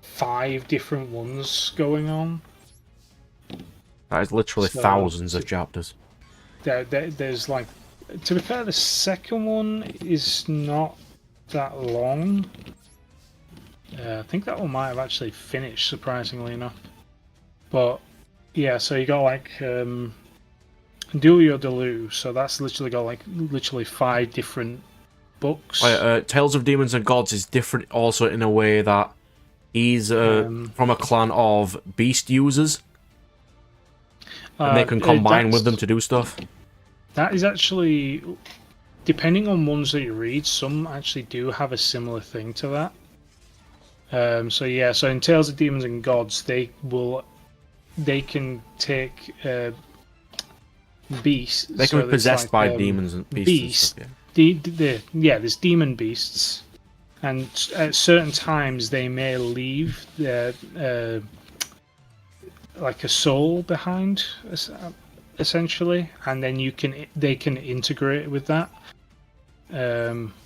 5 different ones going on. That is literally So- thousands of chapters. There's like, to be fair, the second one is not that long. I think that one might have actually finished, surprisingly enough. But yeah, so you got like Duel Delu, so that's literally got like 5 different books. Tales of Demons and Gods is different also in a way that he's from a clan of beast users, and they can combine with them to do stuff. That is actually, depending on ones that you read, some actually do have a similar thing to that. So in Tales of Demons and Gods, they can take beasts. They can be possessed by demons and beasts. And stuff, There's demon beasts, and at certain times they may leave their like a soul behind, essentially, and then they can integrate with that.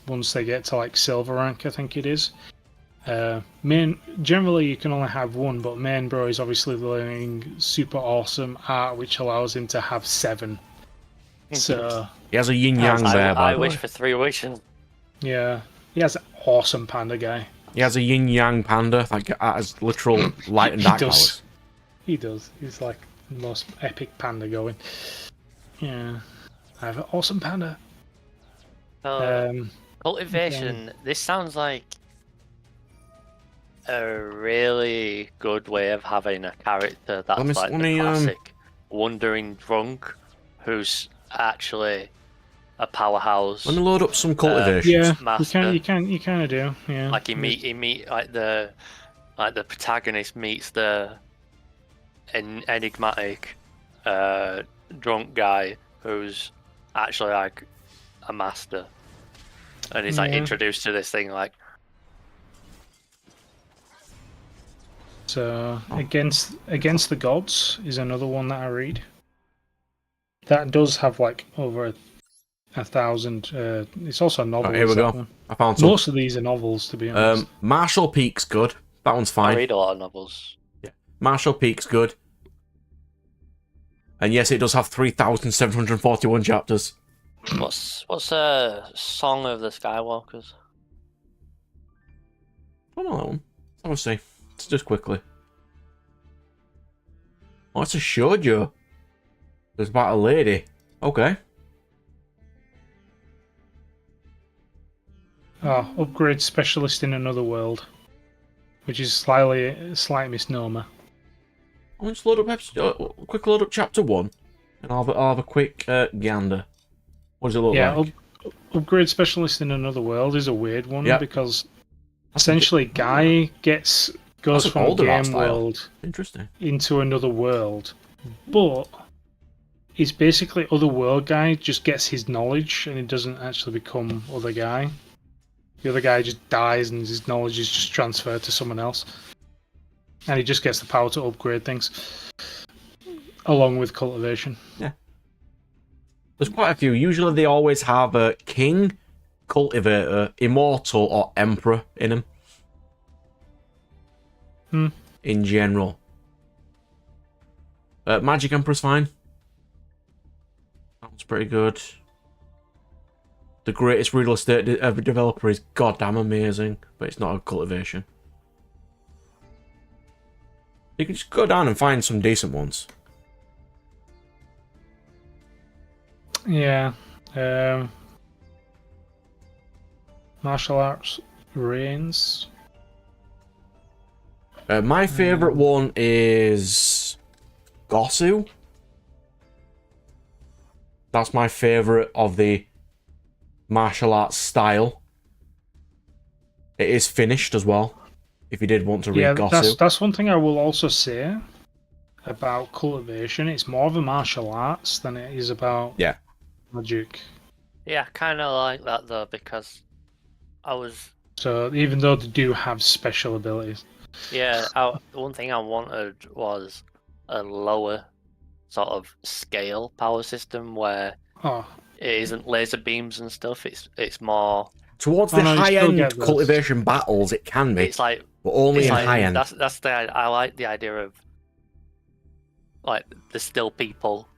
Once they get to like silver rank, I think it is. Generally you can only have one, but Main Bro is obviously learning super awesome art, which allows him to have 7. So He has a yin yang there, by I the wish way. for 3 wishes. yeah, he has an awesome panda guy. He has a yin yang panda, like has literal light and He dark does. powers. He does. He's like the most epic panda going. Yeah, I have an awesome panda. Cultivation. This sounds like a really good way of having a character that's like the classic wandering drunk who's actually a powerhouse. Let me load up some cultivation. Yeah, Master. you kind of do. Yeah, Like he meet like the protagonist meets the enigmatic drunk guy who's actually like a master, and he's like Yeah. introduced to this thing like. So against the gods is another one that I read. That does have like over 1,000. It's also a novel. Oh, here we that go. one. I found some. Most of these are novels, to be honest. Marshall Peak's good. That one's I fine. read a lot of novels. Marshall Peak's good. And yes, it does have 3,741 chapters. What's Song of the Skywalkers? I don't know that one. Let's see. Just quickly. Oh, it's a shoujo. It's about a lady. Okay. Oh, upgrade specialist in another world, which is a slight misnomer. I'll just load up quick load up chapter 1, and I'll have a quick gander. What does it look like? Upgrade specialist in another world is a weird one because That's essentially Guy goes from a game world Interesting. into another world, but he's basically other world Guy, just gets his knowledge and he doesn't actually become other Guy. The other guy just dies and his knowledge is just transferred to someone else. And he just gets the power to upgrade things. Along with cultivation. Yeah. There's quite a few. Usually they always have a king, cultivator, immortal, or emperor in them. In general. Magic Emperor's fine. Sounds pretty good. The greatest real estate developer is goddamn amazing, but it's not a cultivation. You can just go down and find some decent ones. Yeah. Martial arts reigns. My favourite one is Gosu. That's my favourite of the martial arts style. It is finished as well, if you did want to read Gosu. That's one thing I will also say about cultivation. It's more of a martial arts than it is about magic. Yeah, I kind of like that though, because So even though they do have special abilities. Yeah, one thing I wanted was a lower sort of scale power system where it isn't laser beams and stuff. It's more towards the high end cultivation battles. It can be. It's like, but only in high end. That's I like the idea of like there's still people.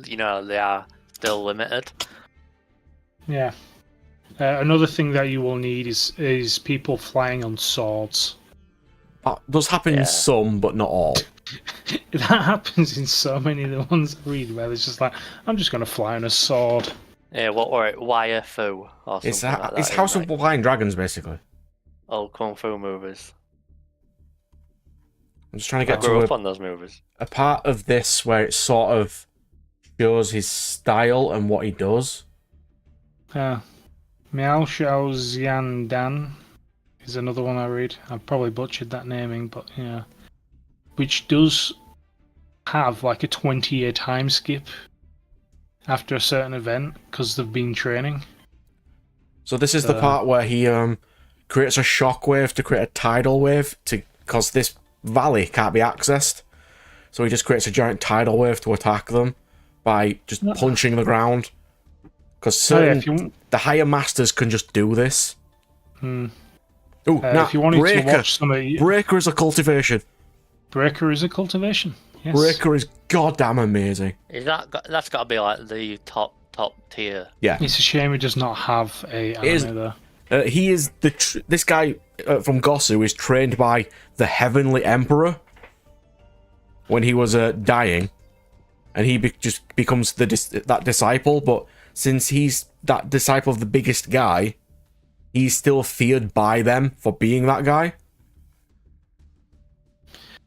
You know, they are still limited. Yeah. Another thing that you will need is people flying on swords. That does happen in some, but not all. That happens in so many of the ones I read where it's just like, I'm just going to fly on a sword. Yeah, or wire fu or something like that. It's House of Flying Dragons, basically. Old kung fu movies. I'm just trying to get I grew up on those movies. A part of this where it sort of shows his style and what he does. Miao Xiao Xian Dan is another one I read. I've probably butchered that naming, but yeah. Which does have like a 20-year time skip after a certain event because they've been training. So this is the part where he creates a shockwave to create a tidal wave because this valley can't be accessed. So he just creates a giant tidal wave to attack them by just punching the ground. Because the higher masters can just do this. If you wanted to watch some of Breaker is a cultivation. Breaker is a cultivation. Yes. Breaker is goddamn amazing. That's got to be like the top tier. Yeah. It's a shame he does not have a anime though. He is this guy from Gosu is trained by the Heavenly Emperor when he was dying, and he just becomes that disciple. But since he's that disciple of the biggest guy, he's still feared by them for being that guy.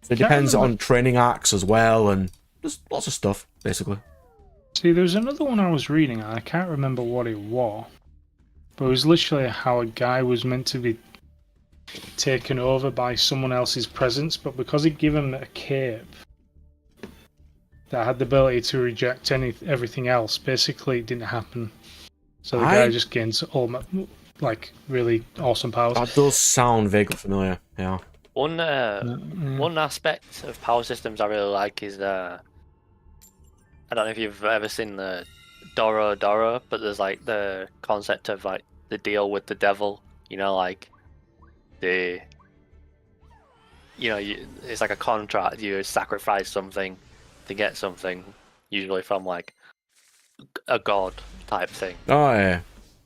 So it depends on training arcs as well, and there's lots of stuff, basically. See, there was another one I was reading, and I can't remember what it was. But it was literally how a guy was meant to be taken over by someone else's presence, but because he'd given him a cape that had the ability to reject everything else, basically it didn't happen. So the guy just gains really awesome powers. That does sound vaguely familiar, yeah. One aspect of power systems I really like is I don't know if you've ever seen the Doro, but there's like the concept of like the deal with the devil. You know, like it's like a contract. You sacrifice something to get something, usually from like a god type thing. Oh yeah.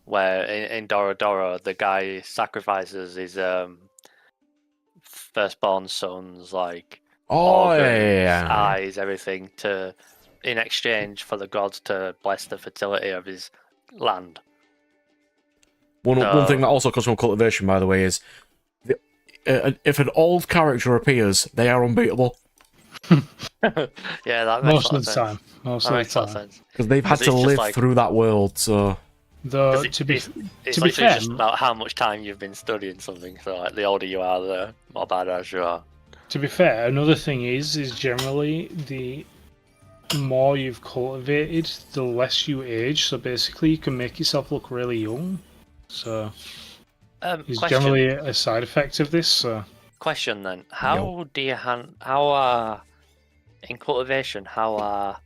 Where in Doro, the guy sacrifices his firstborn son's like organs, eyes, everything in exchange for the gods to bless the fertility of his land. One thing that also comes from cultivation, by the way, is if an old character appears, they are unbeatable. Yeah, that makes Most a lot of the sense. time. Most That of makes the a lot of time. sense. Because they've had to it's just live like- through that world, so... Though, 'Cause to be it's to be literally fair, just about how much time you've been studying something. So like, the older you are, the more badass you are. to be fair, another thing is generally the more you've cultivated, the less you age. So basically, you can make yourself look really young. So it's Question. generally a side effect of this. So Question then: how do you how are in cultivation? How are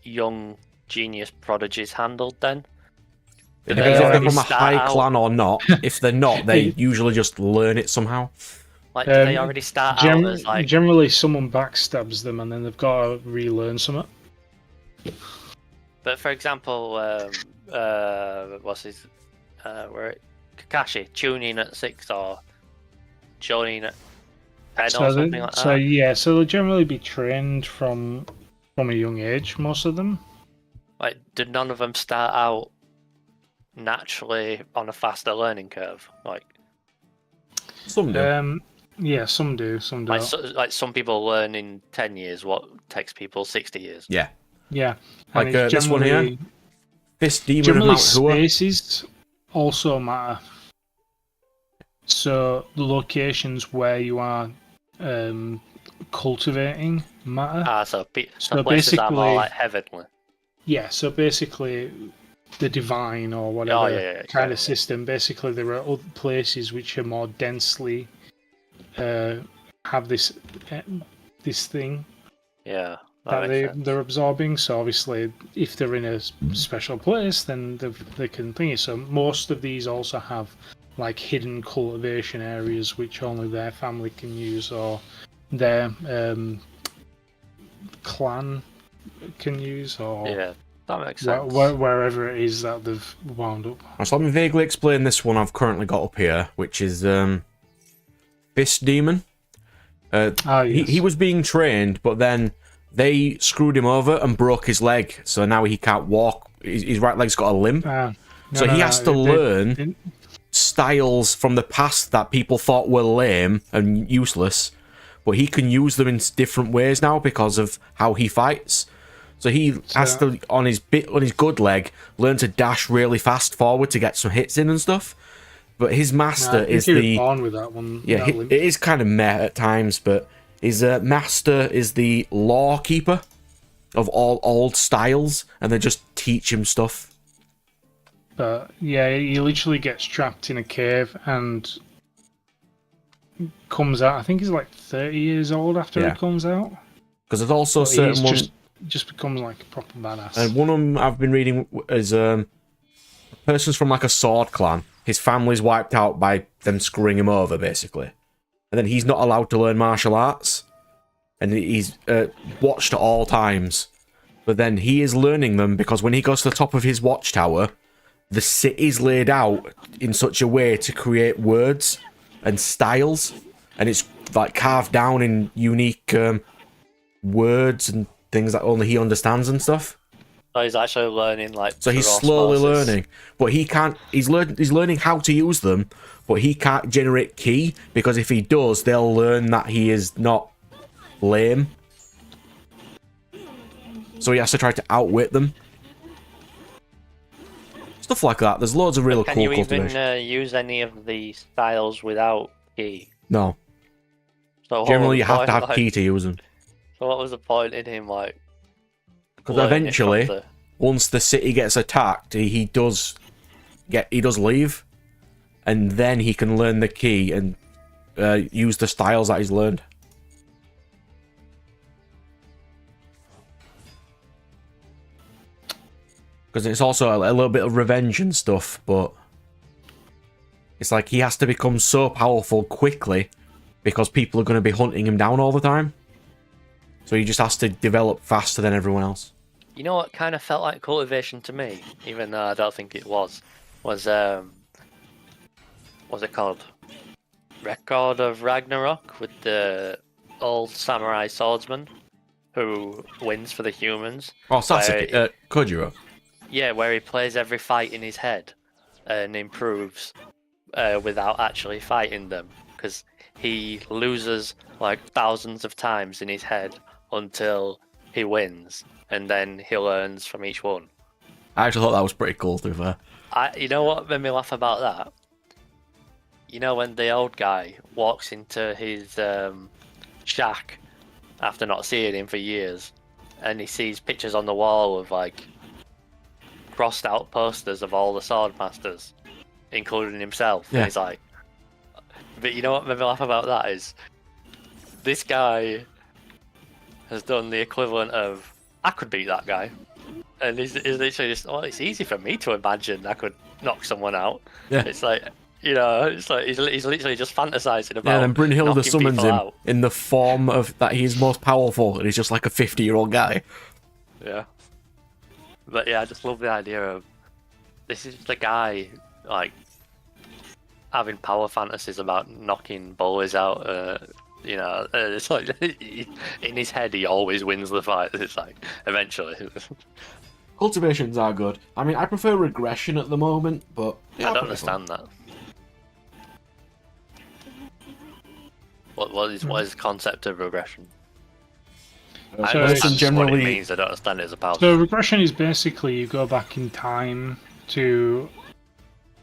young genius prodigies handled then? It Do depends they if they're already from a start high out- clan or not. If they're not, they usually just learn it somehow. Like, do they already start out as like? generally, someone backstabs them, and then they've got to relearn something. But for example, what's his? Where Kakashi tuning at 6 or joining at 10 or something like So that. yeah, so they'll generally be trained from a young age. Most of them. Like, did none of them start out naturally on a faster learning curve? Like Some do. Yeah, some do, some don't. like some people learn in 10 years what takes people 60 years. Yeah. Yeah, Like and it's this one here. generally- This demon of Generally, Mount Hua. spaces also matter. So the locations where you are cultivating matter. So So places are more basically- like heavenly. Yeah, so basically, the divine or whatever kind of system. Basically, there are other places which are more densely have this thing Yeah, that makes sense. they're absorbing. So obviously, if they're in a special place, then they can think it. So most of these also have like hidden cultivation areas which only their family can use or their clan can use, or Yeah, that makes sense. wherever it is that they've wound up. So let me vaguely explain this one I've currently got up here, which is Fist Demon. Yes. He was being trained, but then they screwed him over and broke his leg, so now he can't walk. His right leg's got a limp. So he has to learn styles from the past that people thought were lame and useless, but he can use them in different ways now because of how he fights. So he has to, on his good leg, learn to dash really fast forward to get some hits in and stuff. But his master is the... born with that one. Yeah, it is kind of meh at times, but his master is the law keeper of all old styles, and they just teach him stuff. But yeah, he literally gets trapped in a cave and comes out. I think he's like 30 years old after he comes out. Because there's also But certain he's ones... just becomes like a proper badass. And one of them I've been reading is person's from like a sword clan. His family's wiped out by them screwing him over, basically. And then he's not allowed to learn martial arts. And he's watched at all times. But then he is learning them because when he goes to the top of his watchtower, the city's laid out in such a way to create words and styles. And it's like carved down in unique words and things that only he understands and stuff. So he's actually learning like. So he's through slowly osmosis. learning, but he can't. He's learning how to use them, but he can't generate ki because if he does, they'll learn that he is not lame. So he has to try to outwit them. Stuff like that. There's loads of real Can cool you cultivation. even use any of the styles without ki? No, So what generally was you the have to point, have like- ki to use them. So what was the point in him like? Because learning eventually, from once the city gets attacked, he does leave, and then he can learn the ki and use the styles that he's learned. Because it's also a little bit of revenge and stuff, but it's like he has to become so powerful quickly because people are going to be hunting him down all the time. So he just has to develop faster than everyone else. You know what kind of felt like cultivation to me, even though I don't think it was what's it called? Record of Ragnarok with the old samurai swordsman. who wins for the humans. Oh, Sasuke, Kojiro. Yeah, where he plays every fight in his head and improves without actually fighting them, because he loses like thousands of times in his head until he wins, and then he learns from each one. I actually thought that was pretty cool, to be fair. You know what made me laugh about that? You know when the old guy walks into his shack after not seeing him for years, and he sees pictures on the wall of like crossed out posters of all the sword masters, including himself. Yeah. And he's like, but you know what made me laugh about that is this guy has done the equivalent of, I could beat that guy. And he's literally just, oh, it's easy for me to imagine I could knock someone out. Yeah. It's like, you know, it's like he's literally just fantasizing about. Yeah, and then Brynhilde knocking summons people him out. in the form of that he's most powerful, and he's just like a 50-year-old guy. Yeah. But yeah, I just love the idea of this is the guy like having power fantasies about knocking bullies out. You know, it's like in his head he always wins the fight. It's like eventually. Cultivations are good. I mean, I prefer regression at the moment, but yeah, I don't understand that. What is the concept of regression? I So understand it's what generally- it means. I don't understand it as a power. So regression is basically you go back in time to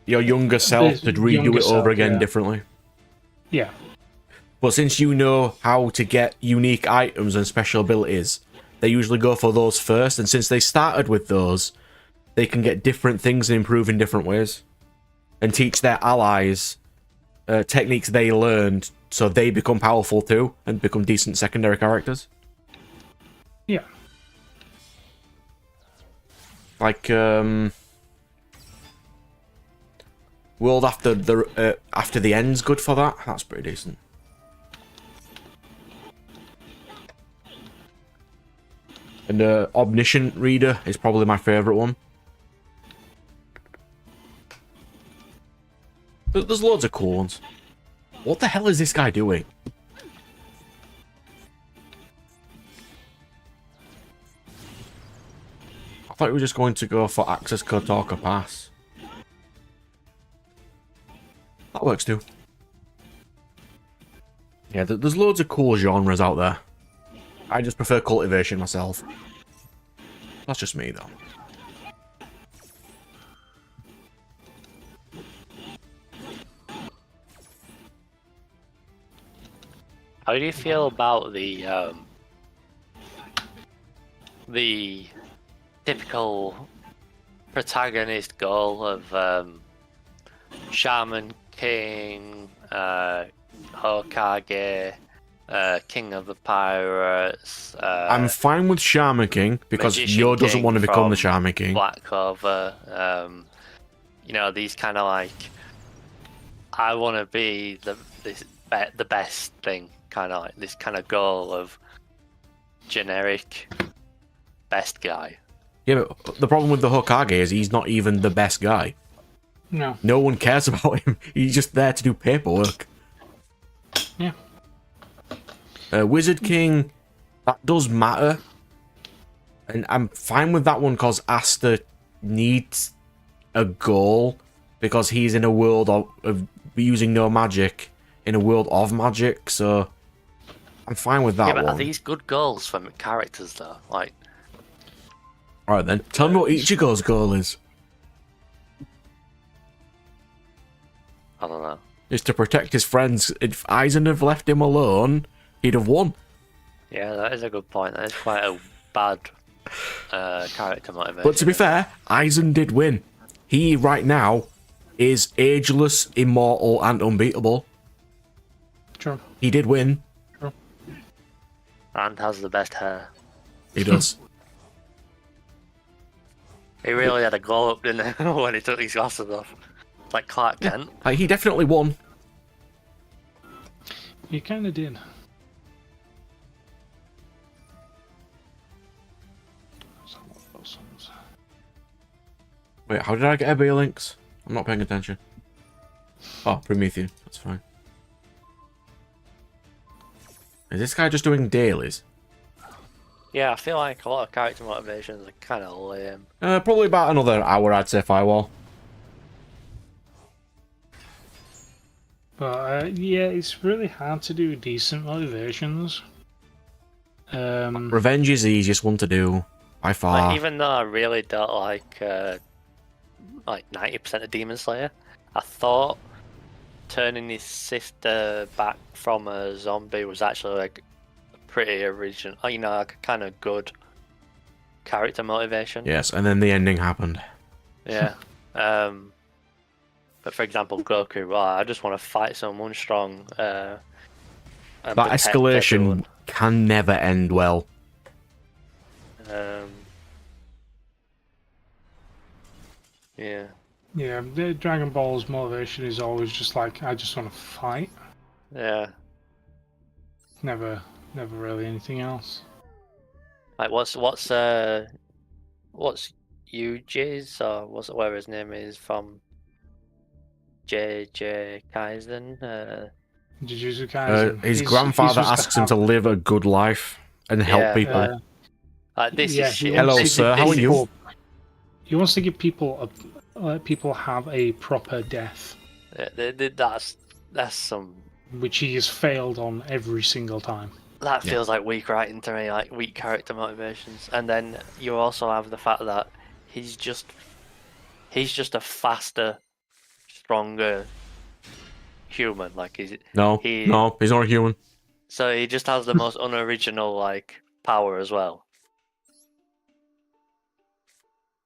your younger self to redo younger it over self, again yeah. differently. yeah. But since you know how to get unique items and special abilities, they usually go for those first, and since they started with those, they can get different things and improve in different ways. And teach their allies techniques they learned so they become powerful too, and become decent secondary characters. Yeah. Like, World After the End's good for that. That's pretty decent. And Omniscient Reader is probably my favourite one. But there's loads of cool ones. What the hell is this guy doing? I thought we were just going to go for access code talker pass. That works too. Yeah, there's loads of cool genres out there. I just prefer cultivation myself. That's just me, though. How do you feel about the typical protagonist goal of Shaman King, Hokage, King of the Pirates? I'm fine with Shaman King because Magician Yo doesn't King want to become the from Shaman King. Black Clover. You know, these kind of like, I want to be the best thing, kind of like this kind of goal of generic best guy. Yeah, but the problem with the Hokage is he's not even the best guy. No. No one cares about him. He's just there to do paperwork. Yeah. Wizard King, that does matter. And I'm fine with that one because Asta needs a goal because he's in a world of using no magic in a world of magic, so I'm fine with that Yeah, but one. are these good goals for characters though? Like, Alright then, tell me what Ichigo's goal is. I don't know. Is to protect his friends. If Aizen had left him alone, he'd have won. Yeah, that is a good point. That is quite a bad character motivation. But to be fair, Aizen did win. He, right now, is ageless, immortal, and unbeatable. True. He did win. And has the best hair. He does. He really had a glow up, didn't he, when he took his glasses off? Like Clark Kent. Like, he definitely won. You kind of did. Wait, how did I get a links? I'm not paying attention. Oh, Promethean. That's fine. Is this guy just doing dailies? Yeah, I feel like a lot of character motivations are kind of lame. Probably about another hour, I'd say, Firewall. But yeah, it's really hard to do decent motivations. Revenge is the easiest one to do, by far. Like, even though I really don't like 90% of Demon Slayer, I thought turning his sister back from a zombie was actually like pretty original, you know, like a kind of good character motivation. Yes, and then the ending happened. Yeah. But for example, Goku, well, I just want to fight someone strong. And That protect escalation everyone. can never end well. Yeah. Yeah, the Dragon Ball's motivation is always just like, I just want to fight. Yeah. Never really anything else. Like what's Yuji's or whatever his name is from JJ Kaisen? Jujutsu Kaisen. His He's grandfather supposed to asks him have- to live a good life and help Yeah. people. Like this yeah, is he shit. wants Hello, to sir, give how are you? people- He wants to give people let people have a proper death, That's some. which he has failed on every single time. That feels like weak writing to me, like weak character motivations. And then you also have the fact that he's just a faster, stronger human. Like No, he he's not a human. so he just has the most unoriginal like power as well.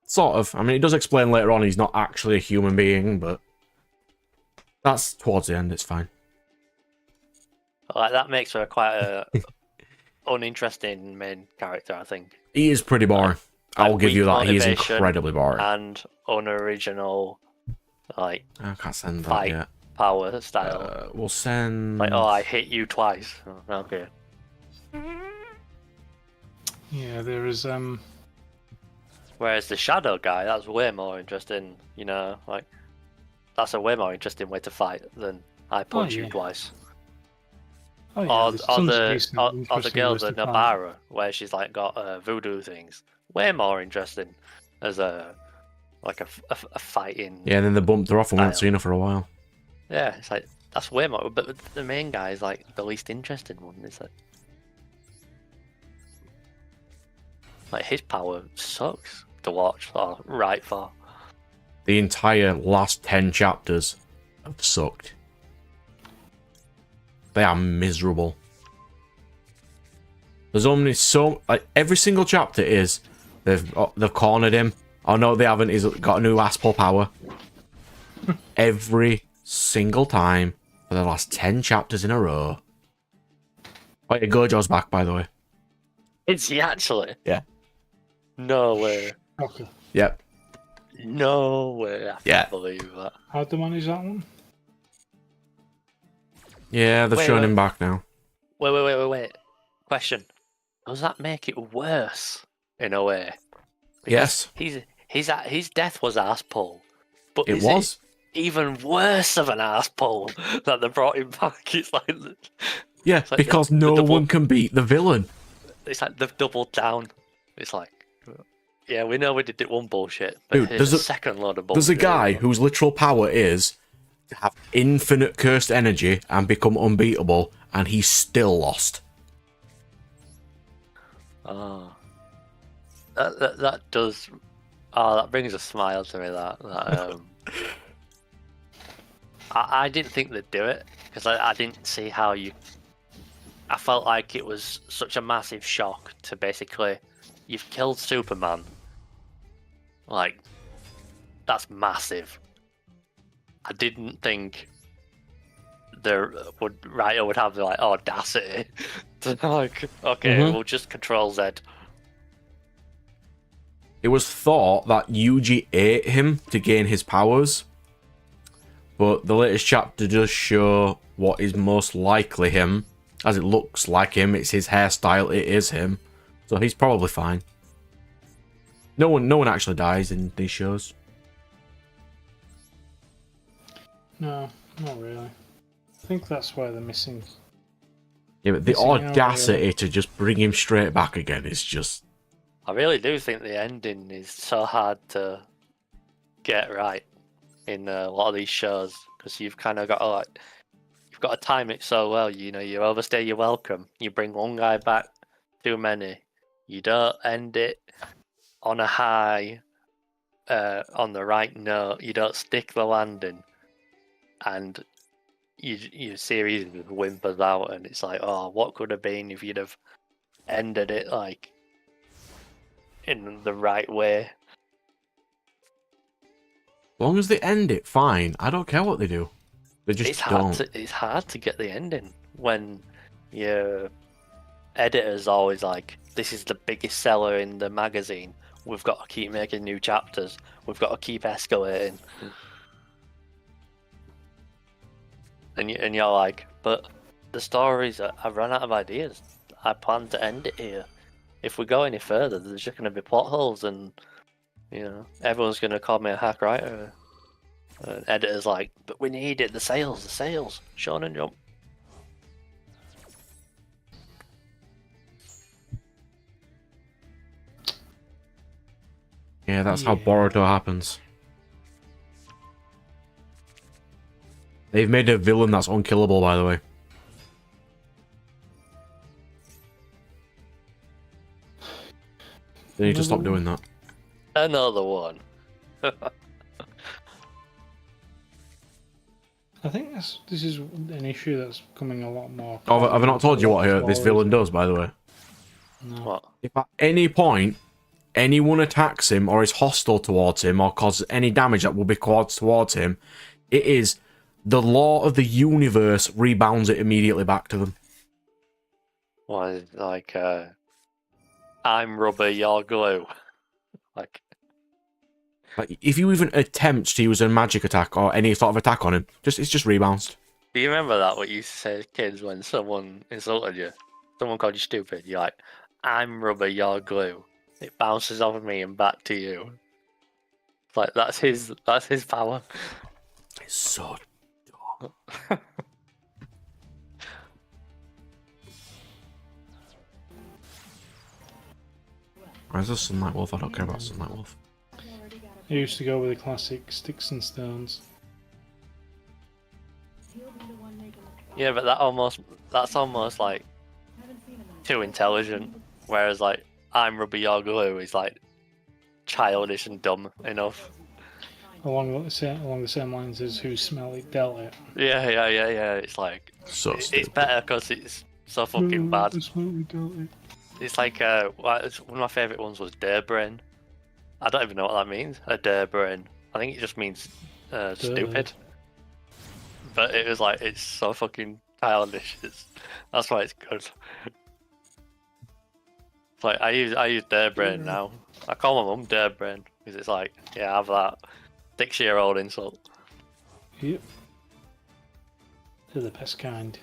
Sort of. I mean, it does explain later on he's not actually a human being, but that's towards the end, it's fine. Like that makes her quite a uninteresting main character, I think. He is pretty boring. I'll give weak you that. He is motivation incredibly boring. And unoriginal, like I can't send that fight yet. power style. We'll send... Like, oh, I hit you twice. Oh, okay. Yeah, there is Whereas the shadow guy, that's way more interesting. You know, like that's a way more interesting way to fight than I punch you yeah. twice. oh yeah, Or there's tons of decent, the interesting girls ways at to fight. Nabara, where she's like got voodoo things. Way more interesting as a fighting. Yeah, and then they bumped her off and we haven't Style. seen her for a while. Yeah, it's like that's way more. But the main guy is like the least interesting one. Is like his power sucks to watch or write for. The entire last 10 chapters have sucked. They are miserable. There's only so... Like, every single chapter is... They've cornered him. Oh no, they haven't. He's got a new ass-pull power. Every single time for the last 10 chapters in a row. Oh yeah, Gojo's back, by the way. Is he actually? Yeah. No way. Okay. Yep. No way. I can't believe that. How'd they manage that one? Yeah, they've shown wait. him back now. Wait. Question. Does that make it worse in a way? Yes. His death was ass pull. But It is was. it even worse of an ass pull that they brought him back? It's like Yeah, like because the no double- one can beat the villain. it's like they've doubled down. It's like, yeah, we know we did it one bullshit, but Dude, here's a second load of bullshit. There's a guy whose literal power is to have infinite cursed energy and become unbeatable, and he's still lost. Oh. That does. Oh, that brings a smile to me. That I didn't think they'd do it because I didn't see how you. I felt like it was such a massive shock to basically, you've killed Superman. Like, that's massive. I didn't think the writer would have the like audacity to like, okay, we'll just Control Z. It was thought that Yuji ate him to gain his powers, but the latest chapter does show what is most likely him, as it looks like him. It's his hairstyle. It is him, so he's probably fine. No one actually dies in these shows. No, not really. I think that's where they're missing Yeah, but the Missing out, audacity to just bring him straight back again is just... I really do think the ending is so hard to get right in a lot of these shows because you've kind of got to you've got to time it so well. You know, you overstay your welcome. You bring one guy back too many. You don't end it on a high, on the right note. You don't stick the landing, and your series whimpers out, and it's like, oh, what could have been if you'd have ended it like in the right way. As long as they end it, fine. I don't care what they do. They just don't. It's hard to get the ending when your editor's always like, this is the biggest seller in the magazine. We've got to keep making new chapters. We've got to keep escalating. And you're like, but the stories, I've run out of ideas. I plan to end it here. If we go any further, there's just going to be plot holes, and you know, everyone's going to call me a hack writer. Editor's like, but we need it. The sales, Shonen Jump. Yeah, that's how Boruto happens. They've made a villain that's unkillable, by the way. They need to stop doing that. Another one. I think this is an issue that's coming a lot more. Oh, have I not told you what this villain does, by the way? No. What? If at any point anyone attacks him or is hostile towards him or causes any damage that will be caused towards him, it is the law of the universe rebounds it immediately back to them. Well, like, I'm rubber, you're glue. Like, if you even attempt to use a magic attack or any sort of attack on him, it's just rebounds. do you remember that, what you used to say as kids when someone insulted you? Someone called you stupid. You're like, I'm rubber, you're glue. It bounces off of me and back to you. Like, that's his power. It's so dumb. Where's the Sunlight Wolf? I don't care about Sunlight Wolf. I used to go with the classic sticks and stones. Yeah, but that's almost like too intelligent. Whereas like, I'm rubber, you're glue is like childish and dumb enough. Along the same lines as who smell it dealt it. Yeah. It's like, So it's stupid. better because it's so fucking bad. Who smell it dealt it. It's like, one of my favourite ones was Durbrain. I don't even know what that means, a Durbrain. I think it just means stupid. But it was like, it's so fucking childish. That's why it's good. It's like, I use Durbrain now. I call my mum Durbrain, because it's like, yeah, have that 6-year-old insult. Yep. They're the best kind.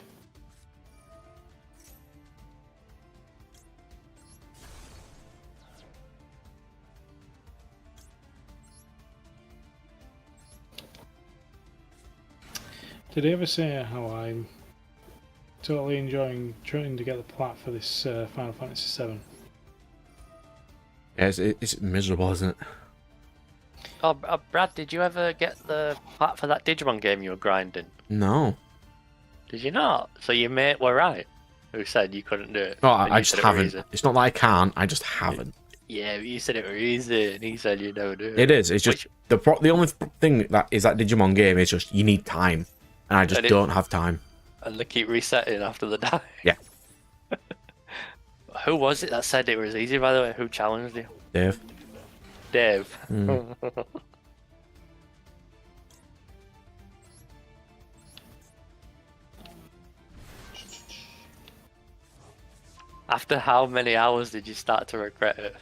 Did I ever say how I'm totally enjoying trying to get the plat for this Final Fantasy VII? Yeah, it's miserable, isn't it? Oh, Brad, did you ever get the part for that Digimon game you were grinding? No. Did you not? So your mate were right, who said you couldn't do it. No, and I you just said it were haven't. easy. It's not that I can't, I just haven't. Yeah, but you said it were easy, and he said you never do it. It is, it's just, the only thing that is that Digimon game is just, you need time. And I just don't have time. And they keep resetting after the die. Yeah. Who was it that said it was easy, by the way? Who challenged you? Dave. Dave. After how many hours did you start to regret it?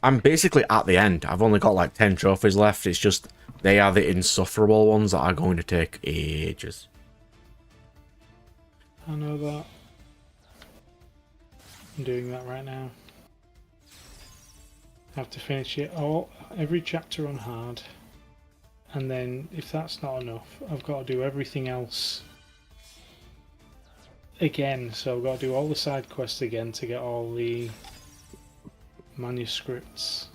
I'm basically at the end. I've only got like 10 trophies left. It's just, they are the insufferable ones that are going to take ages. I know that. I'm doing that right now. I have to finish it all, every chapter on hard, and then if that's not enough, I've got to do everything else again. So I've got to do all the side quests again to get all the manuscripts,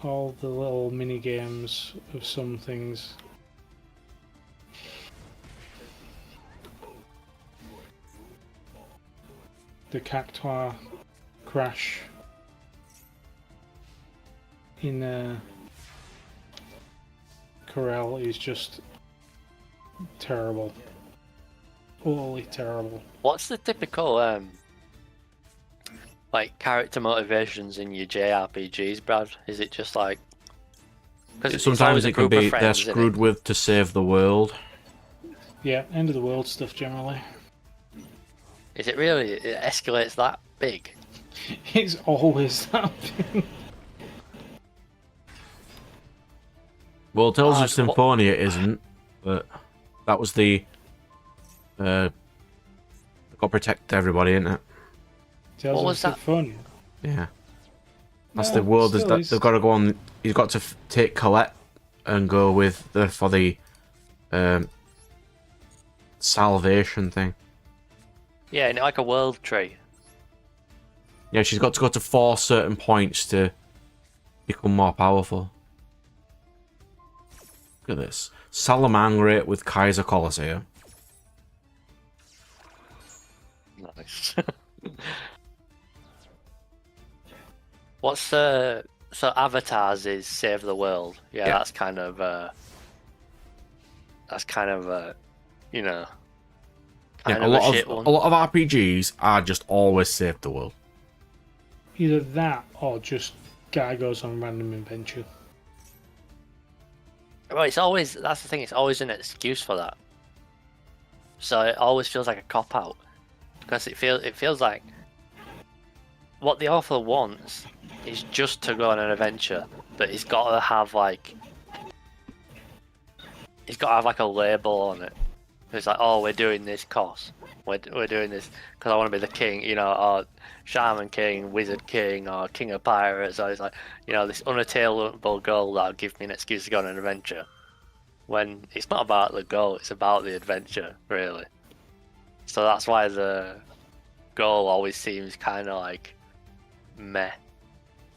all the little mini games of some things. The cactuar crash in Corel is just terrible. Utterly terrible. What's the typical like character motivations in your JRPGs, Brad? Is it just like Sometimes it can be they're screwed with to save the world. Yeah, end of the world stuff generally. Is it really? It escalates that big? It's always that big. Well, Tales of Symphonia isn't, but that was the got to protect everybody, isn't it? Tales What of was that? Symphonia. Yeah. That's Yeah, the world. still That is. they've got to go on. He's got to take Colette and go with for the salvation thing. Yeah, and like a world tree. Yeah, she's got to go to 4 certain points to become more powerful. Look at this. Salamangre with Kaiser Colosseum. Nice. What's so Avatars is save the world. Yeah, Yeah. that's kind of you know, kind Yeah, of a shit one. a lot of RPGs are just always save the world. Either that or just guy goes on random adventure. Well, it's always, that's the thing, it's always an excuse for that. So it always feels like a cop out, because it feels like what the author wants is just to go on an adventure, but it's got to have like a label on it. It's like, oh, we're doing this cause. We're doing this because I want to be the king, you know, or shaman king, wizard king, or king of pirates. So it's like, you know, this unattainable goal that'll give me an excuse to go on an adventure. When it's not about the goal, it's about the adventure, really. So that's why the goal always seems kind of like meh.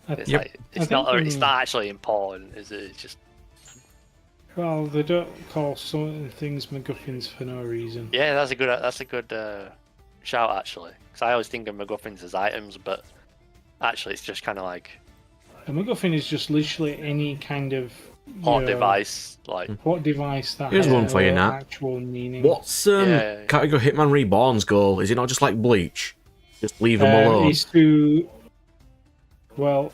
It's Yep. like it's not actually important, is it? It's just, Well, they don't call certain things MacGuffins for no reason. yeah, that's a good shout actually. Because I always think of MacGuffins as items, but actually it's just kind of like A MacGuffin is just literally any kind of plot device, like What device that Here's has one for you, no Nat. actual meaning. What's Yeah. Category Hitman Reborn's goal? Is it not just like Bleach? Just leave them alone. Is to well,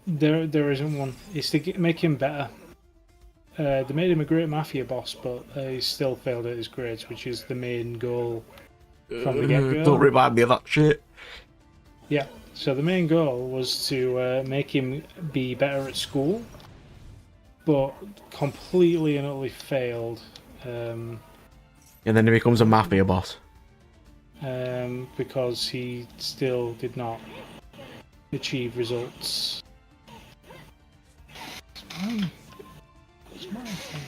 there isn't one. It's to make him better. They made him a great mafia boss, but he still failed at his grades, which is the main goal from the get-go. Don't remind me of that shit. Yeah. So the main goal was to make him be better at school, but completely and utterly failed. And then he becomes a mafia boss. Because he still did not achieve results. It's my thing.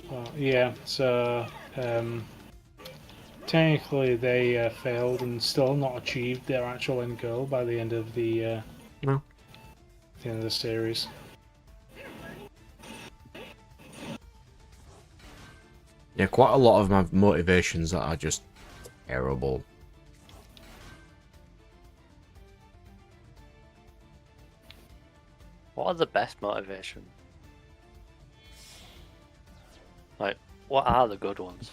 Well, yeah, so technically they failed and still not achieved their actual end goal by the end of the No. the end of the series. Yeah, quite a lot of my motivations that are just terrible. what are the best motivations? Like, what are the good ones?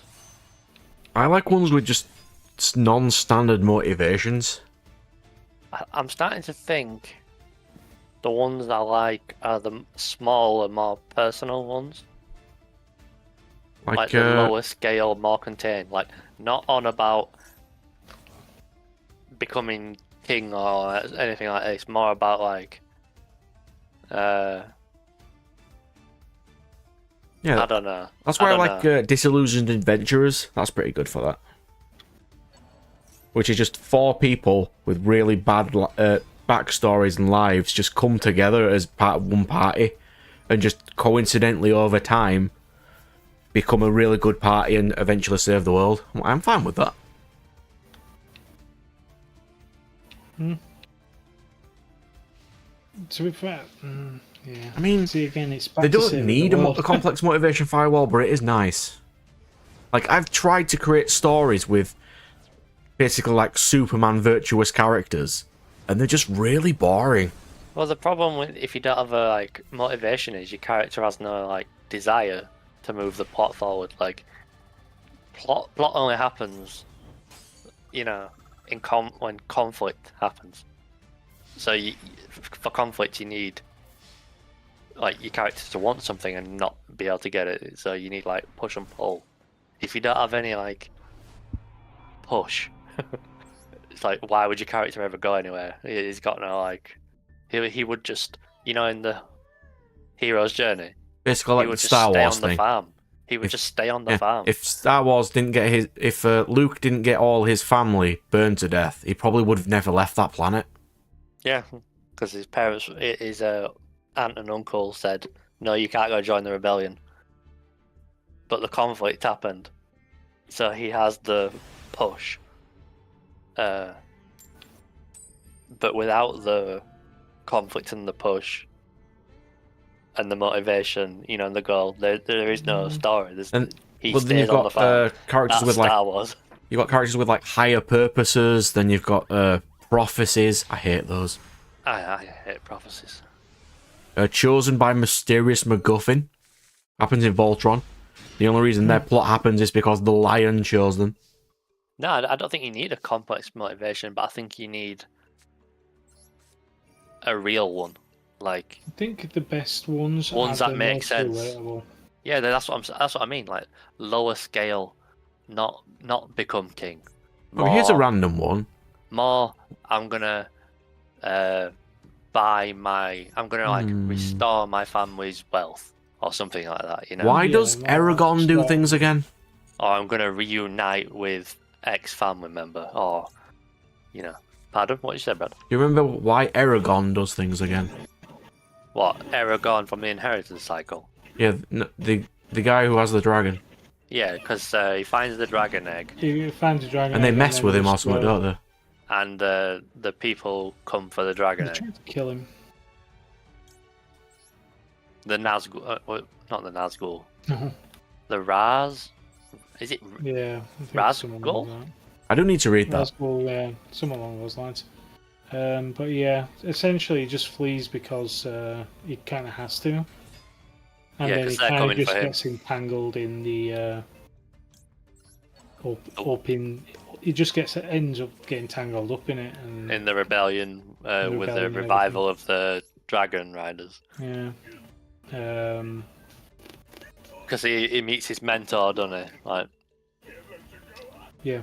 I like ones with just non-standard motivations. I'm starting to think the ones I like are the smaller, more personal ones. Like the lower scale, more contained. Like, not on about becoming king or anything like this. More about, like, yeah, I don't know. that's why I don't like know. Disillusioned Adventurers. That's pretty good for that. which is just 4 people with really bad backstories and lives just come together as part of one party, and just coincidentally over time become a really good party and eventually save the world. I'm fine with that. To be fair, yeah. I mean, see again, it's back they to don't saving need the a world. complex motivation firewall, but it is nice. Like, I've tried to create stories with basically like Superman virtuous characters, and they're just really boring. Well, the problem with if you don't have a like motivation is your character has no like desire to move the plot forward. Like plot only happens, you know, when conflict happens. So for conflict, you need like your characters to want something and not be able to get it. So you need like push and pull. If you don't have any like push, it's like why would your character ever go anywhere? He's got no like. He would just, you know, in the hero's journey, Basically, he like would the just Star stay Wars on the thing. farm. He would just stay on the farm. If Star Wars didn't get his, if Luke didn't get all his family burned to death, he probably would have never left that planet. Yeah, because his parents, his aunt and uncle said, "No, you can't go join the rebellion." But the conflict happened, so he has the push. But without the conflict and the push and the motivation, you know, and the goal, there is no story. He But then you've stays on the got farm. characters That's with like Star Wars. you've got characters with like higher purposes. Then you've got prophecies. I hate those. I hate prophecies. Chosen by mysterious MacGuffin. Happens in Voltron. The only reason their plot happens is because the Lion chose them. No, I don't think you need a complex motivation, but I think you need a real one. Like I think the best ones that are the make most sense. relatable. Yeah, that's what I mean. Like lower scale, not become king. Okay, here's a random one. More, I'm gonna restore my family's wealth or something like that. You know. Why Yeah, does no, Aragon do strong. things again? Or I'm gonna reunite with ex family member, or you know. Pardon? What you said, Brad? Do you remember why Aragon does things again? What? Aragorn from the inheritance cycle? Yeah, the guy who has the dragon. Yeah, because he finds the dragon egg, He finds a dragon, And they egg mess then with him or just, something, don't they? and the people come for the dragon They egg. tried to kill him. The Nazgul, not the Nazgul. Uh-huh. The Raz. Is it? Yeah, I think Razgul? someone like that. I do need to read that. Razgul, yeah, something along those lines. But yeah, essentially he just flees because he kind of has to. And Yeah, then 'cause he they're kind of coming just for him. gets entangled in the he just ends up getting tangled up in it, and In the rebellion, with the rebellion and revival of the dragon riders. yeah, Because he meets his mentor, doesn't he? Like yeah.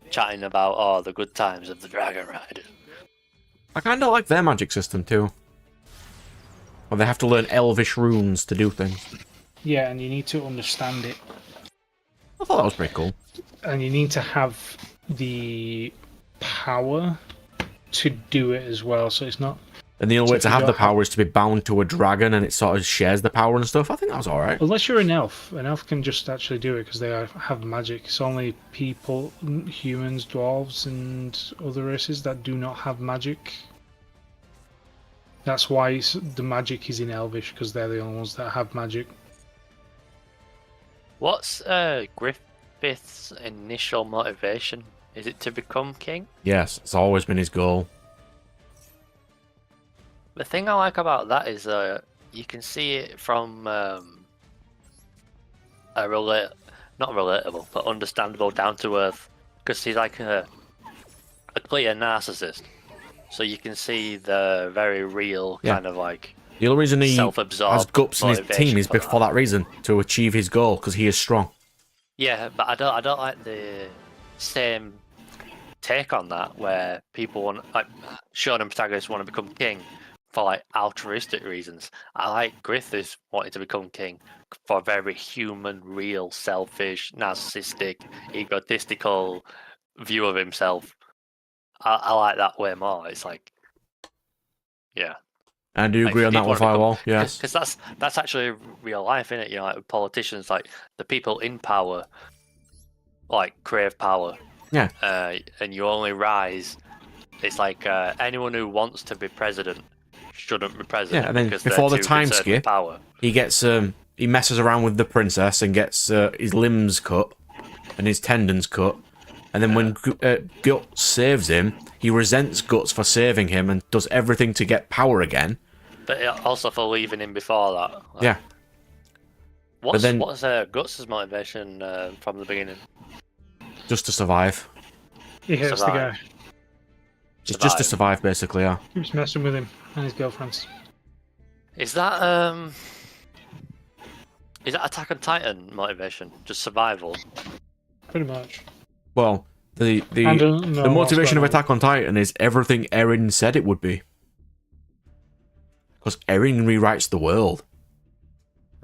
chatting about the good times of the dragon riders. I kind of like their magic system too. Well, they have to learn Elvish runes to do things. Yeah, and you need to understand it, I thought that was pretty cool. and you need to have the power to do it as well. So it's not. And the only So way if to you have the don't power is to be bound to a dragon, and it sort of shares the power and stuff. I think that was alright. Unless you're an elf can just actually do it because they have magic. It's only people, humans, dwarves, and other races that do not have magic. That's why the magic is in Elvish, because they're the only ones that have magic. What's Griffith's initial motivation? Is it to become king? Yes, it's always been his goal. The thing I like about that is you can see it from not relatable, but understandable, down to earth. Because he's like a clear narcissist. So you can see the very real kind of like The only reason he self-absorbed has guts in his motivation team is for for that reason, to achieve his goal, because he is strong. Yeah, but I don't like the same take on that where people want like shonen protagonists want to become king for like altruistic reasons. I like Griffith wanting to become king for very human, real, selfish, narcissistic, egotistical, view of himself. I like that way more. It's like, yeah. I do Like, agree if on you that did one, wanna become- Firewall. Yes. Because that's actually real life, isn't it? You know, like politicians, like the people in power, like crave power. Yeah. And you only rise. It's like anyone who wants to be president shouldn't be president. Yeah, and then because before they're the too time concerned with skip, power. he gets he messes around with the princess and gets his limbs cut and his tendons cut. And then when Guts saves him, he resents Guts for saving him and does everything to get power again. But also for leaving him before that. Like, Yeah. What's then- Guts' motivation from the beginning? Just to survive. He hates the Survive. guy. It's just to survive, basically, yeah. Keeps messing with him and his girlfriends. Is that Attack on Titan motivation? Just survival? Pretty much. Well, the motivation of Attack on Titan is everything Eren said it would be. Because Eren rewrites the world.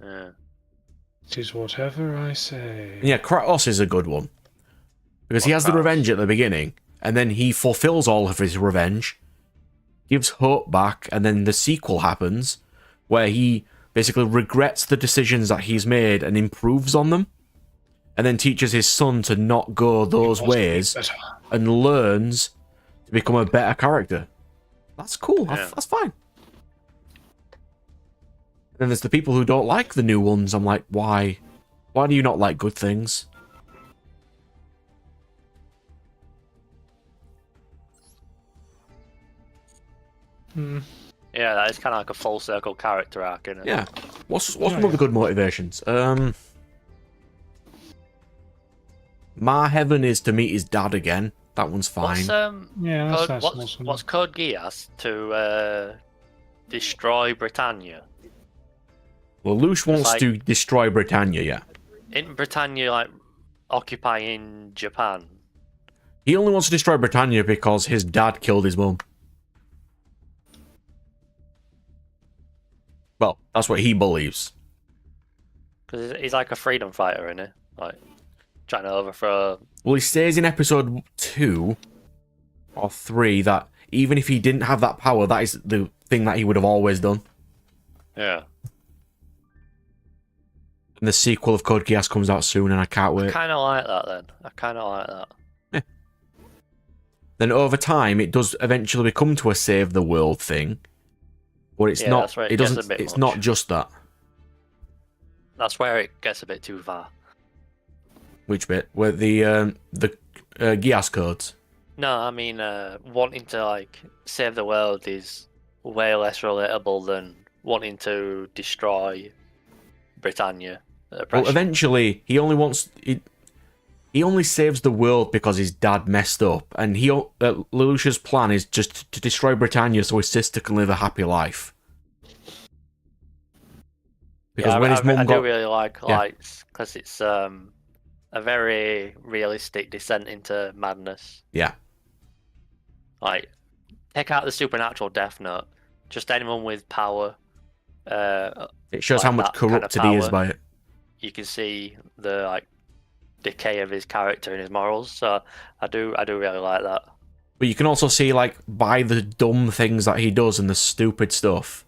Yeah. It is whatever I say. And yeah, Kratos is a good one. Because he has the Kratos? revenge at the beginning, and then he fulfills all of his revenge, gives hope back, and then the sequel happens, where he basically regrets the decisions that he's made and improves on them, and then teaches his son to not go those ways, and learns to become a better character. That's cool. Yeah. That's fine. And there's the people who don't like the new ones. I'm like, why? Why do you not like good things? Yeah, that is kind of like a full circle character arc, isn't it? Yeah. What's some other good motivations? My heaven is to meet his dad again. That one's fine. Yeah, that's What's Code Geass to destroy Britannia? Well, Lush wants like- to destroy Britannia, yeah. Isn't Britannia like occupying Japan? He only wants to destroy Britannia because his dad killed his mum. Well, that's what he believes. Because he's like a freedom fighter, isn't he? Like trying to overthrow. Well, he says in episode 2 or 3 that even if he didn't have that power, that is the thing that he would have always done. Yeah. And the sequel of Code Geass comes out soon, and I can't I wait. kind of like that then. I kind of like that. Then over time, it does eventually become to a save the world thing, but it's Yeah, not. that's where it It gets a doesn't. bit It's much. not just that. That's where it gets a bit too far. Which bit? Where the Geass codes. No, I mean, wanting to like save the world is way less relatable than wanting to destroy Britannia. Well, Oppression. eventually, he only wants. He only saves the world because his dad messed up, and Lelouch's plan is just to destroy Britannia so his sister can live a happy life. Because yeah, when his mum I got, do really like Yeah. lights because it's a very realistic descent into madness. yeah, Like, take out the supernatural Death Note, just anyone with power. it shows like how much that kind of corrupted he is power. by it. You can see the like decay of his character and his morals. So I do really like that. But you can also see, like, by the dumb things that he does and the stupid stuff,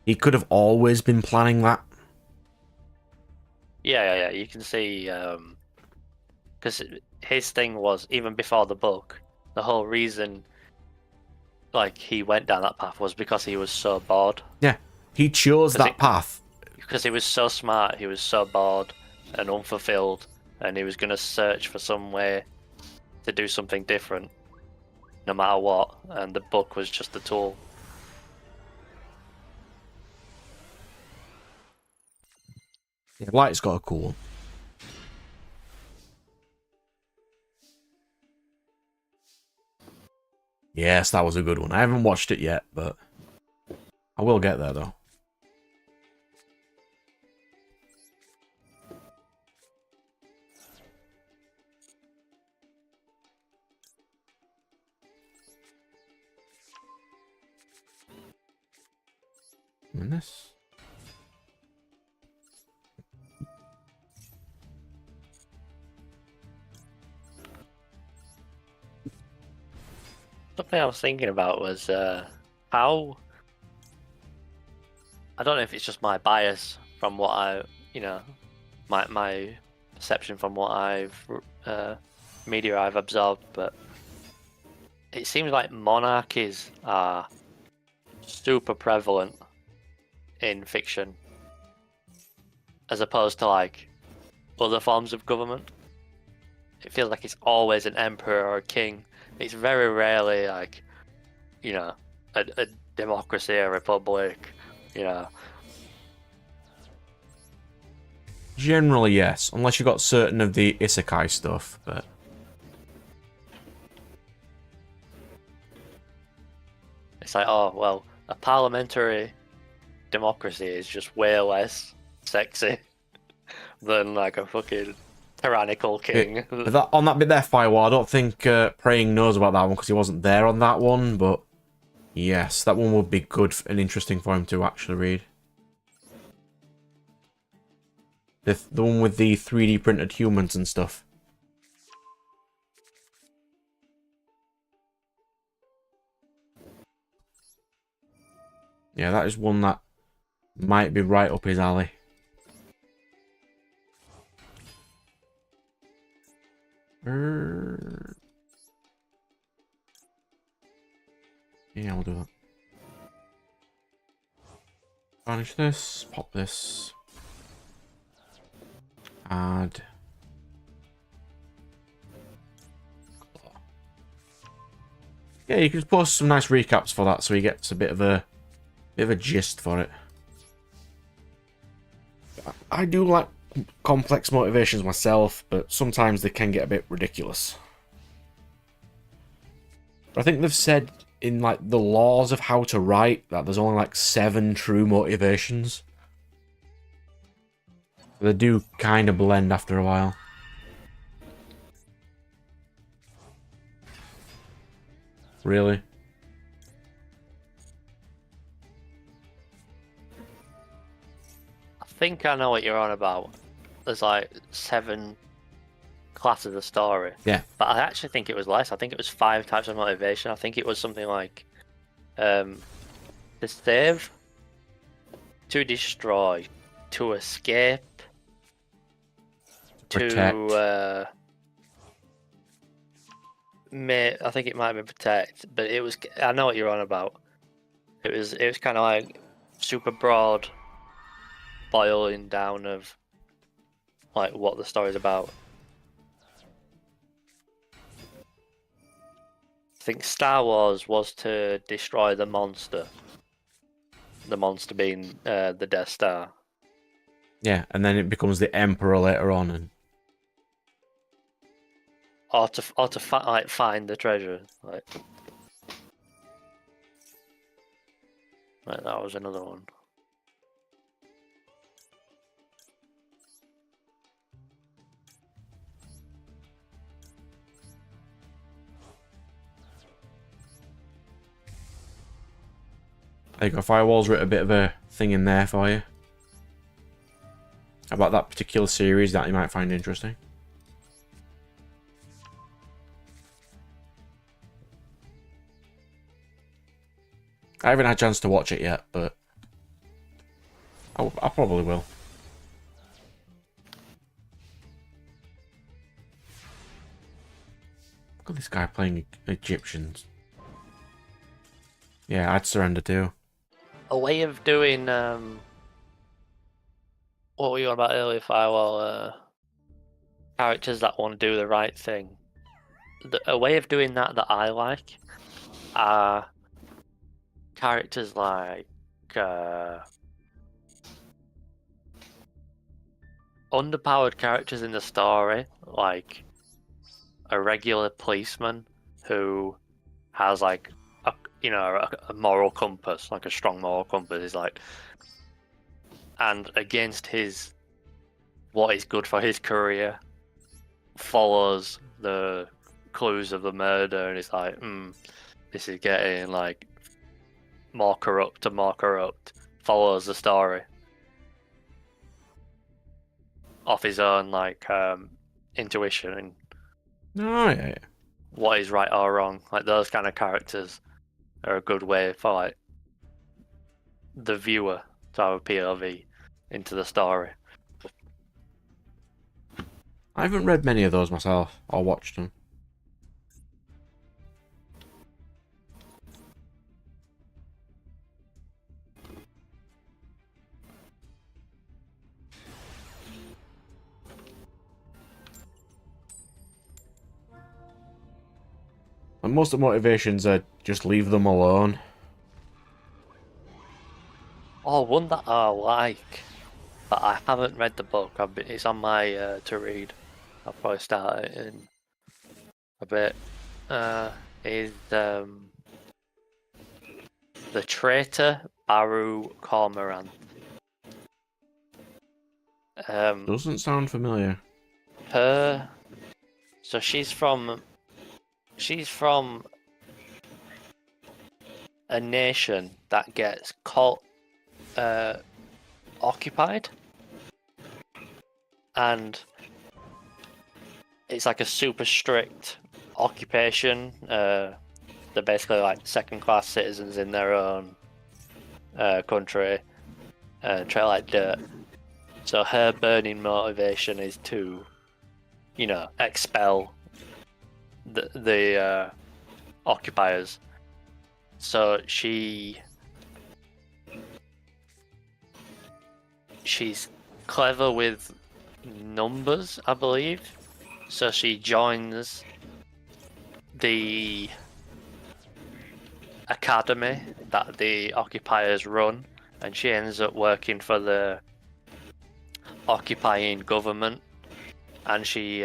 he could have always been planning that. Yeah. You can see because his thing was even before the book. The whole reason, like, he went down that path was because he was so bored. Yeah, he chose that path. Because he was so smart, he was so bored and unfulfilled, and he was going to search for some way to do something different, no matter what. And the book was just a tool. Yeah, Light's got a cool one. Yes, that was a good one. I haven't watched it yet, but I will get there, though. And this. Something I was thinking about was how. I don't know if it's just my bias from what my perception from what media I've absorbed, but it seems like monarchies are super prevalent in fiction, as opposed to like other forms of government. It feels like it's always an emperor or a king. It's very rarely like, a democracy, a republic, Generally, yes. Unless you've got certain of the isekai stuff, but... It's like, oh, well, a parliamentary democracy is just way less sexy than like a fucking tyrannical king. On that bit there, Firewall, I don't think Praying knows about that one because he wasn't there on that one, but yes, that one would be good and interesting for him to actually read. The one with the 3D printed humans and stuff. Yeah, that is one that might be right up his alley. Yeah, we'll do that. Banish this, pop this. Add. Yeah, you can just post some nice recaps for that so he gets a bit of a gist for it. I do like complex motivations myself, but sometimes they can get a bit ridiculous. I think they've said in like the laws of how to write that there's only like 7 true motivations. They do kind of blend after a while. Really? I think I know what you're on about. There's like 7 classes of story. Yeah. But I actually think it was less. I think it was 5 types of motivation. I think it was something like to save, to destroy, to escape, Protect. I think it might have been protect, but it was. I know what you're on about. It was kind of like super broad, boiling down of like what the story's about. I think Star Wars was to destroy the monster. The monster being the Death Star. Yeah, and then it becomes the Emperor later on, and Or to find the treasure. Like that was another one. there you go. Firewall's written a bit of a thing in there for you about that particular series that you might find interesting. I haven't had a chance to watch it yet, but I probably will. Look at this guy playing Egyptians. Yeah, I'd surrender too. A way of doing what were you on about earlier, Firewall? Characters that want to do the right thing. A way of doing that I like are characters like underpowered characters in the story, like a regular policeman who has like a moral compass, like a strong moral compass, is like, and against what is good for his career, follows the clues of the murder, and it's like, this is getting like more corrupt and more corrupt. Follows the story off his own like intuition, and Oh yeah. what is right or wrong. Like those kind of characters are a good way for like the viewer to have a POV into the story. I haven't read many of those myself, or watched them. And most of the motivations are just leave them alone. Oh, one that I like, but I haven't read the book. It's on my to read. I'll probably start it in a bit. Is The Traitor Baru Cormorant. Doesn't sound familiar. So she's from a nation that gets occupied, and it's like a super strict occupation. They're basically like second-class citizens in their own country, treat like dirt. So her burning motivation is to, expel the occupiers. So she's clever with numbers, I believe. So she joins the academy that the occupiers run, and she ends up working for the occupying government, and she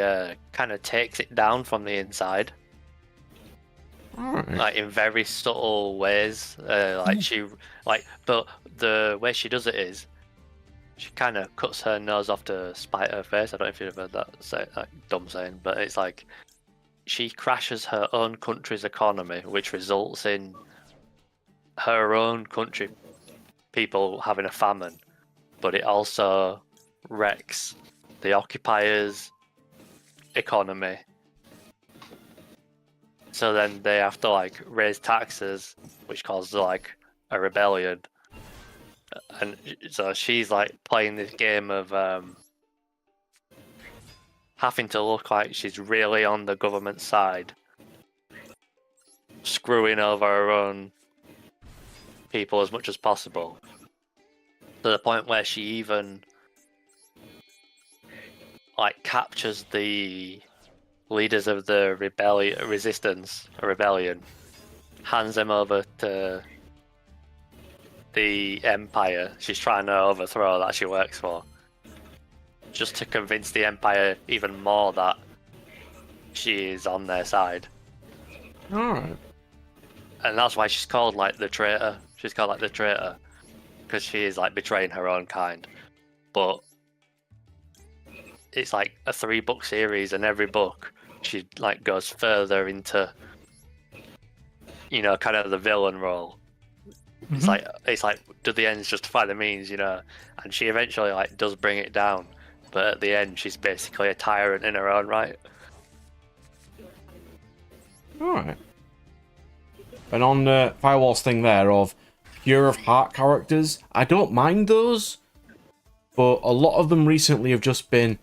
kind of takes it down from the inside. Alright. Like in very subtle ways, but the way she does it is she kind of cuts her nose off to spite her face. I don't know if you've heard that dumb saying, but it's like she crashes her own country's economy, which results in her own country people having a famine, but it also wrecks the occupiers' economy. So then they have to like raise taxes, which causes like a rebellion. And so she's like playing this game of having to look like she's really on the government side, screwing over her own people as much as possible, to the point where she even like captures the leaders of the rebellion, hands them over to the empire she's trying to overthrow that she works for, just to convince the empire even more that she is on their side. Alright. And that's why she's called like the traitor. She's called like the traitor because she is like betraying her own kind. But it's like a 3-book series, and every book she like goes further into, kind of the villain role. Mm-hmm. It's like do the ends justify the means, and she eventually like does bring it down, but at the end she's basically a tyrant in her own right. Alright. And on the Firewall's thing there of pure of heart characters, I don't mind those, but a lot of them recently have just been,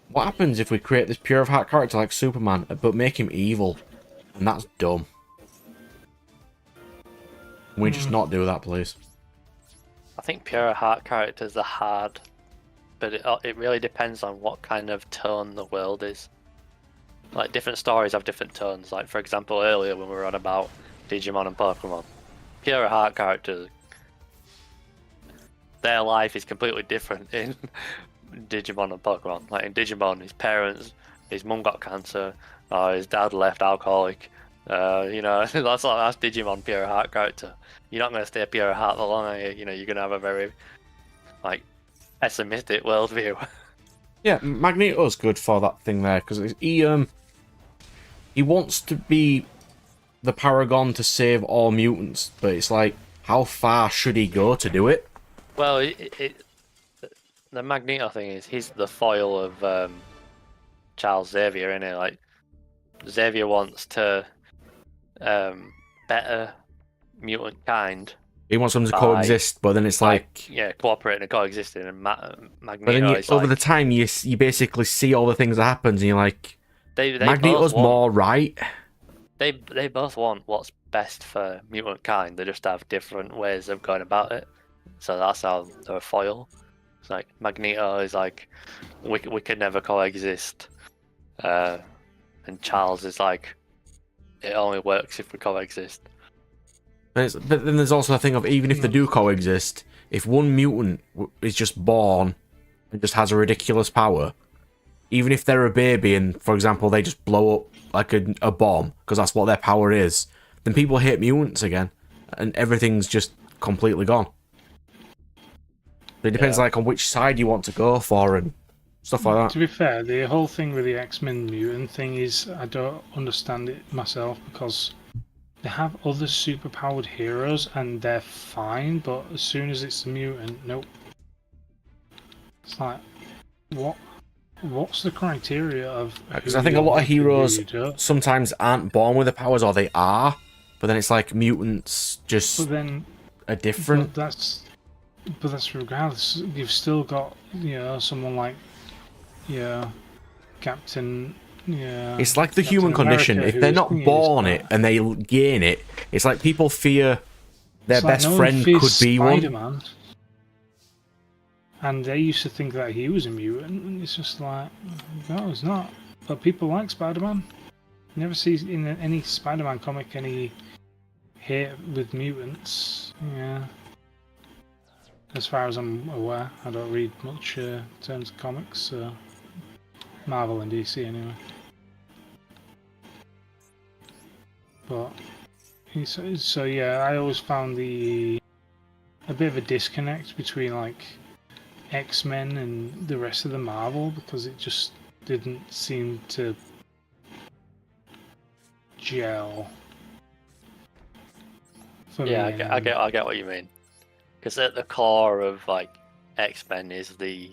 what happens if we create this pure of heart character like Superman, but make him evil? And that's dumb. Can we just not do that, please? I think pure heart characters are hard, but it really depends on what kind of tone the world is. Like different stories have different tones. Like for example, earlier when we were on about Digimon and Pokemon, pure heart characters, their life is completely different in Digimon and Pokemon. Like in Digimon, his mum got cancer, his dad left alcoholic. That's Digimon pure heart character. You're not going to stay pure heart for long, are you? You're going to have a very like pessimistic worldview. Yeah, Magneto's good for that thing there, because he wants to be the paragon to save all mutants, but it's like, how far should he go to do it? Well, the Magneto thing is he's the foil of Charles Xavier, isn't he? Like Xavier wants to better mutant kind. He wants them to By- coexist, but then it's like... Yeah, cooperating and coexisting, and But Magneto then is over like... the time, you basically see all the things that happens, and you're like... They Magneto's both want, more right. They both want what's best for mutant kind. They just have different ways of going about it. So that's how they're a foil. It's like Magneto is like, we can never coexist, and Charles is like, it only works if we coexist. But then there's also a thing of, even if they do coexist, if one mutant is just born and just has a ridiculous power, even if they're a baby and, for example, they just blow up like a bomb, because that's what their power is, then people hate mutants again, and everything's just completely gone. It depends, like, on which side you want to go for and stuff like that. To be fair, the whole thing with the X-Men mutant thing is, I don't understand it myself, because they have other superpowered heroes and they're fine, but as soon as it's a mutant, nope. It's like, what's the criteria of... Because I think a lot of heroes sometimes aren't born with the powers, or they are, but then it's like mutants just are different. But that's regardless. You've still got, someone like, Captain... Yeah, it's like the human condition. If they're not born it and they gain it, it's like people fear their best friend could be one. And they used to think that he was a mutant, and it's just like, no, he's not. But people like Spider-Man. You never see in any Spider-Man comic any hate with mutants. Yeah. As far as I'm aware, I don't read much in terms of comics, so Marvel and DC anyway. But so yeah, I always found a bit of a disconnect between like X-Men and the rest of the Marvel, because it just didn't seem to gel. Yeah, I get what you mean. Because at the core of like X-Men is the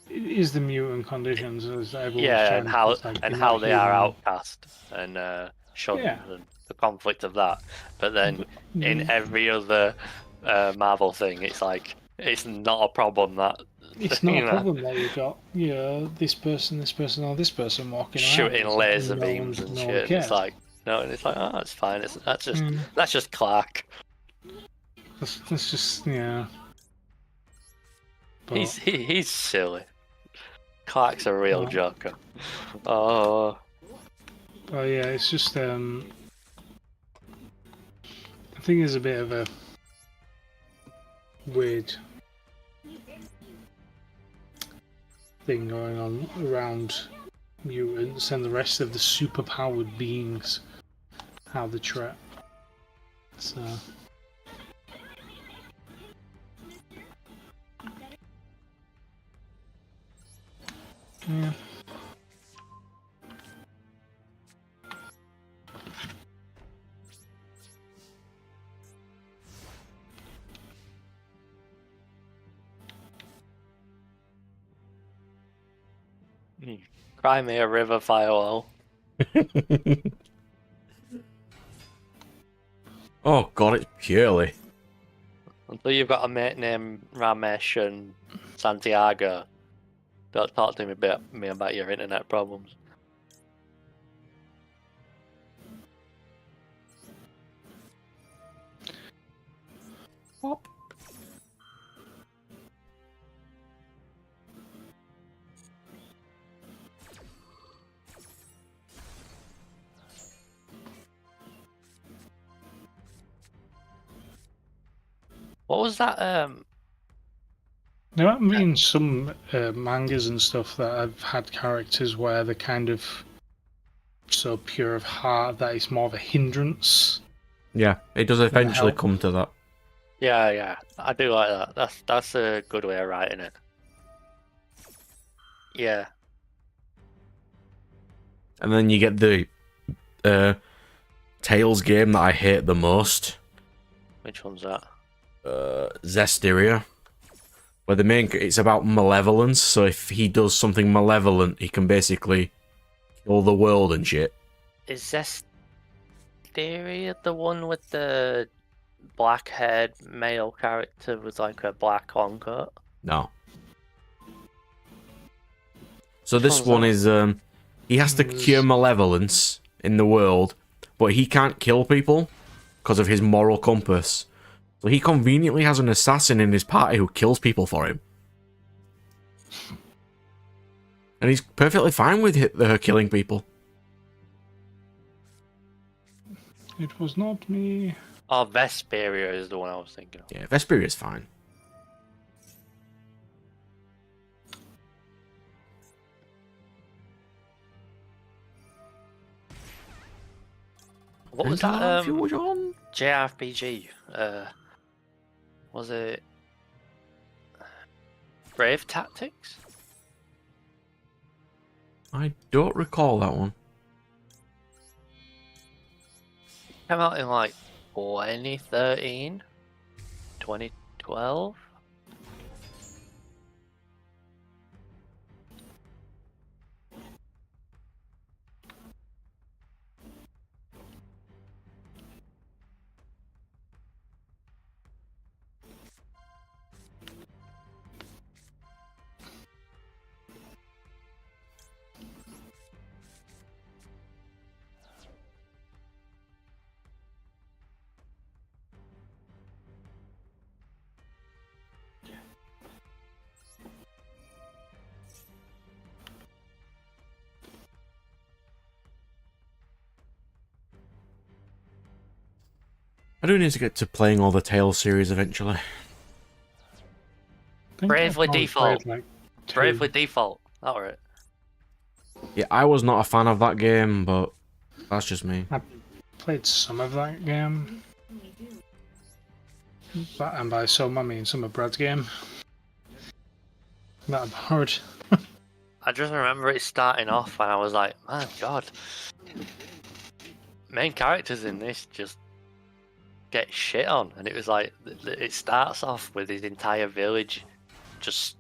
mutant conditions, as and how they are outcast and shunned, and the conflict of that. But then in every other Marvel thing, it's like it's not a problem that it's not a problem that you've got this person, or this person walking shooting around, laser beams and shit. It's like it's like, oh, it's fine. That's just Clark. That's just But... He's silly. Clark's a real joker. Oh yeah, it's just I think there's a bit of a weird thing going on around mutants and the rest of the superpowered beings, how they treat. So yeah. Cry me a river firewall. Oh god, it's purely. Until you've got a mate named Ramesh and Santiago, don't talk to me about your internet problems. What was that? There have been some mangas and stuff that have had characters where they're kind of so pure of heart that it's more of a hindrance. Yeah, it does eventually come to that. Yeah, I do like that. That's a good way of writing it. Yeah. And then you get the Tails game that I hate the most. Which one's that? Zestiria, where it's about malevolence, so if he does something malevolent he can basically kill the world and shit. Is this theory the one with the black-haired male character with like a black long coat? No. So Which this one's one that? is he has to cure malevolence in the world, but he can't kill people because of his moral compass. So he conveniently has an assassin in his party who kills people for him. And he's perfectly fine with her killing people. It was not me. Oh, Vesperia is the one I was thinking of. Yeah, Vesperia's fine. What was And that? Fusion? JRPG. Was it Brave Tactics? I don't recall that one. Came out in like 2013, 2012. I do need to get to playing all the Tales series eventually. I think Bravely I've only Default. played, like, 2. Bravely Default. That were it. Yeah, I was not a fan of that game, but that's just me. I played some of that game. And by some, I mean some of Brad's game. That hard. I just remember it starting off and I was like, my god. Main characters in this just get shit on. And it was like, it starts off with his entire village just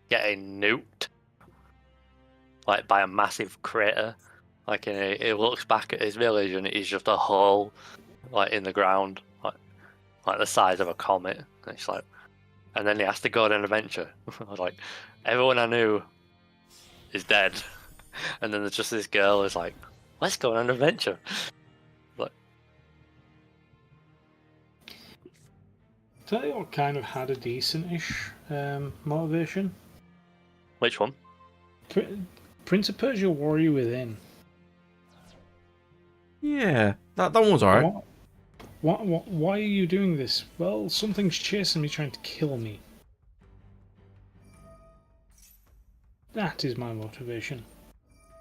getting nuked. Like by a massive crater. Like he looks back at his village and it is just a hole like in the ground. Like the size of a comet. And it's like, and then he has to go on an adventure. I was like, everyone I knew is dead. And then there's just this girl who's like, let's go on an adventure. Like, Tell you what kind of had a decent-ish motivation. which one? Prince of Persia Warrior Within. Yeah, that one was alright. Why are you doing this? Well, something's chasing me, trying to kill me. That is my motivation.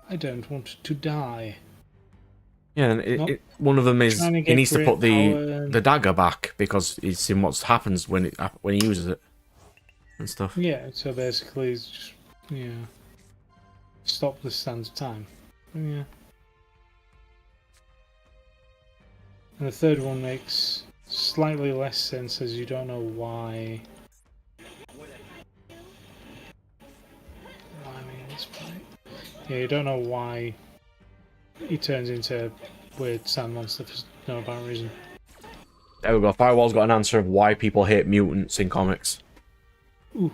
I don't want to die. Yeah, and one of them is Trying to he get needs to great put power. the dagger back because he's seen what happens when he uses it and stuff. Yeah, so basically it's just, stop the sands of time. Yeah. And the third one makes slightly less sense as you don't know why. I mean, it's fine. Yeah, you don't know why he turns into weird sand monster for no apparent reason. There we go. Firewall's got an answer of why people hate mutants in comics. Ooh.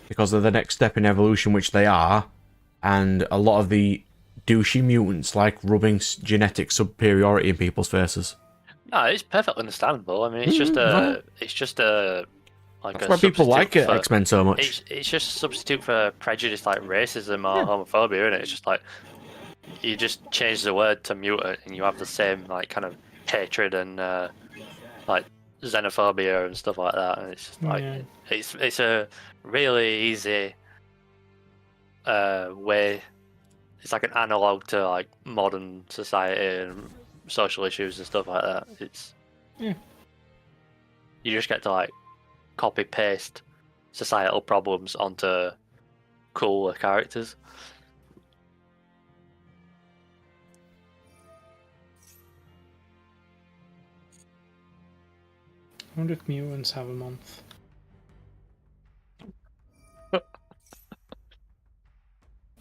Because they're the next step in evolution, which they are, and a lot of the douchey mutants like rubbing genetic superiority in people's faces. No, it's perfectly understandable. I mean, it's just like That's a why people like substitute for- X-Men so much. It's just a substitute for prejudice like racism or homophobia, isn't it? It's just like you just change the word to mutant and you have the same like kind of hatred and like xenophobia and stuff like that. And it's just like it's a really easy way. It's like an analog to like modern society and social issues and stuff like that. It's you just get to like copy paste societal problems onto cooler characters. I wonder if mutants have a month.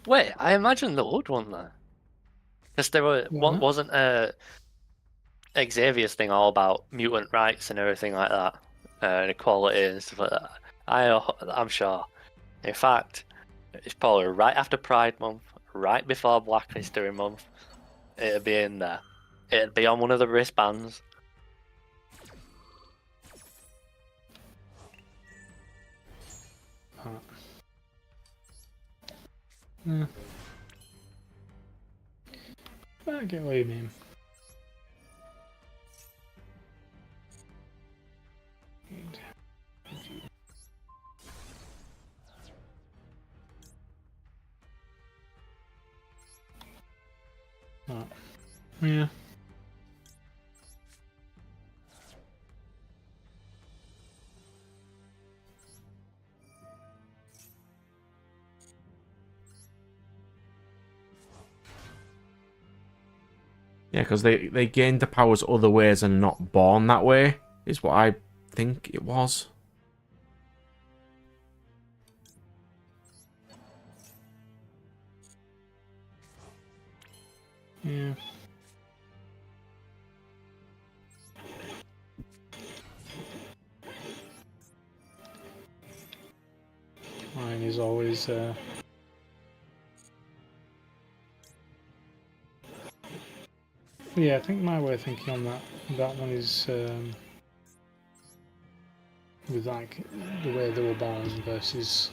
Wait, I imagine they would, wouldn't they? Because there Why not? wasn't Xavier's thing all about mutant rights and everything like that, and equality and stuff like that. I'm sure. In fact, it's probably right after Pride Month, right before Black History Month. It'd be in there. It'd be on one of the wristbands. Alright. Yeah. I get what you mean. Alright. Yeah. Yeah, because they gained the powers other ways and not born that way, is what I think it was. Yeah. Mine is always yeah, I think my way of thinking on that one is with like the way they were born versus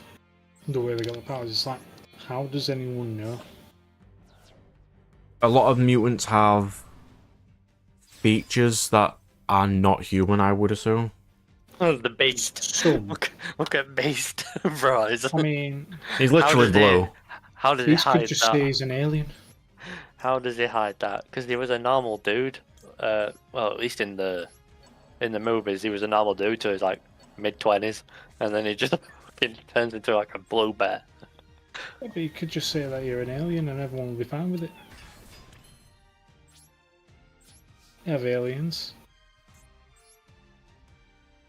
the way they got the powers. It's like, how does anyone know? A lot of mutants have features that are not human, I would assume. Oh, the Beast. Some. Look at Beast, bro. I mean, He's literally blue. How does he these could hide just that? say he's an alien. How does he hide that? Because he was a normal dude. Well, at least in the movies, he was a normal dude to his like mid-20s, and then he just fucking turns into like a blue bear. Yeah, but you could just say that you're an alien and everyone will be fine with it. You have aliens.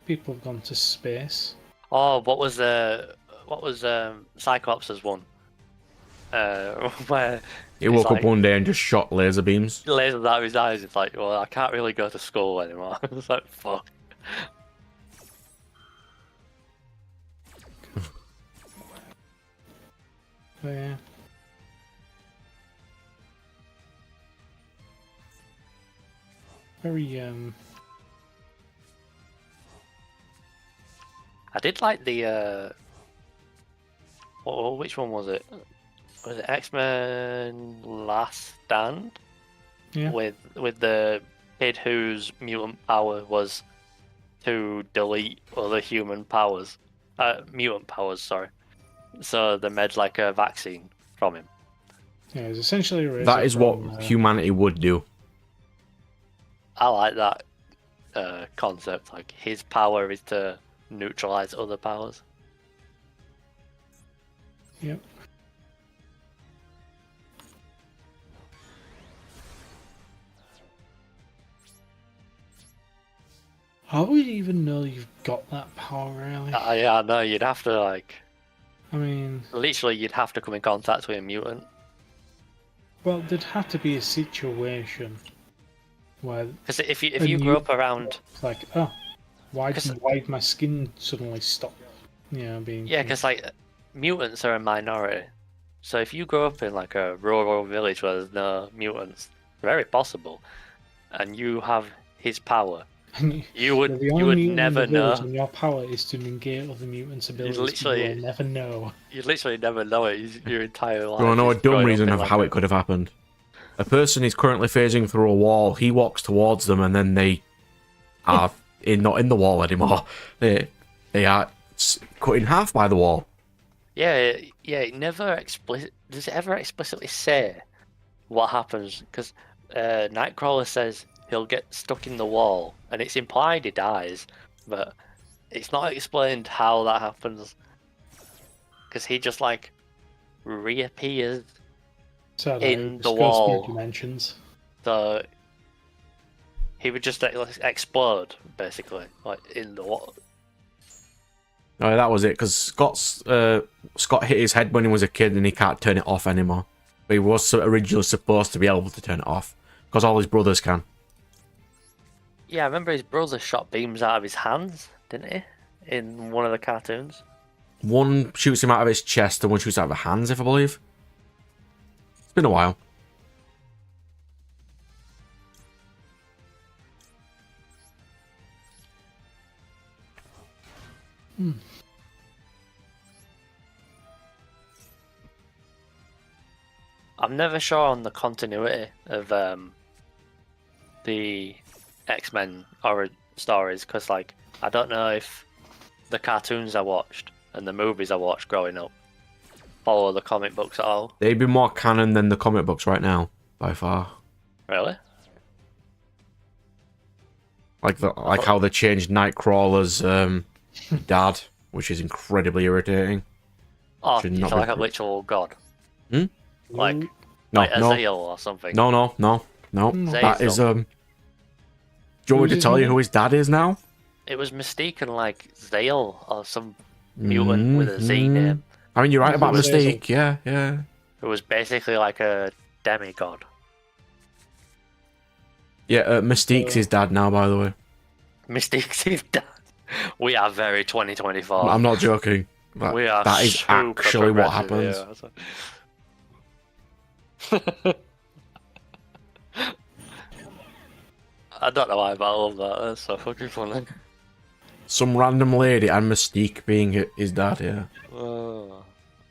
People have gone to space. Oh, what was Cyclops' one? Where He it's woke like, up one day and just shot laser beams. lasers out of his eyes. It's like, well, I can't really go to school anymore. It's like, fuck. But yeah. Very I did like the which one was it? Was it X-Men Last Stand? yeah. With the kid whose mutant power was to delete other human powers, mutant powers. Sorry. So they made like a vaccine from him. Yeah, it's essentially a razor That is what from, humanity would do. I like that concept. Like his power is to neutralize other powers. Yep. How would you even know you've got that power, really? Yeah, I know. You'd have to like, I mean, literally, you'd have to come in contact with a mutant. well, there'd have to be a situation where Because if you a grew up mutant around, it's like, oh, why 'Cause- did my skin suddenly stop? Being yeah, because like mutants are a minority. So if you grow up in like a rural village where there's no mutants, very possible, and you have his power, you you're would the you only would mutant in never the village know. and your power is to negate other mutants' abilities. literally- You will never know. You literally never know it your entire life. You want to know a is dumb growing up reason in, of like, how a- it could have happened? A person is currently phasing through a wall. He walks towards them, and then they are not in the wall anymore. They are cut in half by the wall. Yeah, it never does it ever explicitly say what happens? Because Nightcrawler says he'll get stuck in the wall, and it's implied he dies, but it's not explained how that happens. Because he just like reappears, So In just the goes wall. through dimensions. so he would just explode basically, like in the wall. Oh, that was it, because Scott hit his head when he was a kid and he can't turn it off anymore. But he was originally supposed to be able to turn it off, because all his brothers can. Yeah, I remember his brother shot beams out of his hands, didn't he? In one of the cartoons. One shoots him out of his chest and one shoots out of his hands, if I believe. It's been a while. I'm never sure on the continuity of the X-Men stories, because like I don't know if the cartoons I watched and the movies I watched growing up follow the comic books at all. They'd be more canon than the comic books right now, by far. Really? Like how they changed Nightcrawler's dad, which is incredibly irritating. Oh, Should he's not like be- a literal god. Hmm? Like No, like no, Zeion or something. no. That is Do you want me to tell you who his dad is now? It was Mystique and like Zeion or some mutant with a Z name, I mean, you're right about Hazel. Mystique. Yeah. who was basically like a demigod. Yeah, Mystique's his dad now, by the way. Mystique's his dad. We are very 2024. I'm not joking. We are That is super actually what progressive happens. here. I don't know why, but I love that. That's so fucking funny. Some random lady and Mystique being his dad, yeah. Oh,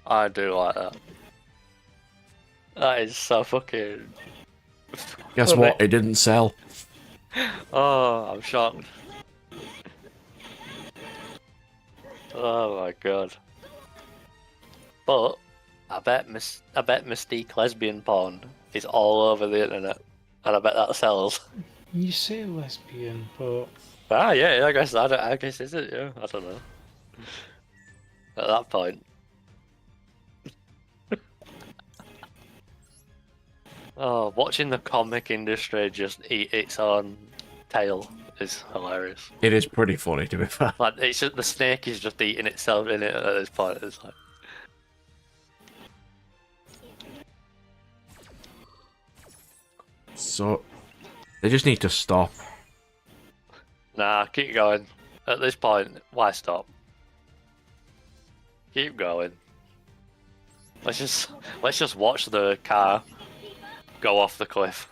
I do like that. That is so fucking... Guess what? It didn't sell. Oh, I'm shocked. Oh my god. But I bet Mystique lesbian porn is all over the internet, and I bet that sells. You say lesbian, but Ah, yeah, I guess is it? Yeah, I don't know. At that point. Oh, watching the comic industry just eat its own tail is hilarious. It is pretty funny, to be fair. Like, it's just, the snake is just eating itself in it at this point. It's like, So, they just need to stop. nah, keep going. At this point, why stop? Keep going. Let's just watch the car go off the cliff.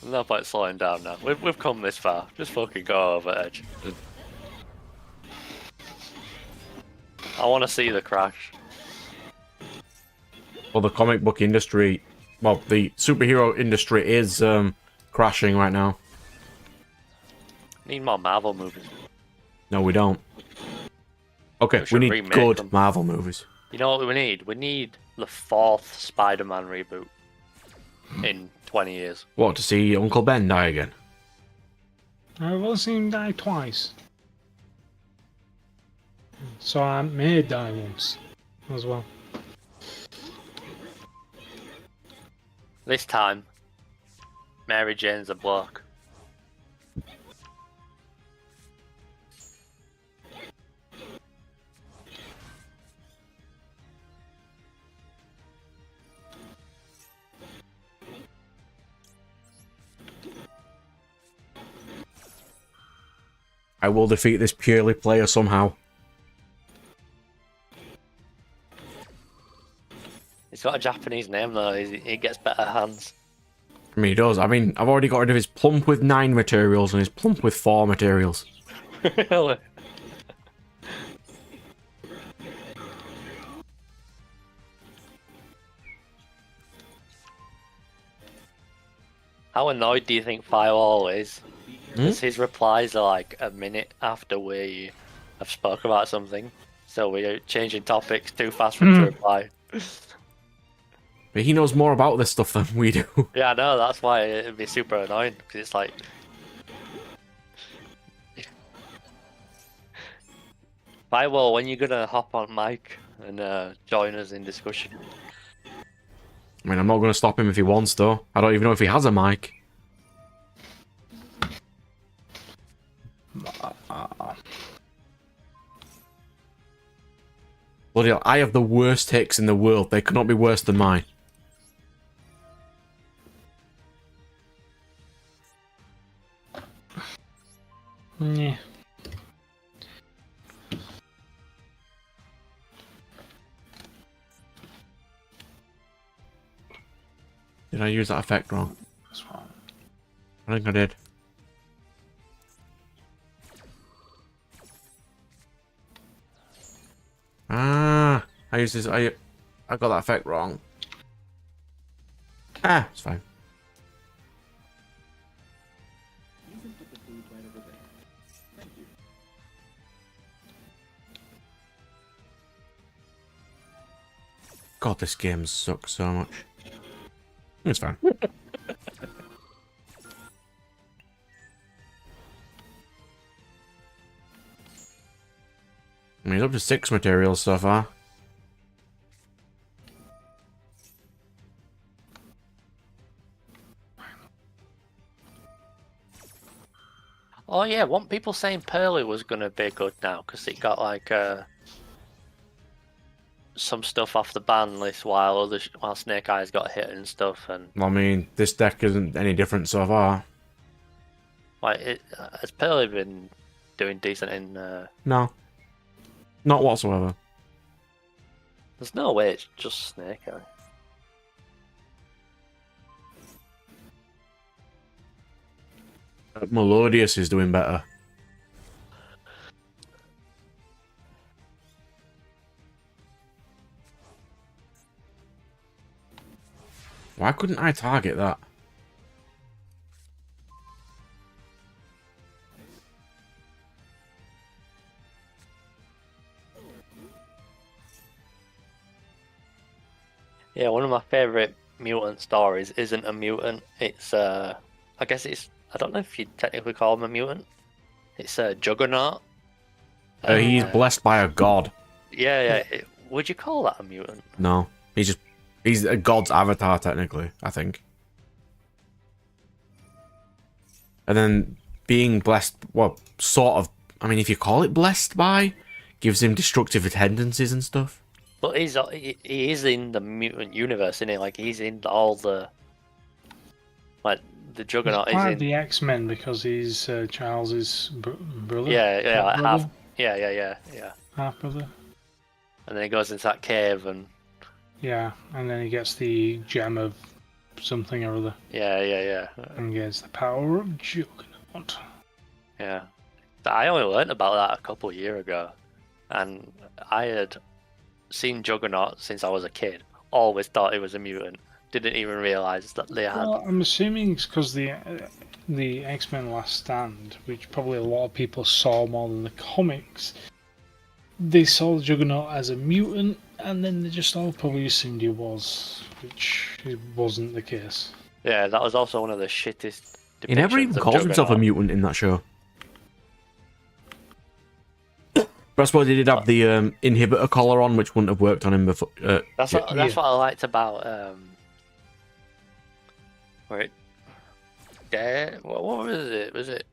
No point slowing down now. We've come this far. Just fucking go over edge. I want to see the crash. Well, the comic book industry, well, the superhero industry is crashing right now. Need more Marvel movies. No, we don't. Okay, We we should need remake good them. Marvel movies. You know what we need? We need the 4th Spider-Man reboot in 20 years. What, to see Uncle Ben die again? I've only seen him die twice. So I may die once as well. This time, Mary Jane's a bloke. I will defeat this purely player somehow. He's got a Japanese name though, he gets better hands. I mean, he does. I mean, I've already got rid of his plump with 9 materials and his plump with 4 materials. Really? How annoyed do you think Firewall is? Because his replies are like a minute after we have spoke about something. So we're changing topics too fast for him to reply. But he knows more about this stuff than we do. Yeah, I know, that's why it'd be super annoying. Because it's like... Firewall, when you gonna hop on mic and join us in discussion? I mean, I'm not going to stop him if he wants, though. I don't even know if he has a mic. Bloody hell, I have the worst ticks in the world. They could not be worse than mine. Yeah. Did I use that effect wrong? That's fine. I think I did. Ah, I used this. I got that effect wrong. Ah, it's fine. God, this game sucks so much. It's fine. I mean, it's up to 6 materials so far. Oh yeah, weren't people saying Pearly was gonna be good now because it got like some stuff off the ban list while while Snake Eyes got hit and stuff, and I mean, this deck isn't any different so far. like has Pearly been doing decent in? No. Not whatsoever. There's no way it's just Snake Eye. Melodious is doing better. Why couldn't I target that? Yeah, one of my favorite mutant stories isn't a mutant. It's I guess it's, I don't know if you'd technically call him a mutant. It's a Juggernaut. He's blessed by a god. Yeah. Would you call that a mutant? No, he's a god's avatar technically, I think. And then being blessed, well, sort of. I mean, if you call it blessed by, gives him destructive tendencies and stuff. But he is in the mutant universe, isn't he? Like he's in all the, like the Juggernaut He's is part in of the X-Men because he's Charles's brother. yeah, like half brother? yeah. Half brother. And then he goes into that cave and Yeah, and then he gets the gem of something or other. yeah. And gets the power of Juggernaut. Yeah. I only learnt about that a couple of years ago, and I had seen Juggernaut since I was a kid. Always thought he was a mutant. Didn't even realise that they had. Well, I'm assuming it's because the X-Men Last Stand, which probably a lot of people saw more than the comics, they saw the Juggernaut as a mutant, and then they just all probably assumed he was, which it wasn't the case. Yeah, that was also one of the shittest. He never even depictions of calls himself a Juggernaut. mutant in that show. But I suppose he did have the inhibitor collar on, which wouldn't have worked on him before. That's what I liked about wait, what was it?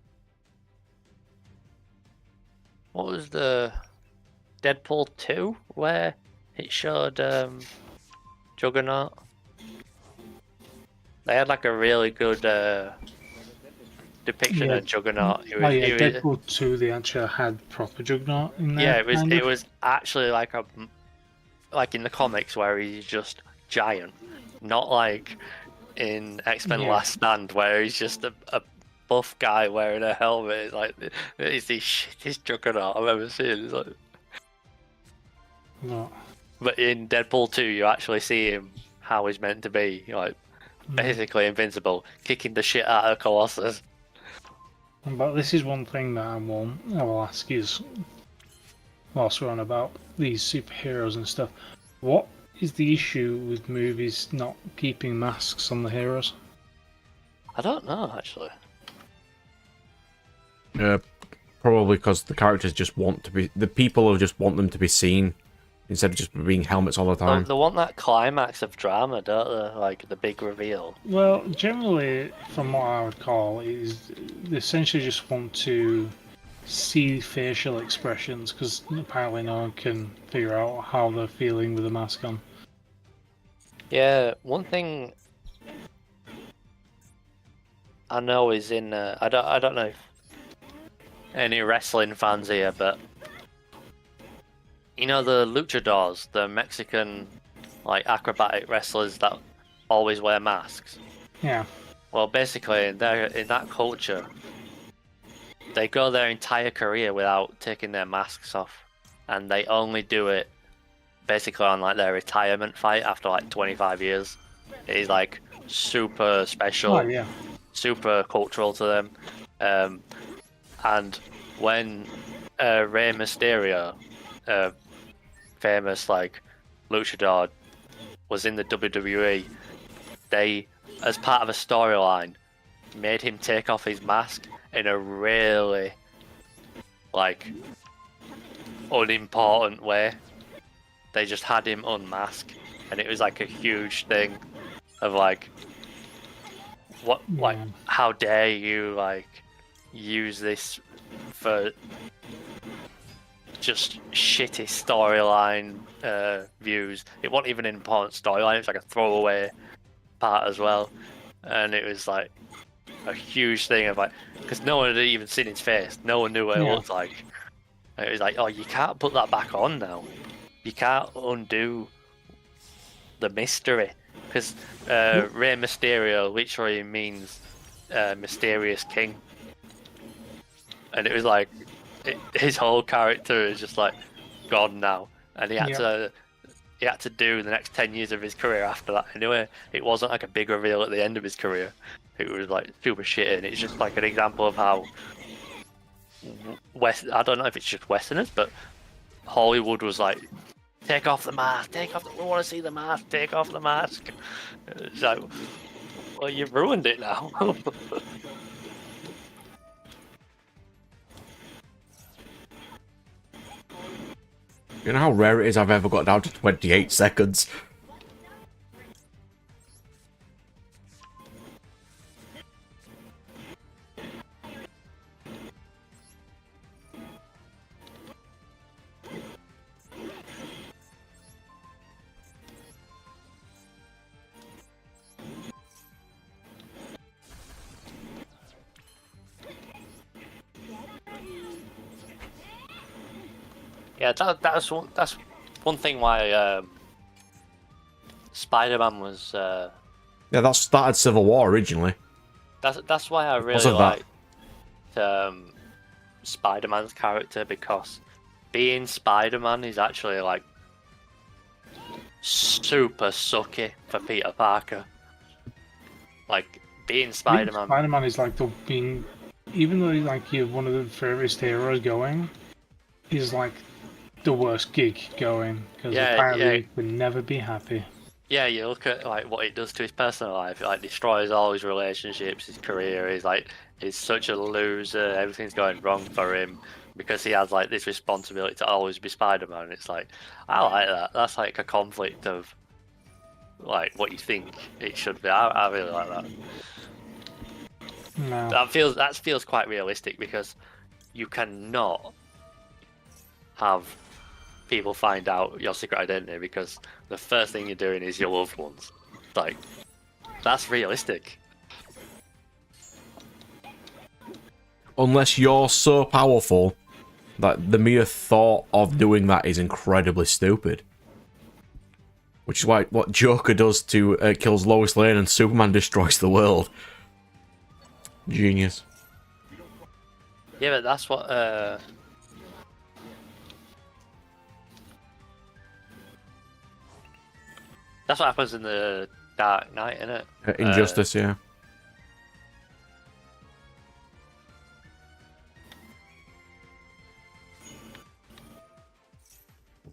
What was the Deadpool 2 where it showed Juggernaut? They had like a really good depiction of Juggernaut. Deadpool 2, they actually had proper Juggernaut in there. Yeah, kind it of. was actually like in the comics where he's just giant, not like in X-Men Last Stand where he's just a buff guy wearing a helmet. It's like it's the shittest Juggernaut I've ever seen. It's like... No. But in Deadpool 2, you actually see him how he's meant to be, like basically invincible, kicking the shit out of Colossus. But this is one thing that I will ask is, whilst we're on about these superheroes and stuff, what is the issue with movies not keeping masks on the heroes? I don't know, actually. Probably because the characters just want to be... The people who just want them to be seen instead of just being helmets all the time. They want that climax of drama, don't they? Like the big reveal. Well, generally, from what I would call, is they essentially just want to see facial expressions because apparently no one can figure out how they're feeling with the mask on. Yeah, one thing I know is in I don't know if any wrestling fans here, but you know the luchadors, the Mexican like acrobatic wrestlers that always wear masks. Yeah. Well, basically, in that culture, they go their entire career without taking their masks off, and they only do it basically on like their retirement fight after like 25 years. It is like super special, Oh yeah. super cultural to them. And when Rey Mysterio, famous like luchador, was in the WWE, they, as part of a storyline, made him take off his mask in a really like unimportant way. They just had him unmasked, and it was like a huge thing of like, what, like, how dare you like use this for just shitty storyline views. It wasn't even an important storyline, it was like a throwaway part as well, and it was like a huge thing of like, because no one had even seen his face, no one knew what it looked like, and it was like, oh, you can't put that back on now, you can't undo the mystery, because Rey Mysterio literally means mysterious king, and it was like his whole character is just like gone now, and he had to do the next 10 years of his career after that anyway. It wasn't like a big reveal at the end of his career. It was like super shit, and it's just like an example of how I don't know if it's just Westerners, but Hollywood was like, take off the mask, we want to see the mask, take off the mask. It's like, well, you've ruined it now. You know how rare it is I've ever got down to 28 seconds? Yeah, that's one thing why Spider-Man was. Yeah, that started Civil War originally. That's why I really liked Spider-Man's character, because being Spider-Man is actually like super sucky for Peter Parker. Like being Spider-Man. Spider-Man is like even though like you're one of the furthest heroes going, he's like the worst gig going, because apparently he can never be happy. Yeah, you look at like what it does to his personal life. It like destroys all his relationships, his career. He's such a loser. Everything's going wrong for him because he has like this responsibility to always be Spider-Man. It's like, I like that. That's like a conflict of like what you think it should be. I really like that. No. That feels quite realistic, because you cannot have people find out your secret identity, because the first thing you're doing is your loved ones. Like, that's realistic. Unless you're so powerful that the mere thought of doing that is incredibly stupid. Which is why what Joker does to kills Lois Lane and Superman destroys the world. Genius. Yeah, but that's what that's what happens in the Dark Knight, isn't it? Injustice, yeah.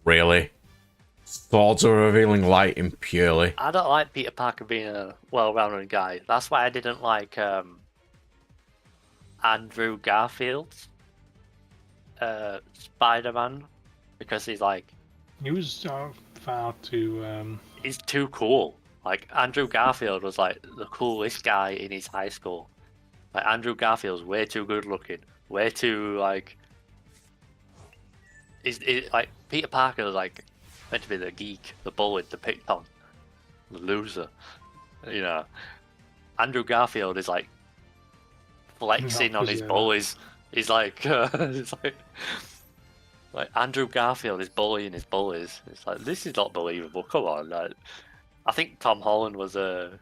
Really? Swords are revealing light impurely. I don't like Peter Parker being a well-rounded guy. That's why I didn't like Andrew Garfield's Spider-Man, because he's like... He was far too... He's too cool. Like, Andrew Garfield was like the coolest guy in his high school. Like, Andrew Garfield's way too good looking, way too like like Peter Parker is like meant to be the geek, the bully, the picked on, the loser. You know, Andrew Garfield is like flexing on his bullies. He's like, it's like Andrew Garfield is bullying his bullies. It's like, this is not believable. Come on, like, I think Tom Holland was a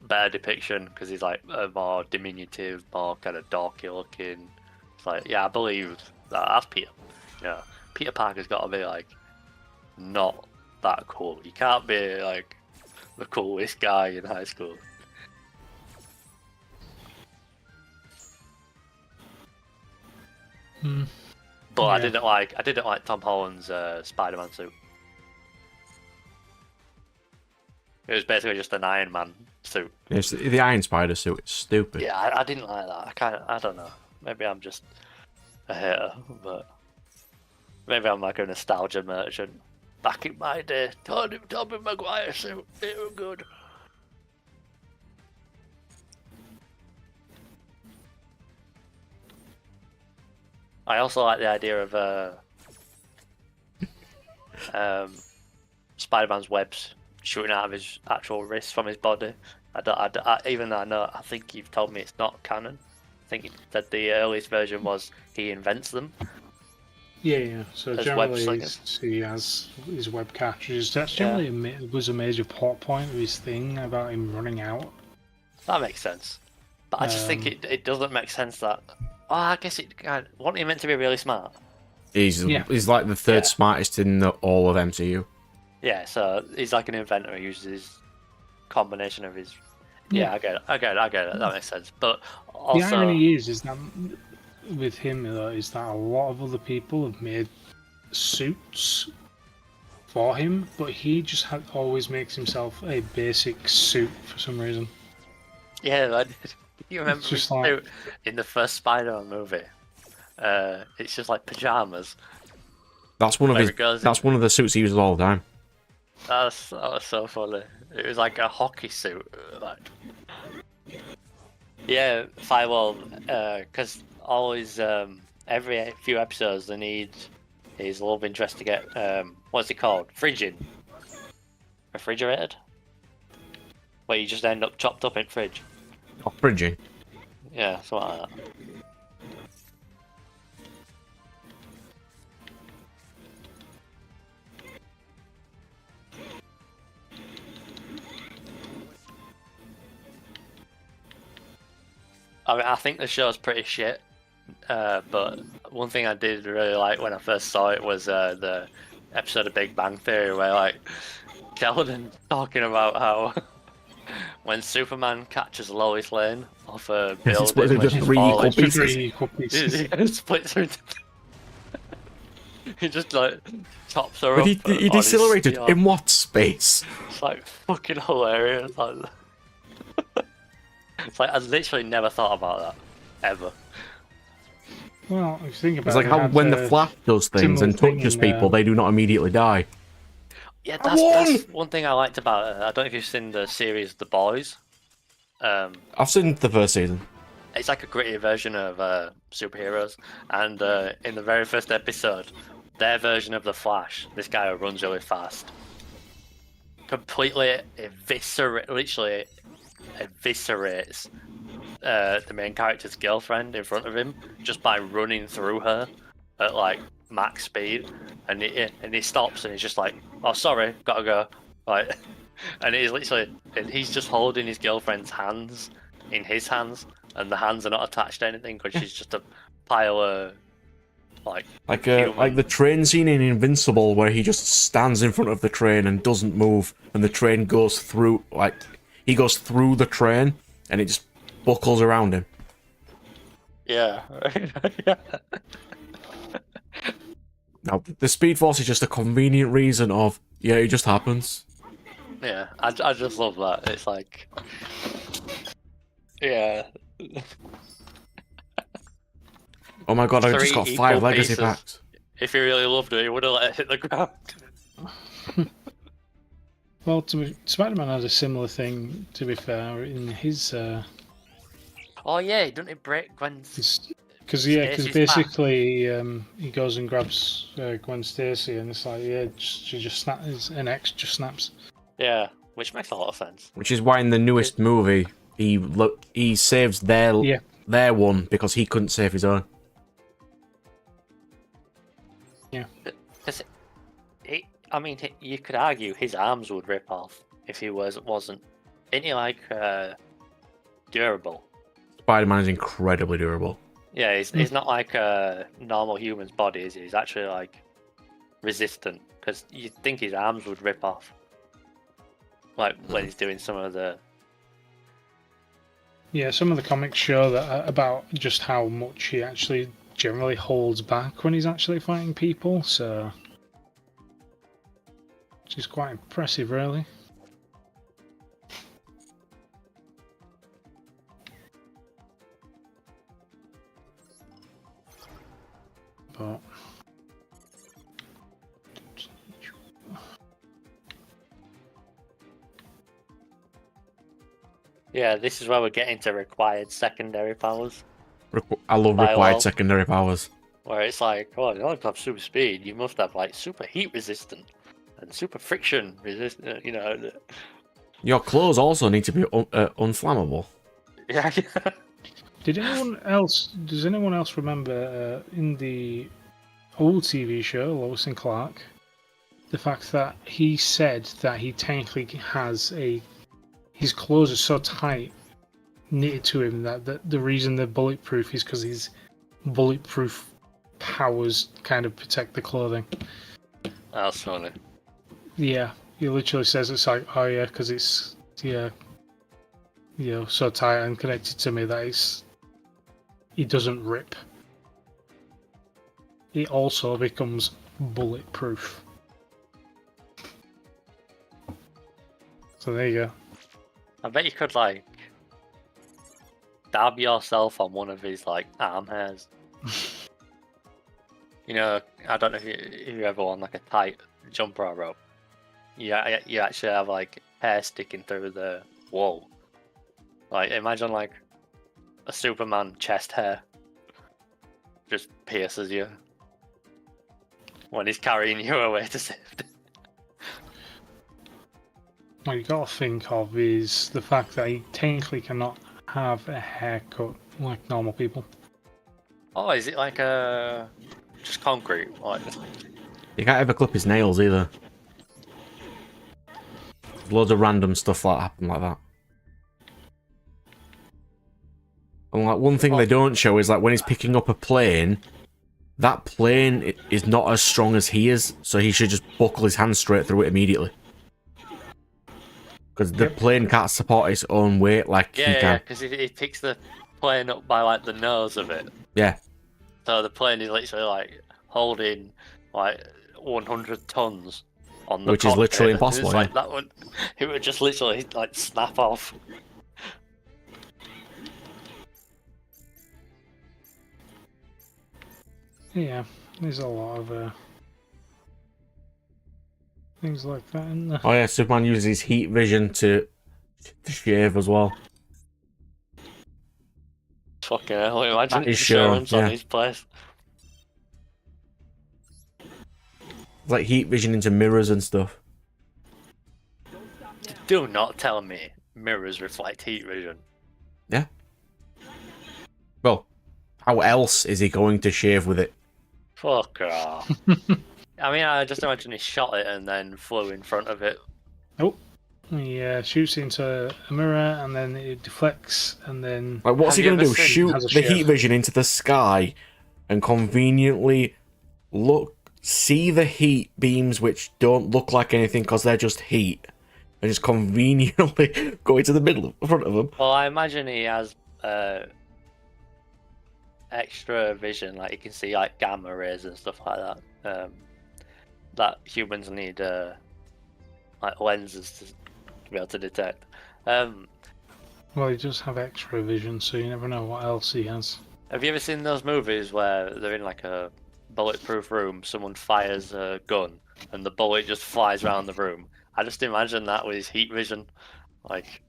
better depiction because he's like a more diminutive, more kind of dorky looking. It's like, yeah, I believe that's Peter. Yeah, Peter Parker's got to be like not that cool. You can't be like the coolest guy in high school. But yeah. I didn't like Tom Holland's Spider-Man suit. It was basically just an Iron Man suit. It's the Iron Spider suit. It's stupid. Yeah, I didn't like that. I don't know. Maybe I'm just a hater, but maybe I'm like a nostalgia merchant. Back in my day, Tobey Maguire suit, they were good. I also like the idea of Spider-Man's webs shooting out of his actual wrist from his body. Even though I think you've told me it's not canon. I think that the earliest version was he invents them. Yeah. So generally, he has his web catchers. That's generally was a major plot point of his thing about him running out. That makes sense, but I just think it doesn't make sense that. Oh, I guess wasn't he meant to be really smart? He's like the third smartest in all of MCU. Yeah, so he's like an inventor. He uses his combination of his. Yeah, I get it. That makes sense. But also, the irony is that with him is that a lot of other people have made suits for him, but he just always makes himself a basic suit for some reason. Yeah, I did. You remember just like... in the first Spider-Man movie? It's just like pajamas. That's one of his. That's one of the suits he uses all the time. That was so funny. It was like a hockey suit. Like, yeah, Firewall. Because always every few episodes they need his love interest to get what's it called? Refrigerated. Where you just end up chopped up in fridge. Oh, fridging. Yeah, something like that. I mean, I think the show's pretty shit, but one thing I did really like when I first saw it was the episode of Big Bang Theory where, like, Sheldon talking about how when Superman catches Lois Lane off a building when she's falling, he splits her. He just like chops her up. But he decelerated in what space? It's like fucking hilarious. It's like I literally never thought about that ever. Well, if you think about it's like how when the Flash does things and touches people, they do not immediately die. Yeah, that's one thing I liked about it. I don't know if you've seen the series The Boys. I've seen the first season. It's like a gritty version of superheroes, and in the very first episode, their version of the Flash, this guy who runs really fast, completely literally eviscerates the main character's girlfriend in front of him just by running through her at like max speed, and he stops and he's just like, "Oh, sorry, gotta go." Like, and he's just holding his girlfriend's hands in his hands, and the hands are not attached to anything because she's just a pile of like the train scene in Invincible where he just stands in front of the train and doesn't move, and the train goes through he goes through the train and it just buckles around him. Yeah. Now, the Speed Force is just a convenient reason of, yeah, it just happens. Yeah, I just love that. It's like, yeah. Oh my god, I just got 5 legacy packs. If he really loved it, he would have let it hit the ground. Well, Spider-Man has a similar thing, to be fair, in his... Oh yeah, doesn't it break Gwen's because Stacy's back. basically he goes and grabs Gwen Stacy, and it's like she just snaps, an X just snaps. Yeah, which makes a lot of sense. Which is why in the newest movie he saves their one because he couldn't save his own. Yeah. Because you could argue his arms would rip off if he wasn't. Isn't he like durable? Spider-Man is incredibly durable. Yeah, he's not like a normal human's body, is he? He's actually like resistant, because you'd think his arms would rip off. Like when he's doing some of the... Yeah, some of the comics show that about just how much he actually generally holds back when he's actually fighting people, so... Which is quite impressive, really. But... Yeah, this is where we're getting to required secondary powers. I love By required all. secondary powers. Where it's like, oh, in order to have super speed, you must have like super heat resistant and super friction resistant, you know. Your clothes also need to be unflammable. Yeah. Does anyone else remember in the old TV show, Lois and Clark, the fact that he said that he technically has his clothes are so tight, knitted to him, that the reason they're bulletproof is because his bulletproof powers kind of protect the clothing. That's funny. Yeah, he literally says it's like, oh yeah, because it's so tight and connected to me that it doesn't rip. It also becomes bulletproof. So there you go. I bet you could like dab yourself on one of his like arm hairs. You know, I don't know if you ever worn like a tight jumper or rope. You actually have like hair sticking through the wall. Like imagine like a Superman chest hair just pierces you when he's carrying you away to safety. What you got to think of is the fact that he technically cannot have a haircut like normal people. Oh, is it like just concrete? Like, You can't ever clip his nails either. There's loads of random stuff that happen like that. And like one thing they don't show is like when he's picking up a plane, that plane is not as strong as he is, so he should just buckle his hand straight through it immediately. Because the plane can't support its own weight like he can. Yeah, because he picks the plane up by like the nose of it. Yeah. So the plane is literally like holding like 100 tons on the Which is literally impossible. It's like it would just literally like snap off. Yeah, there's a lot of things like that in there. Oh yeah, Superman uses his heat vision to shave as well. Fucking hell, imagine That is insurance sure, on yeah. his place. It's like heat vision into mirrors and stuff. Do not tell me mirrors reflect heat vision. Yeah. Well, how else is he going to shave with it? Fuck off. I mean, I just imagine he shot it and then flew in front of it. Oh, he shoots into a mirror and then it deflects and then... Like, what's he Have going you to do? ever Shoot has a the shave. heat vision into the sky and conveniently see the heat beams which don't look like anything because they're just heat, and just conveniently go into the middle in front of them. Well, I imagine he has extra vision, like you can see like gamma rays and stuff like that. That humans need like lenses to be able to detect. Well, he does have extra vision, so you never know what else he has. Have you ever seen those movies where they're in like a bulletproof room, someone fires a gun, and the bullet just flies around the room? I just imagine that with his heat vision, like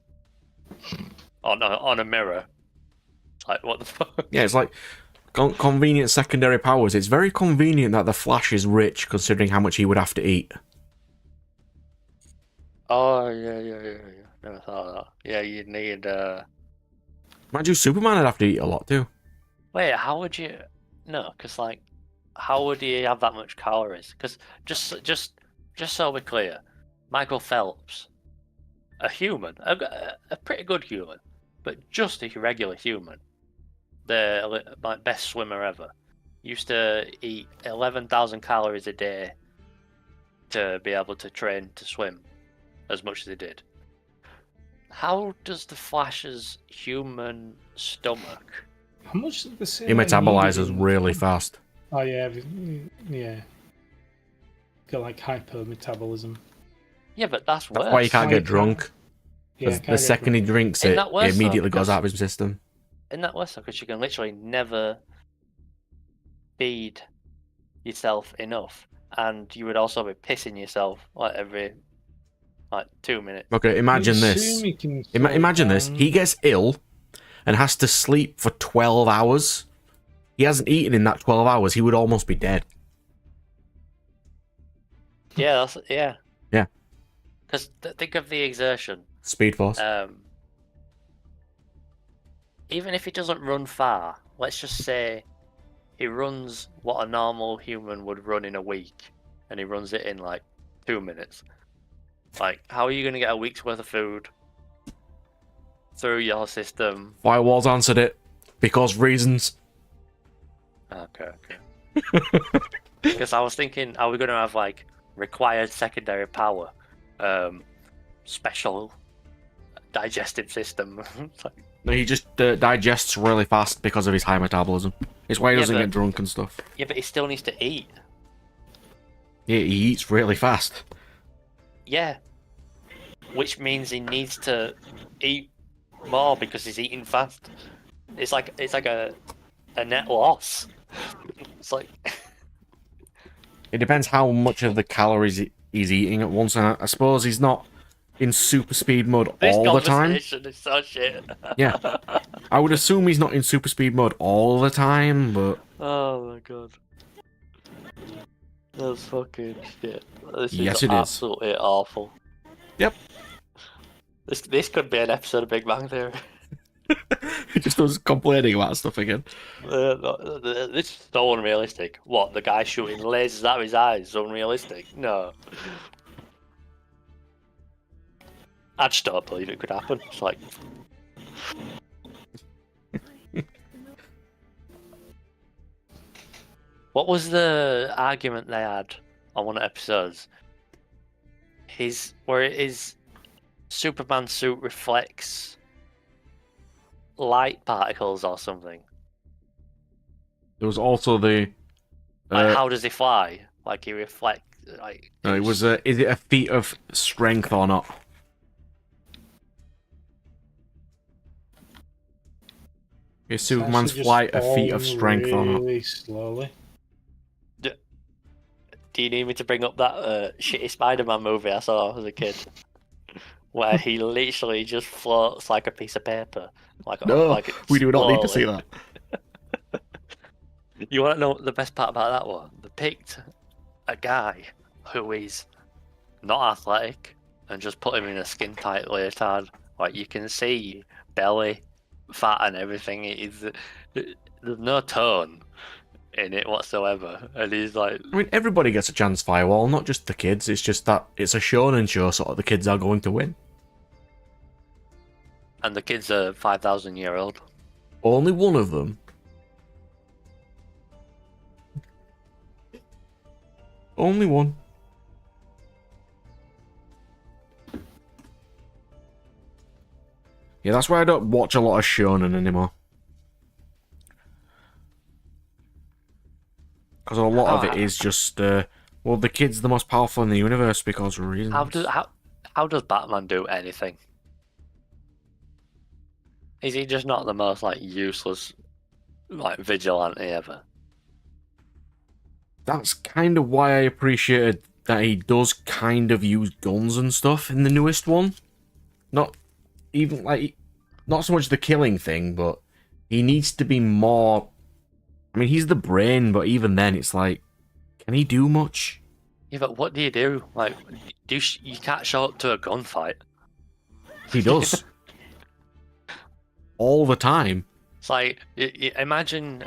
on a mirror. It's like, what the fuck? Yeah, it's like convenient secondary powers. It's very convenient that the Flash is rich, considering how much he would have to eat. Oh, yeah. Never thought of that. Yeah, you'd need, Imagine Superman would have to eat a lot too. Wait, how would you... No, because, like, how would he have that much calories? Because, just so we're clear, Michael Phelps, a human, a pretty good human, but just a regular human, my best swimmer ever, used to eat 11,000 calories a day to be able to train to swim as much as he did. How does the Flash's human stomach... How much did they say? He metabolizes really fast. Oh yeah, yeah. Got like hyper metabolism. Yeah, but that's worse. That's why he can't get Why drunk. Yeah, The second he drinks Isn't it, that worse, it immediately though? goes out of his system. Isn't that worse? Because you can literally never feed yourself enough, and you would also be pissing yourself like every 2 minutes. Okay, imagine this. Imagine this. He gets ill and has to sleep for 12 hours. He hasn't eaten in that 12 hours. He would almost be dead. Yeah, Yeah. Because think of the exertion. Speed Force. Even if he doesn't run far, let's just say he runs what a normal human would run in a week, and he runs it in like 2 minutes. Like, how are you going to get a week's worth of food through your system? Firewalls answered it. Because reasons. Okay. Because I was thinking, are we going to have like required secondary power, special digestive system? No, he just digests really fast because of his high metabolism. It's why he doesn't but- get drunk and stuff. Yeah, but he still needs to eat. Yeah, he eats really fast. Yeah, which means he needs to eat more because he's eating fast. It's like a net loss. It's like It depends how much of the calories he's eating at once, and I suppose he's not in super speed mode this all the time. conversation is so shit. Yeah. I would assume he's not in super speed mode all the time, but... Oh my god. That's fucking shit. This Yes, is it is. absolutely awful. Yep. This could be an episode of Big Bang Theory. He just was complaining about stuff again. This is so unrealistic. What, the guy shooting lasers out of his eyes is unrealistic? No. I just don't believe it could happen. It's like... What was the argument they had on one of the episodes? His Superman suit reflects light particles or something. There was also the... Like, how does he fly? Like, he reflects... Like, no, it was is it a feat of strength or not? Is Superman's flight a feat of strength or not? Really slowly. Do you need me to bring up that shitty Spider-Man movie I saw as a kid? Where he literally just floats like a piece of paper. No, we do not need to see that. You want to know the best part about that one? They picked a guy who is not athletic and just put him in a skin-tight leotard. Like, you can see belly, fat and everything. There's no tone in it whatsoever, and he's like... I mean, everybody gets a chance, Firewall, not just the kids. It's just that it's a shonen show, so the kids are going to win. And the kids are 5,000-year-old. Only one of them. Only one. Yeah, that's why I don't watch a lot of shonen anymore. Because a lot of it is just, well, the kid's the most powerful in the universe because of reasons. How does Batman do anything? Is he just not the most, like, useless, like, vigilante ever? That's kind of why I appreciated that he does kind of use guns and stuff in the newest one. Not even, like, not so much the killing thing, but he needs to be more I mean, he's the brain, but even then, it's like, can he do much? Yeah, but what do you do? Like, you can't show up to a gunfight. He does. All the time. It's like, imagine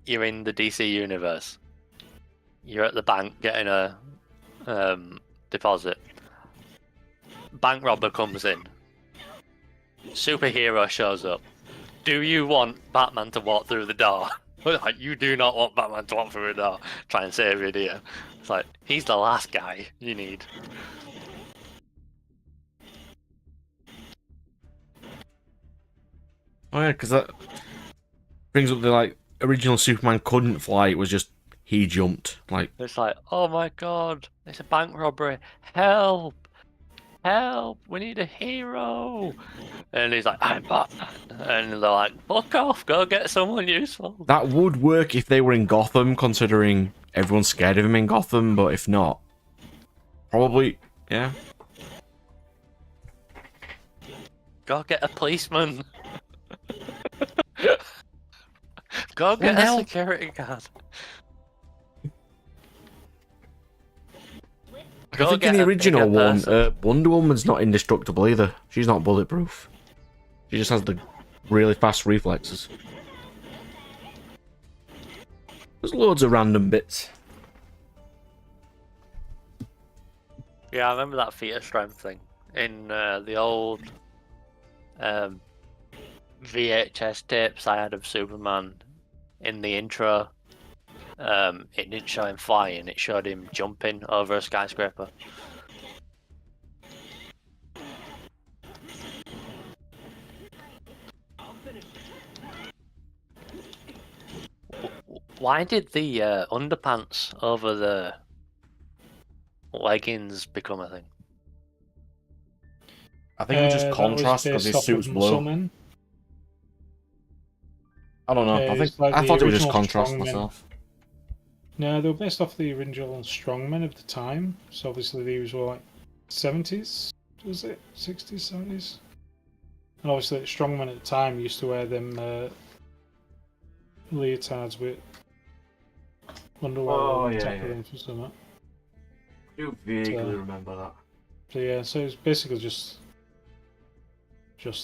you're in the DC universe. You're at the bank getting a deposit. Bank robber comes in. Superhero shows up. Do you want Batman to walk through the door? Like, you do not want Batman to walk through the door. Try and save you, do you? It's like, he's the last guy you need. Oh yeah, because that brings up the, like, original Superman couldn't fly, it was just, he jumped. Like, It's like, oh my god, it's a bank robbery. Help! Help! We need a hero! And he's like, I'm Batman. And they're like, fuck off, go get someone useful. that would work if they were in Gotham, considering everyone's scared of him in Gotham, but if not, probably, yeah. Go get a policeman. Go get a hell? security guard. I Go think get in the a original bigger one, person. Wonder Woman's not indestructible either. She's not bulletproof. She just has the really fast reflexes. There's loads of random bits. Yeah, I remember that feat of strength thing in the old VHS tapes I had of Superman. In the intro, it didn't show him flying; it showed him jumping over a skyscraper. Why did the underpants over the leggings become a thing? I think it was just That was contrast because based his off suit's of blue. Muscleman. I don't know. It's like I the thought it was just original contrast strongmen. myself. No, they were based off the original strongmen of the time. So obviously these were like 70s, was it? 60s, 70s? And obviously the strongmen at the time used to wear them leotards with underwear on top of them for something. I do vaguely remember that. So yeah, so it's basically just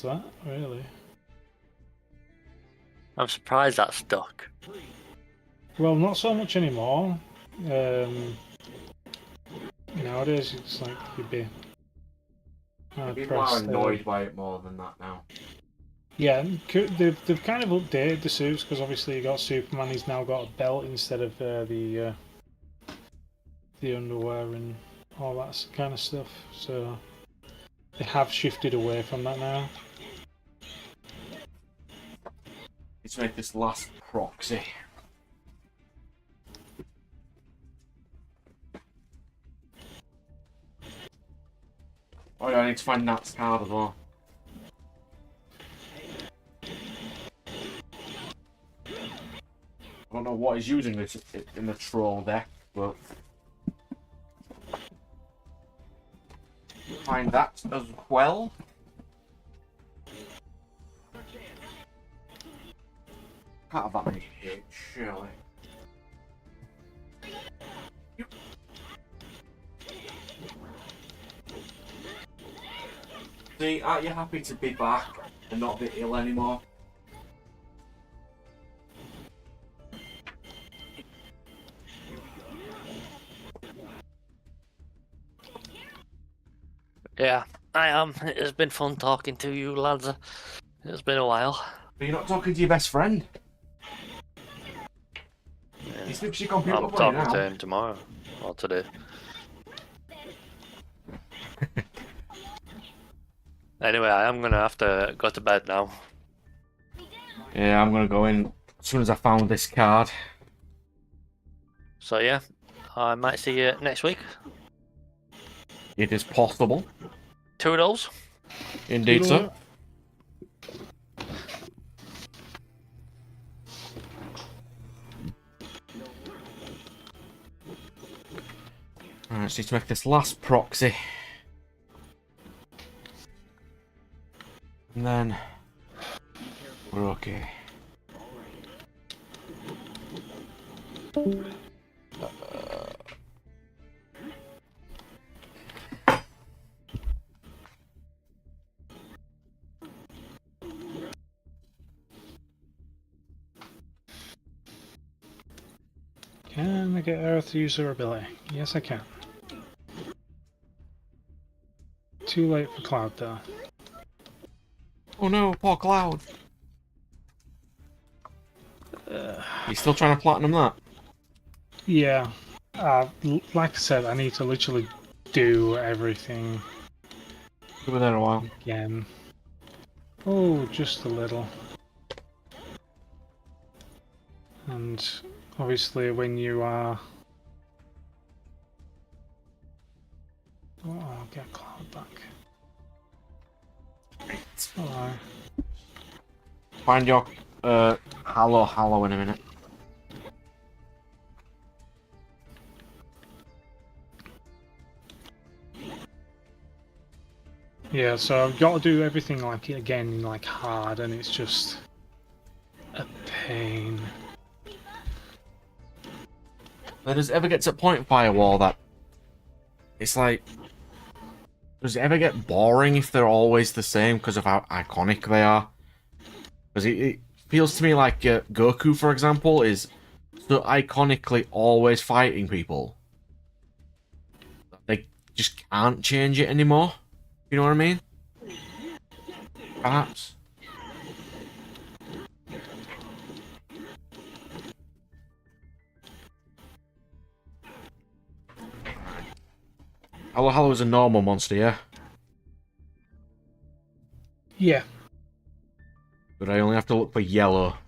that, really. I'm surprised that stuck. Well, not so much anymore. Nowadays, it's like you'd be People are annoyed by it more than that now. Yeah, they've kind of updated the suits because obviously you got Superman. He's now got a belt instead of the underwear and all that kind of stuff. So they have shifted away from that now. Let's make this last proxy. Oh yeah, I need to find Nat's card as well. I don't know what he's using this in the troll deck, but find that as well. Can't have that many hits, surely. See, aren't you happy to be back and not be ill anymore? Yeah, I am. It's been fun talking to you, lads. It's been a while. But you're not talking to your best friend. He slips your computer I'm for you talking now. to him tomorrow or today. Anyway, I am gonna have to go to bed now. Yeah, I'm gonna go in as soon as I found this card. So yeah, I might see you next week. It is possible. Toodles. Indeed, sir. Alright, so need to make this last proxy. And then we're okay. Can I get Earth user ability? Yes, I can. Too late for Cloud, though. Oh no, poor Cloud. You still trying to platinum that? Yeah. Like I said, I need to literally do everything You were there a while. again. Oh, just a little. And obviously when you are... Oh, I'll get Cloud back. Hello. Find your Hallow in a minute. Yeah, so I've got to do everything like again, like hard, and it's just a pain. Does it ever get to a point, Firewall, that it's like, does it ever get boring if they're always the same because of how iconic they are? Because it feels to me like Goku, for example, is so iconically always fighting people. They just can't change it anymore. You know what I mean? Perhaps. Hallow is a normal monster, yeah? Yeah. But I only have to look for yellow.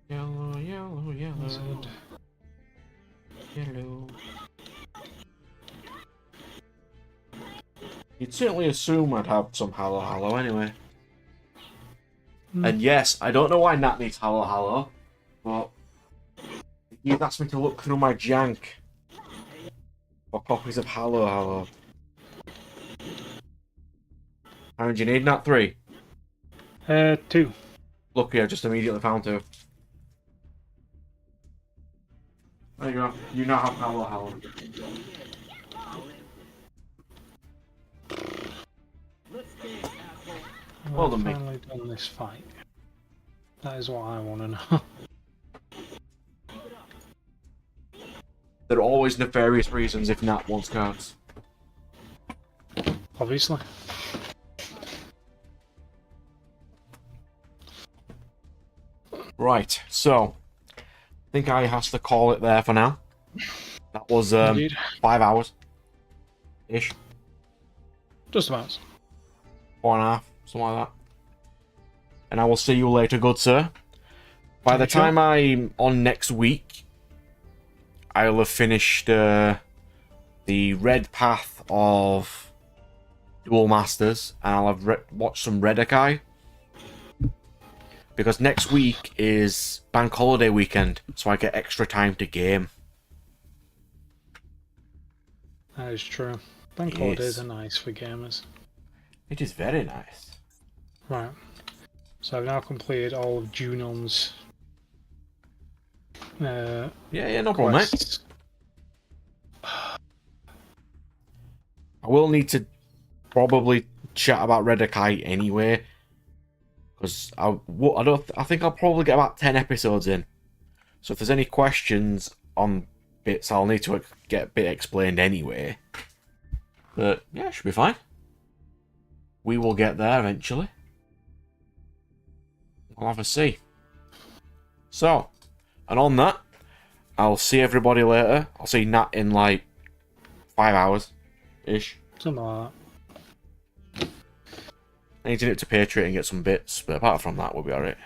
Yellow, yellow, yellow. Yellow. You'd certainly assume I'd have some Hallow anyway. And yes, I don't know why Nat needs Hallow, but you've asked me to look through my jank for copies of Hallow. How many do you need, Nat? 3? 2. Lucky, I just immediately found 2. There you go. You now have Hallow. Well done, mate. Finally done this fight. That is what I want to know. There are always nefarious reasons if Nat wants cards. Obviously. Right, so I think I has to call it there for now. That was 5 hours ish. Just about. 4.5, something like that. And I will see you later, good sir. By the time I'm on next week, I'll have finished the red path of Duel Masters, and I'll have watched some Redakai. Because next week is Bank Holiday weekend, so I get extra time to game. That is true. Bank holidays are nice for gamers. It is very nice. Right. So I've now completed all of Junon's Yeah, no problem, mate. quests. I will need to probably chat about Redakai anyway, because I think I'll probably get about 10 episodes in. So if there's any questions on bits, I'll need to get a bit explained anyway. But yeah, it should be fine. We will get there eventually. I'll have a see. So, and on that, I'll see everybody later. I'll see Nat in like 5 hours-ish. Something like that. I need to nip to Patriot and get some bits, but apart from that, we'll be alright.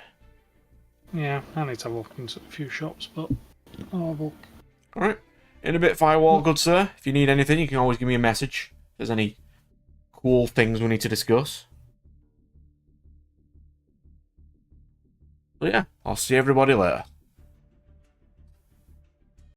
Yeah, I need to have a look into a few shops, but I'll have a look. Alright. In a bit, Firewall, good sir. If you need anything, you can always give me a message. If there's any cool things we need to discuss. But yeah, I'll see everybody later.